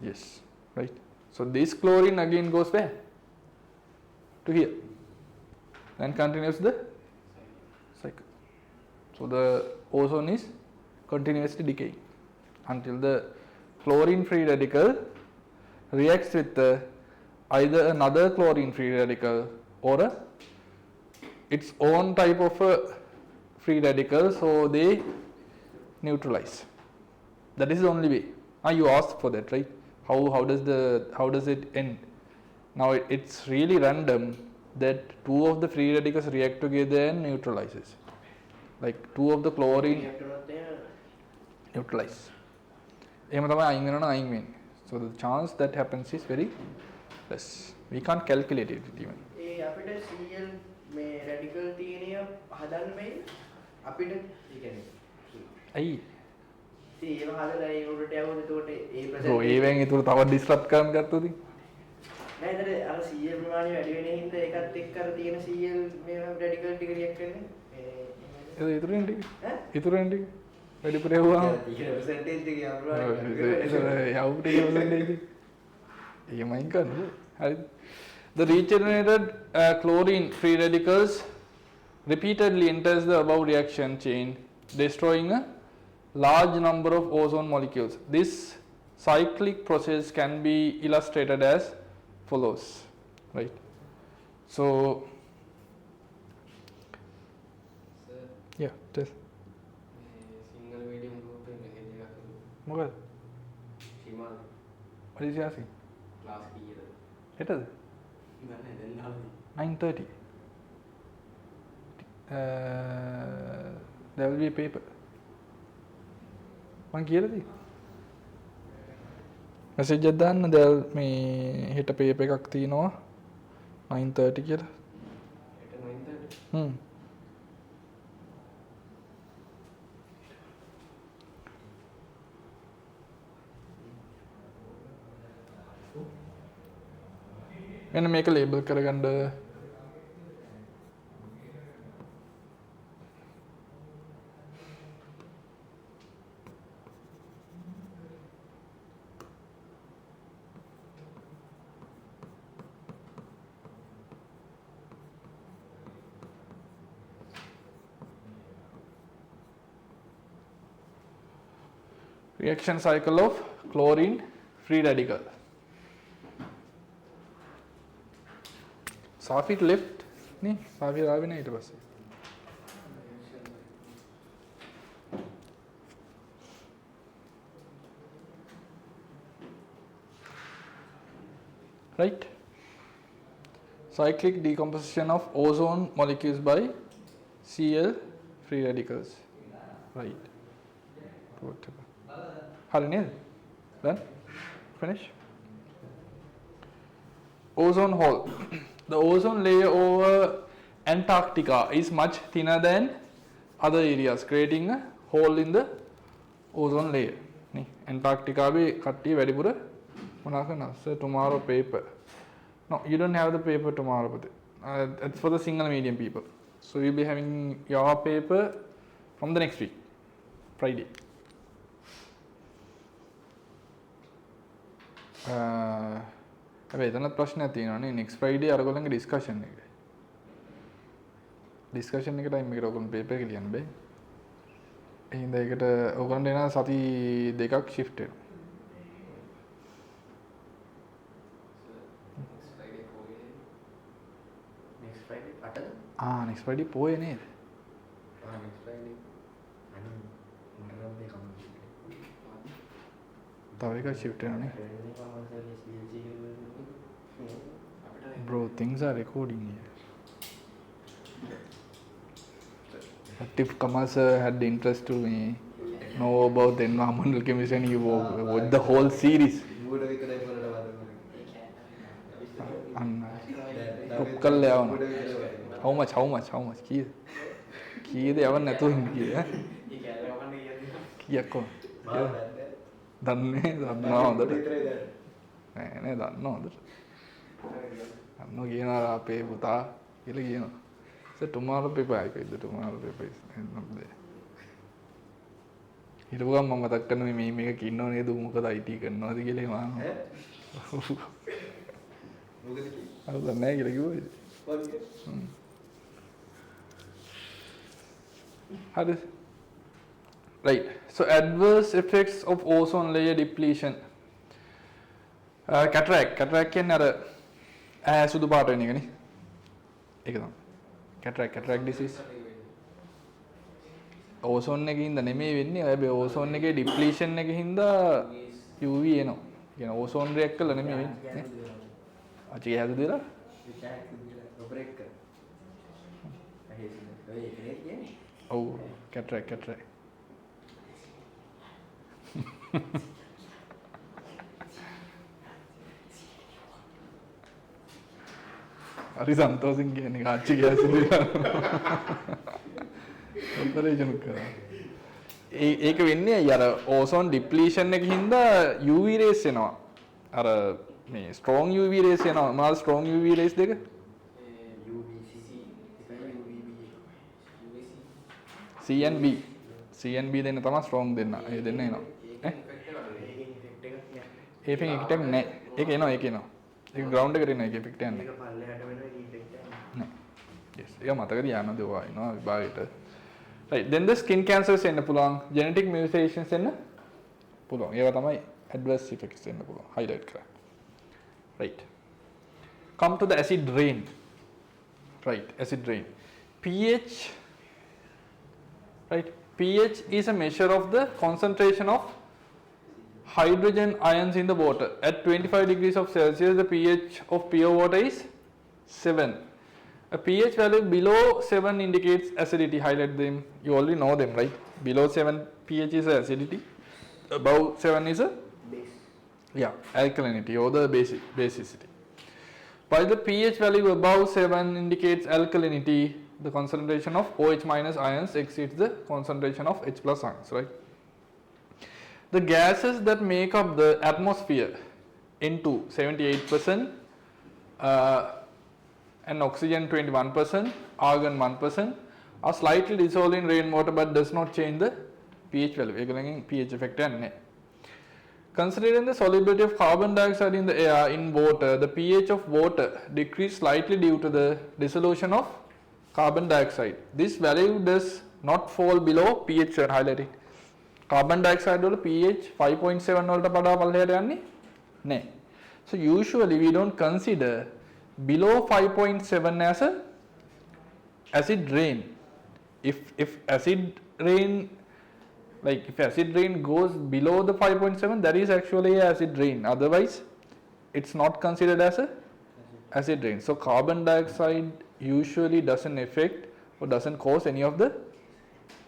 Yes, right. So this chlorine again goes where? To here. And continues the cycle. So the ozone is continuously decaying until the chlorine free radical reacts with either another chlorine free radical or its own type of a free radical, so they neutralize. That is the only way. You asked for that, right? How does it end? Now it's really random that two of the free radicals react together and neutralizes. Like two of the chlorine neutralize. So the chance that happens is very less. We can't calculate it even. අපිට CL මේ radical තියෙනිය හදන්න බෑනේ. අපිට ඒ කියන්නේ ඇයි? ඉතින් ඒව හදලා ඒ උඩට යවුවොත් එතකොට ඒ බ්‍රෝ ඒවෙන් ඊටු තව ඩිස්රප්ට් කරන්න ගත්තොත් නෑ ඒතර අර CL ප්‍රමාණය වැඩි වෙන හින්දා ඒකත් එක්ක අර තියෙන CL මේ රැඩිකල් ටික රියැක්ට් වෙන්නේ. ඒ ඉතුරුෙන් ටික වැඩිපුර යවුවා. percentage එක යවුවා. ඒමයින් කරන්නේ. හරි. The regenerated chlorine free radicals repeatedly enters the above reaction chain, destroying a large number of ozone molecules. This cyclic process can be illustrated as follows, right? So, Sir, yeah, tell. single medium group එක message එකක් මොකද? ශ්‍රීමාන් What is he asking? Class කීයද? හෙටද? දන්නේ දැන් ආවද? 9:30. There will be a paper. මං කියලා දී. message එකක් දාන්න දැන් මේ හෙට paper එකක් තියෙනවා 9:30 කියලා. හෙට 9:30. මෙන්න මේක ලේබල් කරගන්න. Reaction cycle of chlorine free radical. Safit left නේ සාෆිත් ආවේ නැහැ ඊට පස්සේ. Right? Cyclic decomposition of ozone molecules by Cl free radicals. Right. හරි නේද? Done? Finish? Ozone hole. The ozone layer over Antarctica is much thinner than other areas, creating a hole in the ozone layer. Antarctica be කට්ටිය වැඩිපුර මොනවා කරනවද? Sir, tomorrow paper. No, you don't have the paper tomorrow, but it's for the single medium people. So you'll be having your paper from the next week, Friday. හැබැයි එතනත් ප්‍රශ්නයක් තියෙනවානේ next Friday අරගොල්ලන්ගේ discussion එක. discussion එක time එකට ඔයගොල්ලෝ paper එක ලියන්න බෑ. ඒ හින්දා ඒකට ඔයගොල්ලන්ට එන සති දෙකක් shift වෙනවා. next Friday 8ද? next Friday පොයේ නේද? next Friday අනේ මට නම් මේ කමෙන්ට් තව එකක් shift වෙනවානේ. Bro, things are recording here. But if Kamal sir had the interest to know about the environmental chemistry and he watched the whole series. How much? කීයද යවන්න නැතුව ඉන්නේ කීයද? කීයක් කොහොමද? මාව බැද්දේ. දන්නේ දන්නවා හොඳට. විතරයි දැන්. නෑ නෑ දන්නවා හොඳට. දන්නවා කියනවා අපේ පුතා කියලා කියනවා. So tomorrow paper I go tomorrow paper is not there. හිටපු ගමන් මම මතක් කරන මේ මේක ඉන්නව නේද මොකද IT කරනවද කියලා මම මොකද කිව්වේ? අර දන්නේ නැහැ කියලා කිව්වා. වගේ. හරිද? Right. So adverse effects of ozone layer depletion. Cataract කියන්නේ අර සුදු පාට වෙන එකනේ. ඒක තමයි. Cataract disease. ඕසෝන් එකේ හින්දා නෙමෙයි වෙන්නේ. හැබැයි ඕසෝන් එකේ ඩිප්ලීෂන් එකේ හින්දා UV එනවා. කියන ඕසෝන් රියැක්ට් කරලා නෙමෙයි වෙන්නේ. අචි හැද දෙලා? ඔපරේට් කර. ඔය ඒකනේ කියන්නේ. ඔව් cataract. හරි සන්තෝෂින් කියන්නේ කාච්චි ගෑසුලිලා. ඔපරේෂන් කරා. ඒක වෙන්නේ අර ඕසෝන් ඩිප්ලීෂන් එකකින් හින්දා UV රේස් එනවා. අර මේ ස්ට්‍රෝං UV රේස් එනවා. මොනවාද ස්ට්‍රෝං UV රේස් දෙක? C and B. C and B දෙන්න තමයි ස්ට්‍රෝං දෙන්න. ඒ දෙන්න එනවා. ඒකෙන් එකට නෑ. ඒක එනවා. ඒක ග්‍රවුන්ඩ් එකට එන එක ඉෆෙක්ට් යන්නේ. ඒක පල්ලෙහාට වෙන ඉෆෙක්ට් එක. නෑ. yes. ඒක මතක තියාගන්න දෙවා එනවා විභාගෙට. Right. Then the skin cancers එන්න පුළුවන්. Genetic mutations එන්න පුළුවන්. ඒවා තමයි adverse effects එන්න පුළුවන්. highlight කරා. Right. Come to the acid rain. Right. Acid rain. pH. Right. pH is a measure of the concentration of hydrogen ions in the water. At 25 degrees of Celsius, the pH of pure water is 7. A pH value below 7 indicates acidity. Highlight them. You already know them, right? Below 7 pH is acidity. Above 7 is a alkalinity or the basicity. While the pH value above 7 indicates alkalinity, the concentration of OH minus ions exceeds the concentration of H plus ions, right? The gases that make up the atmosphere N2 78%, and oxygen 21%, argon 1% are slightly dissolved in rainwater but does not change the pH value. ඒකෙන් pH effect යන්නේ. Considering the solubility of carbon dioxide in the air in water, the pH of water decreased slightly due to the dissolution of carbon dioxide. This value does not fall below pH 7. Highlighting. Carbon dioxide වල pH 5.7 වලට වඩා පල්ලෙහාට යන්නේ නැහැ. So usually we don't consider below 5.7 as a acid rain. If acid rain goes below the 5.7, that is actually a acid rain. Otherwise it's not considered as a acid rain. So carbon dioxide usually doesn't affect or doesn't cause any of the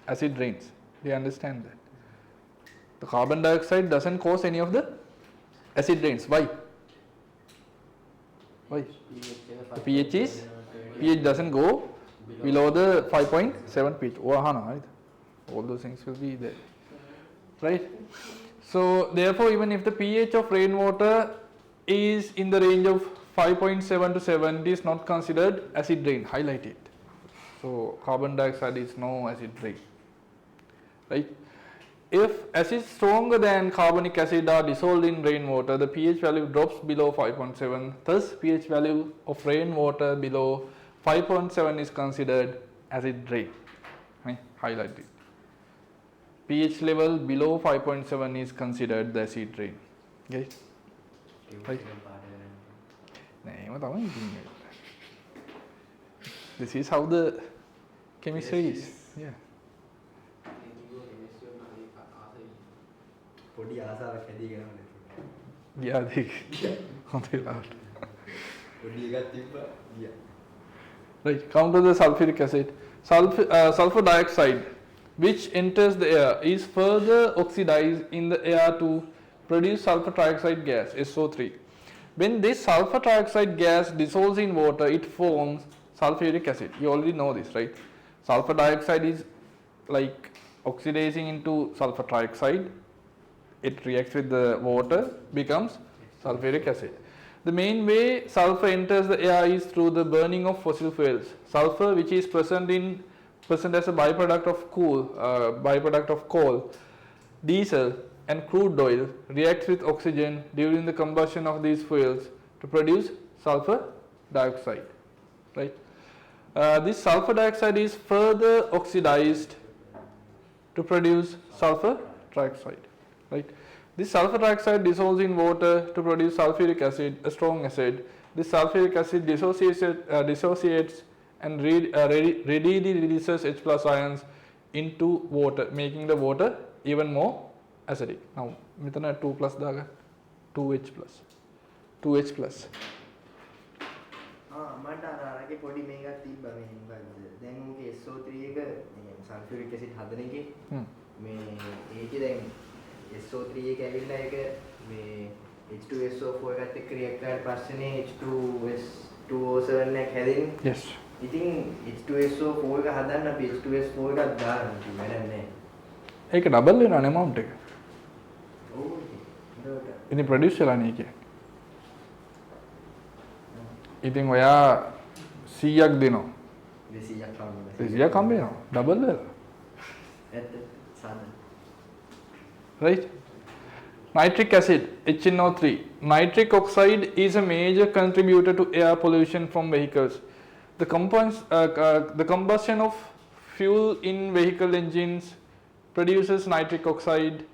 acid rains. Do you understand that? The carbon dioxide doesn't cause any of the acid rains. Why? The pH doesn't go below the 5.7 pH. Right? All those things will be there, right? So therefore, even if the pH of rainwater is in the range of 5.7 to 7, it is not considered acid rain. Highlight it. So carbon dioxide is no acid rain, right? If acids stronger than carbonic acid are dissolved in rainwater, the pH value drops below 5.7. Thus, pH value of rainwater below 5.7 is considered acid rain. Highlight it. pH level below 5.7 is considered the acid rain. Get it? Right? This is how the chemistry is. Yeah. පොඩි ආසාවක් හැදීගෙන යනවා. ගියා දෙක. හොඳ වෙලාවට. පොඩි එකක් තිබ්බා ගියා. Right, come to the sulfuric acid. Sulfur dioxide, which enters the air, is further oxidized in the air to produce sulfur trioxide gas, SO3. When this sulfur trioxide gas dissolves in water, it forms sulfuric acid. You already know this, right? Sulfur dioxide is like oxidizing into sulfur trioxide. It reacts with the water, becomes sulfuric acid. The main way sulfur enters the air is through the burning of fossil fuels. Sulfur, which is present as a byproduct of coal, diesel, and crude oil, reacts with oxygen during the combustion of these fuels to produce sulfur dioxide. Right? This sulfur dioxide is further oxidized to produce sulfur trioxide. Right? This sulfur trioxide dissolves in water to produce sulfuric acid, a strong acid. This sulfuric acid dissociates and readily releases H plus ions into water, making the water even more acidic. Now, මෙතන 2 plus දාගන්න. 2H plus. 2H plus. මට අරගේ පොඩි මේකක් තිබ්බා මේ මොකද්ද දැන් උන්ගේ SO3 එක මේ සල්ෆියුරික් ඇසිඩ් හදන එකේ මේ ඒකේ දැන් SO3 එක ඇවිල්ලා ඒක මේ H2SO4 එකත් එක්ක රියැක්ට් කරලා පස්සේනේ H2S2O7 එකක් හැදෙන්නේ. Yes. ඉතින් H2SO4 එක හදන්න අපි H2S4 එකක් දාන්න ඉතින් වැඩක් නැහැ. ඒක ඩබල් වෙනවනේ amount එක. ඔව් ඒක. ඉතින් ප්‍රොඩියුස් වෙලානේ ඒකේ. ඉතින් ඔයා 100ක් දෙනවා. 200ක් හම්බුනා. 200ක් හම්බ වෙනවා. ඩබල් වෙලා. ඇත්ත සාධන. Right? Nitric acid, HNO3. Nitric oxide is a major contributor to air pollution from vehicles. The combustion of fuel in vehicle engines produces nitric oxide.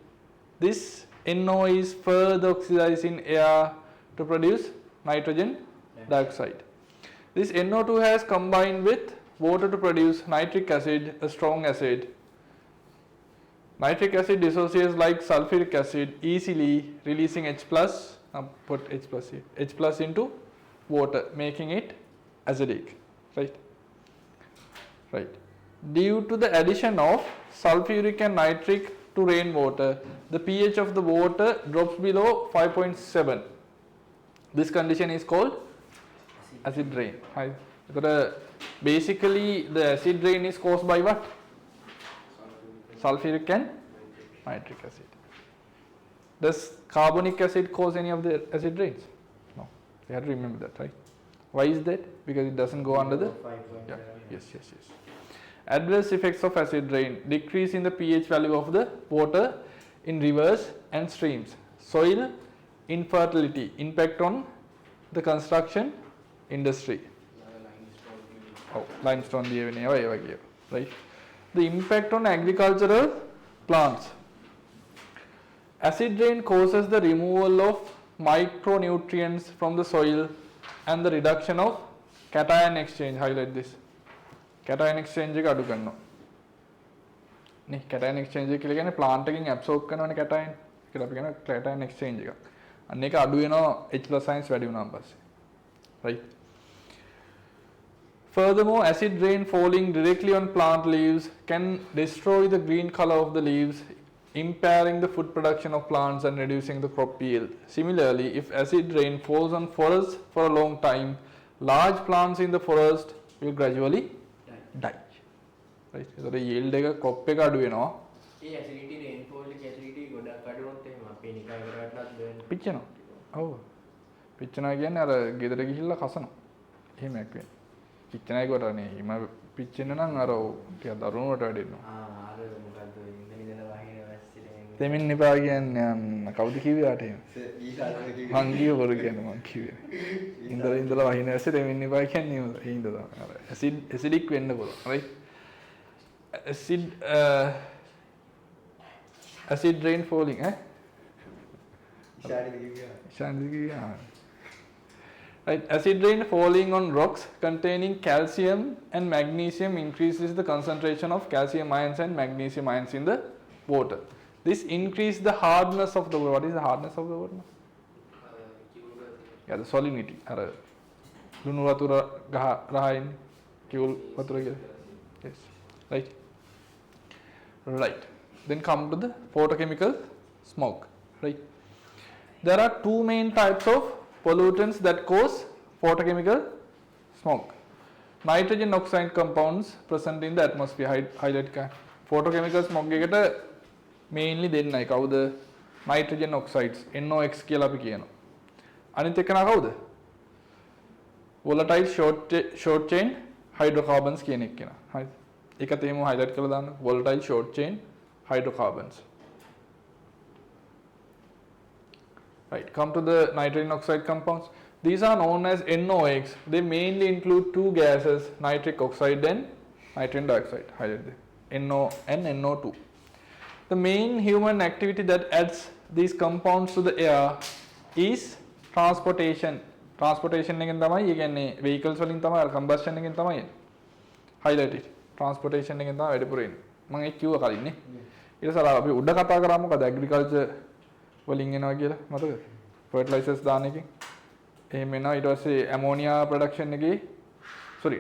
This NO is further oxidized in air to produce nitrogen dioxide. This NO2 has combined with water to produce nitric acid, a strong acid. Nitric acid dissociates like sulfuric acid easily, releasing H plus, put H plus here, H plus into water, making it acidic, right? Right. Due to the addition of sulfuric and nitric to rainwater, the pH of the water drops below 5.7. This condition is called acid rain. Basically, the acid rain is caused by what? Sulfuric and nitric acid. Does carbonic acid cause any of the acid rains? No. You have to remember that, right? Why is that? Because it doesn't go under the... Yeah. Yes. Adverse effects of acid rain: decrease in the pH value of the water in rivers and streams. Soil infertility, impact on the construction industry. Limestone, right? The impact on agricultural plants. Acid rain causes the removal of micronutrients from the soil and the reduction of cation exchange. Highlight this. Cation exchange එක අඩු කරනවා. නේ cation exchange එක කියලා කියන්නේ plant එකකින් absorb කරනවනේ cation. කියලා අපි කියන cation exchange එකක්. අන්න ඒක අඩු වෙනවා H+ ions වැඩි වුණාන් පස්සේ. Right? Furthermore, acid rain falling directly on plant leaves can destroy the green color of the leaves, impairing the food production of plants and reducing the crop yield. Similarly, if acid rain falls on forests for a long time, large plants in the forest will gradually die. Right? So the yield එක crop එක අඩු වෙනවා. ඒ acidity rainfall එකේ acidity ගොඩක් අඩු වුණොත් එහෙම අපේ නිකන් ඉවරටත් වෙන්නේ. පිච්චෙනවා. ඔව්. පිච්චෙනවා කියන්නේ අර ගෙදර ගිහිල්ලා කසනවා. එහෙමයක් වෙන්නේ. පිච්චෙනයි කොටනේ. හිම පිච්චෙන්න නම් අර ටික දරුණුවට වැඩෙනවා. අර මොකද්ද ඉඳගෙන වහින වැස්සිරෙන්. දෙමින් එපා කියන්නේ කවුද කිව්වේ ආට එහෙම? මං කිව්ව බොරු කියන්නේ මං කිව්වේ. ඉඳලා වහින වැස්සේ දෙමින් එපා කියන්නේ ඒ ඉඳලා අර ඇසිඩික් වෙන්න පුළුවන්. right? Acid rain falling Right, acid rain falling on rocks containing calcium and magnesium increases the concentration of calcium ions and magnesium ions in the water. This increases the hardness of the water. What is the hardness of the water? Yeah, the salinity. Lunu watura rahain kiul watura. Yes, right. Right. Then come to the photochemical smoke. Right. There are two main types of pollutants that cause photochemical smoke. Nitrogen oxide compounds present in the atmosphere. Highlight photochemical smog එකට mainly දෙන්නයි කවුද nitrogen oxides NOx කියලා අපි කියනවා. අනිත් එක නා කවුද? volatile short chain hydrocarbons කියන එක කෙනා. හරිද? ඒක තේම highlight කරලා දාන්න. volatile short chain hydrocarbons. Right, come to the nitrogen oxide compounds. These are known as NOx. They mainly include two gases, nitric oxide and nitrogen dioxide. Highlight there. NO and NO2. The main human activity that adds these compounds to the air is transportation. Transportation එකෙන් තමයි ඒ කියන්නේ vehicles වලින් තමයි combustion එකෙන් තමයි එන්නේ. Highlight it. Transportation එකෙන් තමයි වැඩිපුර එන්නේ. මම ඒක කිව්වා කලින් නේ. ඊට පස්සේ අපි උඩ කතා කරා මොකද agriculture වලින් එනවා කියලා මතකද? fertilizers දාන එකෙන්. එහෙම එනවා ඊට පස්සේ ammonia production එකේ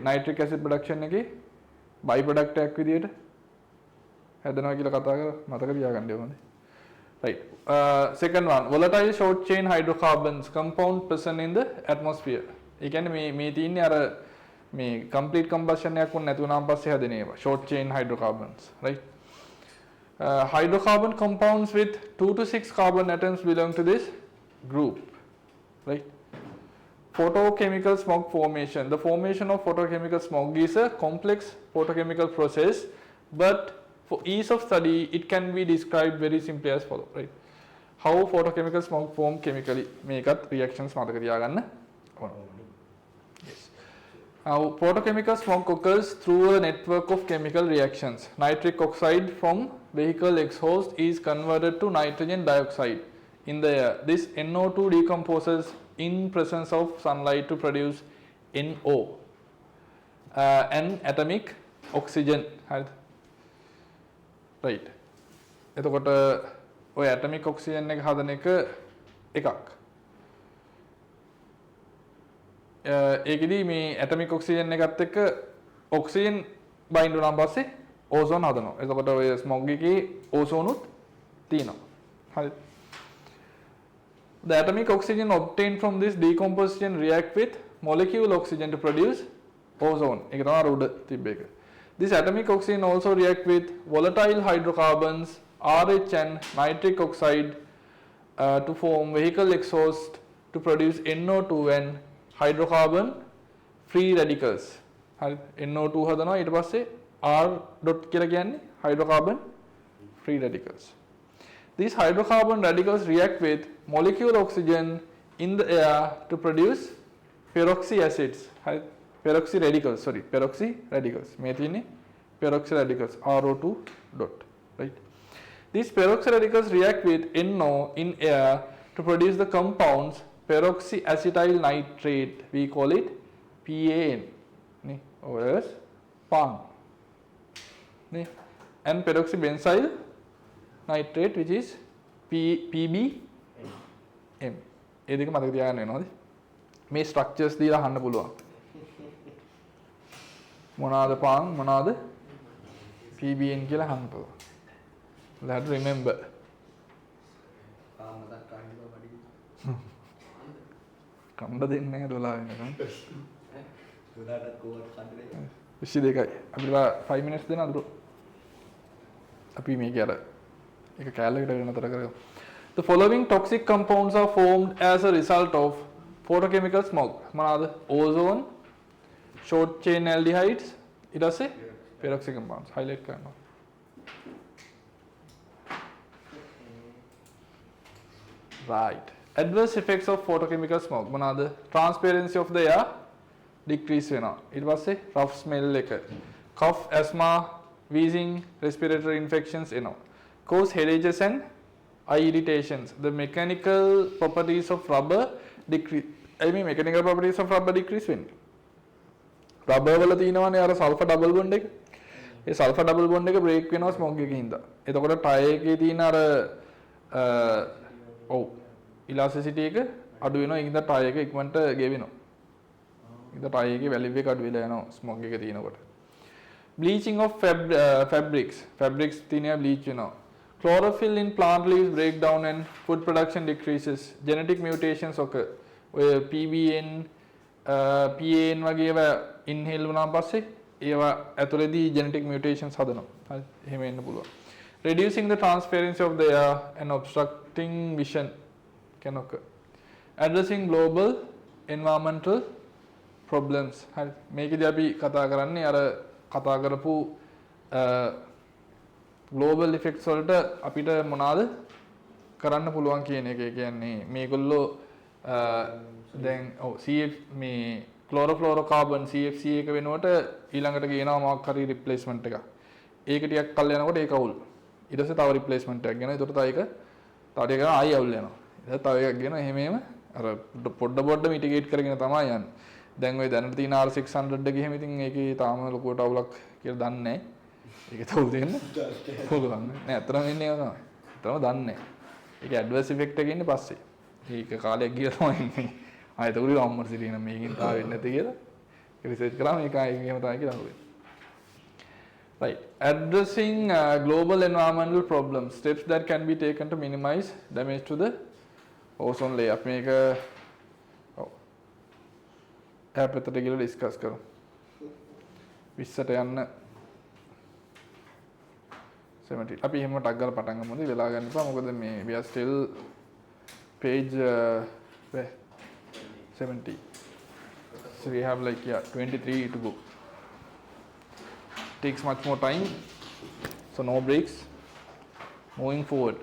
nitric acid production එකේ by product එකක් විදියට හැදෙනවා කියලා කතා කරා මතක තියාගන්න ඕනේ. Right. Second one, volatile short chain hydrocarbons compound present in the atmosphere. ඒ කියන්නේ මේ තියෙන්නේ අර මේ complete combustion එකක් වුණ නැති වුණාන් පස්සේ හැදෙන ඒවා short chain hydrocarbons, right? Hydrocarbon compounds with 2 to 6 carbon atoms belong to this group, right? Photochemical smog formation. The formation of photochemical smog is a complex photochemical process, but for ease of study, it can be described very simply as follows, right? How photochemical smog form chemically. මේකත් reactions මතක තියාගන්න ඕන. Yes. Now, photochemical smog occurs through a network of chemical reactions. Nitric oxide from vehicle exhaust is converted to nitrogen dioxide in the air. This NO2 decomposes in presence of sunlight to produce NO, and atomic oxygen. Right. එතකොට ඔය atomic oxygen එක හදන එක එකක්. ඒකෙදි මේ atomic oxygen එකත් එක්ක oxygen bind වුණාන් පස්සේ ozone හදනවා. එතකොට ඔය smog එකේ ozone උත් තියෙනවා. හරි. The atomic oxygen obtained from this decomposition react with molecule oxygen to produce ozone. ඒක තමයි අර උඩ තිබ්බ එක. This atomic oxygen also react with volatile hydrocarbons, RH and nitric oxide to form vehicle exhaust to produce NO2 and hydrocarbon free radicals. NO2 හදනවා ඊට පස්සේ R dot කියලා කියන්නේ hydrocarbon free radicals. These hydrocarbon radicals react with molecule oxygen in the air to produce peroxy acids. Peroxy radicals, peroxy radicals. මේ තියෙන්නේ peroxy radicals, RO2 dot, right? These peroxy radicals react with NO in air to produce the compounds peroxyacetyl nitrate. We call it PAN, or as PAN, and peroxybenzyl nitrate, which is PBM. ඒ දෙක මතක තියාගන්න වෙනවද? මේ structures දීලා අහන්න පුළුවන්. මොනවාද පාන් මොනවාද PBN කියලා අහන්න පුළුවන්. Let's remember. කම්බ දෙන්නේ නැහැ 12 වෙනකම්. 12ට කෝවර් කඩේ. 22යි. අපිට 5 minutes දෙනවද bro? අපි මේක අර එක කැලලකට නතර කරගමු. The following toxic compounds are formed as a result of photochemical smog. මොනවාද? Ozone, short chain aldehydes, ඊට පස්සේ peroxy compounds. Highlight කරනවා. Right. Adverse effects of photochemical smog. මොනවාද? Transparency of the air decrease වෙනවා. ඊට පස්සේ rough smell එක. Cough, asthma, wheezing, respiratory infections එනවා. Cause headaches and eye irritations. The mechanical properties of rubber decrease. Mechanical properties of rubber decrease වෙන්නේ. Rubber වල තියෙනවානේ අර සල්ෆර් ඩබල් බොන්ඩ් එක. ඒ සල්ෆර් ඩබල් බොන්ඩ් එක බ්‍රේක් වෙනවා smog එකකින් හින්දා. එතකොට ටයර් එකේ තියෙන අර ඉලාස්ටිසිටි එක අඩු වෙනවා. ඒකින්ද ටයර් එක ඉක්මනට ගෙවෙනවා. ඒකින්ද ටයර් එකේ වැලිව් එක අඩු වෙලා යනවා ස්මොග් එක තියෙනකොට. Bleaching of fabrics. Fabrics තියෙනවා bleach වෙනවා. Chlorophyll in plant leaves break down and food production decreases. Genetic mutations occur. ඔය PBN PAN වගේ ඒවා inhale වුණාන් පස්සේ ඒවා ඇතුළේදී genetic mutations හදනවා. හරි එහෙම එන්න පුළුවන්. Reducing the transparency of the air and obstructing vision can occur. Addressing global environmental problems. හරි මේකදී අපි කතා කරන්නේ අර කතා කරපු global effects වලට අපිට මොනවාද කරන්න පුළුවන් කියන එක. ඒ කියන්නේ මේගොල්ලෝ දැන් CF මේ ක්ලෝරෝෆ්ලෝරෝකාබන් CFC එක වෙනුවට ඊළඟට ගේනවා මොකක් හරි රිප්ලේස්මන්ට් එකක්. ඒක ටිකක් කල් යනකොට ඒක අවුල්. ඊට පස්සේ තව රිප්ලේස්මන්ට් එකක් ගෙනවා. ඒකට තව එක තව ටිකක් ආයි අවුල් යනවා. ඊට තව එකක් ගෙනවා. එහෙම අර පොඩ මිටිගේට් කරගෙන තමයි යන්නේ. දැන් ওই දැනට තියෙන R600 එක එහෙම ඉතින් ඒකේ තාම ලොකුවට අවුලක් කියලා දන්නේ නැහැ. ඒක තවුල් දෙන්න පුළුවන් නෑ. අතරම එන්නේ ඒක තමයි. අතරම දන්නේ නැහැ. ඒක ඇඩ්වර්ස් ඉෆෙක්ට් එක ඉන්නේ පස්සේ. ඒක කාලයක් ගියා තමයි ඉන්නේ. ආයෙත් උරි අම්මර සිටින මේකෙන් තා වෙන්නේ නැති කියලා රිසර්ච් කරා මේක ආයෙ එහෙම තමයි කියලා හුවේ. Right. Addressing global environmental problems. Steps that can be taken to minimize damage to the ozone layer. අපි මේක පැත්තට ගිහලා ඩිස්කස් කරමු. 20ට යන්න 70. අපි එහෙම ටක් ගාලා පටන් ගමුද? වෙලා ගන්න එපා. මොකද මේ we are still page where 70. So we have like 23 to go. Takes much more time. So no breaks. Moving forward.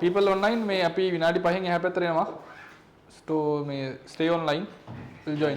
People online may අපි විනාඩි 5න් එහා පැත්තට යනවා. So may stay online. Will join.